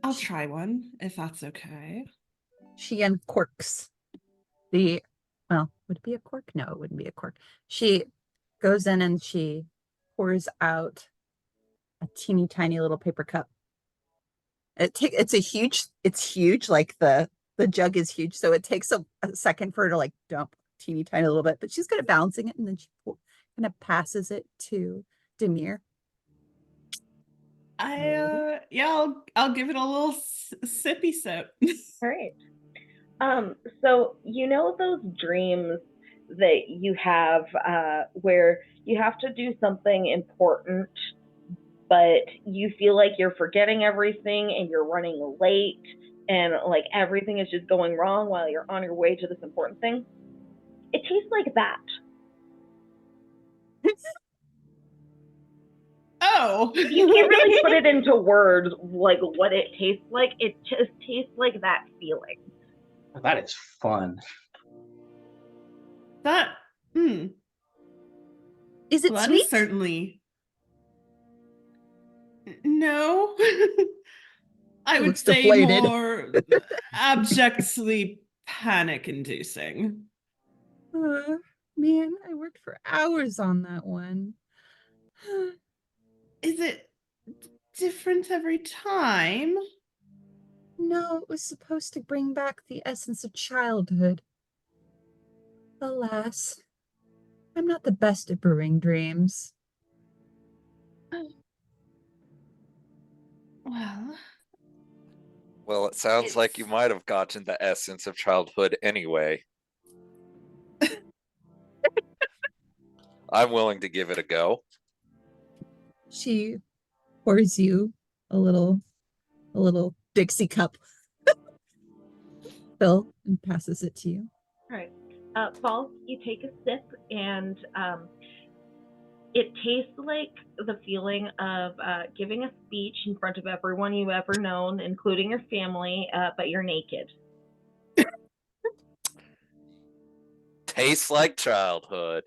I'll try one, if that's okay. She uncorks the, well, would it be a cork? No, it wouldn't be a cork. She goes in and she pours out a teeny tiny little paper cup. It's huge, like the jug is huge, so it takes a second for her to like dump teeny tiny little bit, but she's good at balancing it, and then she kind of passes it to Demir. I'll give it a little sippy sip. All right. So you know those dreams that you have where you have to do something important, but you feel like you're forgetting everything and you're running late and like everything is just going wrong while you're on your way to this important thing? It tastes like that. Oh. You can't really put it into words like what it tastes like. It just tastes like that feeling. That is fun. That Is it that sweet? is certainly no. I would Looks say deflated. more abjectly panic-inducing. Man, I worked for hours on that one. Is it different every time? No, it was supposed to bring back the essence of childhood. Alas, I'm not the best at brewing dreams. Well, it sounds like you might have gotten the essence of childhood anyway. I'm willing to give it a go. She pours you a little Dixie cup fill and passes it to you. All right. Falk, you take a sip, and it tastes like the feeling of giving a speech in front of everyone you've ever known, including your family, but you're naked. Tastes like childhood.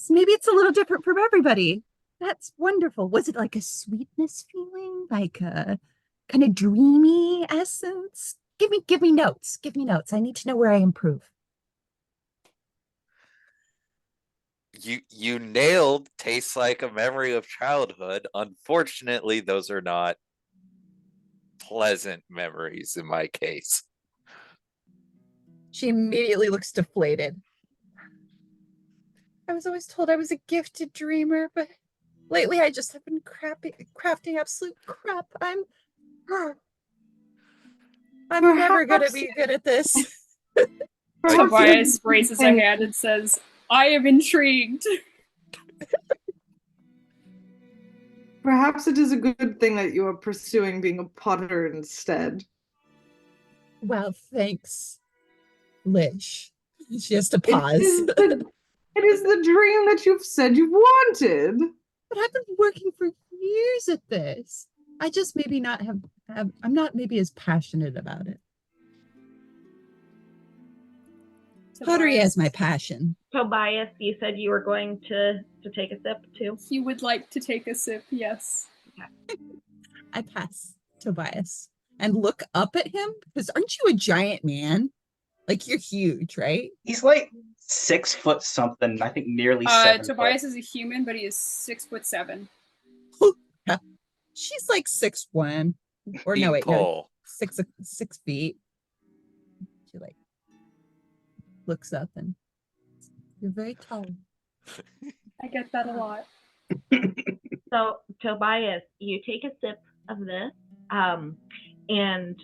Maybe it's a little different from everybody. That's wonderful. Was it like a sweetness feeling, like a kind of dreamy essence? Give me notes. Give me notes. I need to know where I improve. You nailed tastes like a memory of childhood. Unfortunately, those are not pleasant memories in my case. She immediately looks deflated. I was always told I was a gifted dreamer, but lately I just have been crafting absolute crap. I'm never gonna be good at this. Tobias raises a hand and says, I am intrigued. Perhaps it is a good thing that you are pursuing being a potter instead. Well, thanks, Lish. She has to pause. It is the dream that you've said you wanted. But I've been working for years at this. I just maybe not have I'm not maybe as passionate about it. Pottery is my passion. Tobias, you said you were going to take a sip too? He would like to take a sip, yes. Okay. I pass Tobias and look up at him because aren't you a giant man? Like you're huge, right? He's like 6 foot something. I think nearly 7 Tobias foot. is a human, but he is 6'7". She's like 6'1", or no, wait, no, 6 feet. She like looks up and you're very tall. I get that a lot. So Tobias, you take a sip of this, and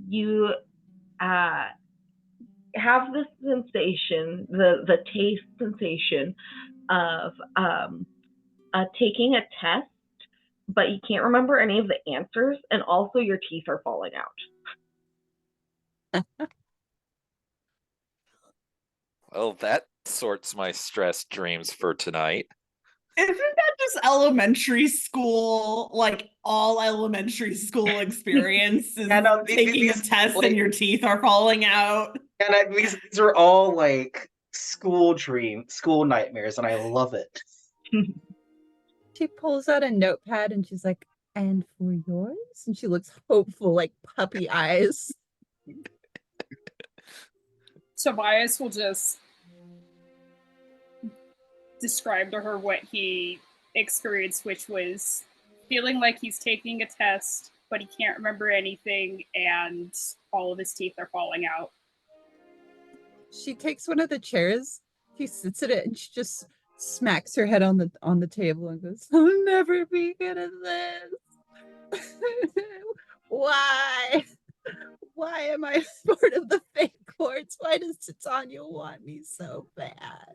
you have this sensation, the taste sensation of taking a test, but you can't remember any of the answers, and also your teeth are falling out. Well, that sorts my stress dreams for tonight. Isn't that just elementary school, like all elementary school experience is taking a test and your teeth are falling out? And these are all like school nightmares, and I love it. She pulls out a notepad and she's like, and for yours? And she looks hopeful, like puppy eyes. Tobias will just describe to her what he experienced, which was feeling like he's taking a test, but he can't remember anything, and all of his teeth are falling out. She takes one of the chairs, she sits at it, and she just smacks her head on the table and goes, I'll never be good at this. Why? Why am I part of the fake courts? Why does Titania want me so bad?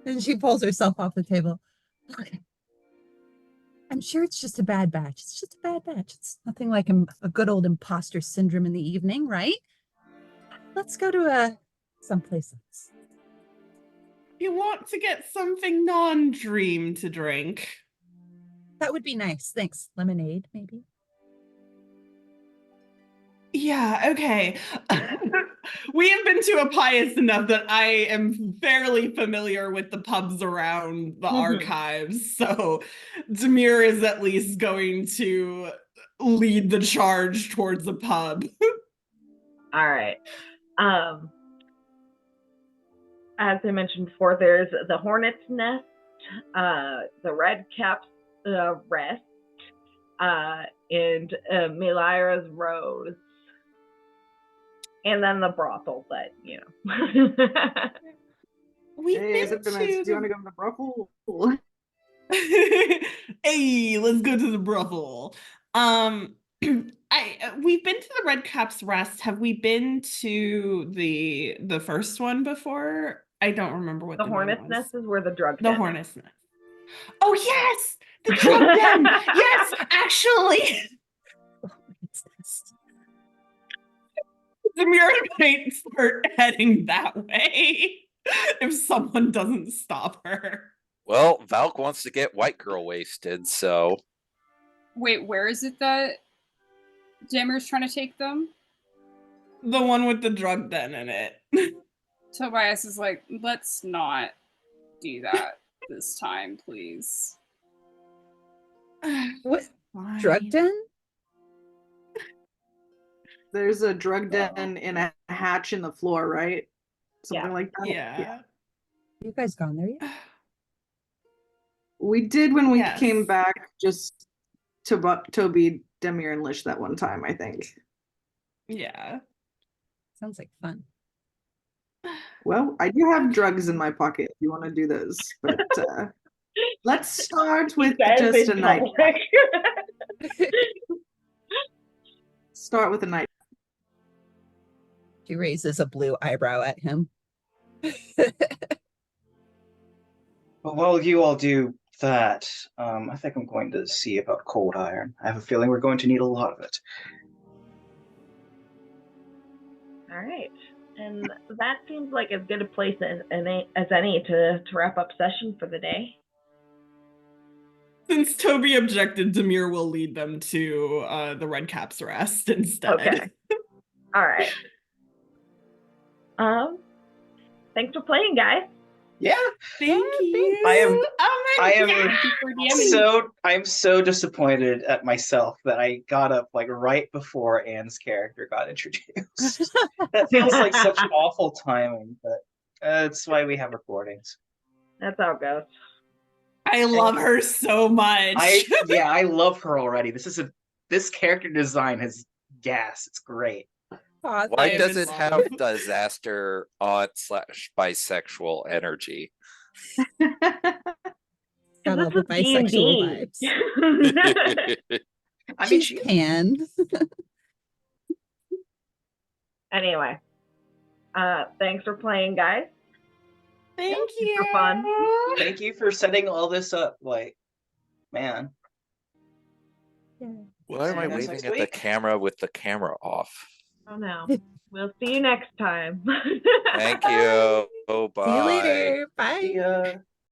And she pulls herself off the table. Okay. I'm sure it's just a bad batch. It's just a bad batch. It's nothing like a good old imposter syndrome in the evening, right? Let's go to someplace else. You want to get something non-dream to drink? That would be nice. Thanks. Lemonade, maybe? Yeah, okay. We have been to Appius enough that I am fairly familiar with the pubs around the archives. So Demir is at least going to lead the charge towards the pub. All right. As I mentioned before, there's the Hornet's Nest, the Red Cap's Rest, and Melira's Rose. And then the brothel, but you know. Hey, do you want to go to the brothel? Hey, let's go to the brothel. We've been to the Red Cap's Rest. Have we been to the first one before? I don't remember what The the Hornet's name was. Nest is where the drug The den is. Hornet's Nest. Oh yes, the drug den. Yes, actually. The mirror might start heading that way if someone doesn't stop her. Well, Valk wants to get white girl wasted, so Wait, where is it that Jammer's trying to take them? The one with the drug den in it. Tobias is like, let's not do that this time, please. What? Fine. Drug den? There's a drug den in a hatch in the floor, right? Something like that. Yeah. You guys gone there yet? We did when we Yes. came back, just to Toby, Demir, and Lish that one time, I think. Yeah. Sounds like fun. Well, I do have drugs in my pocket if you want to do those, but let's start with just a night. Start with a night. She raises a blue eyebrow at him. Well, while you all do that, I think I'm going to see about cold iron. I have a feeling we're going to need a lot of it. All right. And that seems like as good a place as any to wrap up session for the day. Since Toby objected, Demir will lead them to the Red Cap's Rest instead. Okay. All right. Thanks for playing, guys. Yeah. Thank you. I am. Oh my I am God. I'm so disappointed at myself that I got up like right before Anne's character got introduced. That feels like such awful timing, but that's why we have recordings. That's how it goes. I love her so much. I love her already. This character design has gas. It's great. why does it have disaster aunt / bisexual energy? Got all the bisexual vibes. I mean, she's panned. Anyway, thanks for playing, guys. Thank you. For fun. Thank you for setting all this up. Like, man. Why am I Next waving at the week. camera with the camera off? Oh no. We'll see you next time. Thank you. Oh, bye. See you later. Bye. See ya.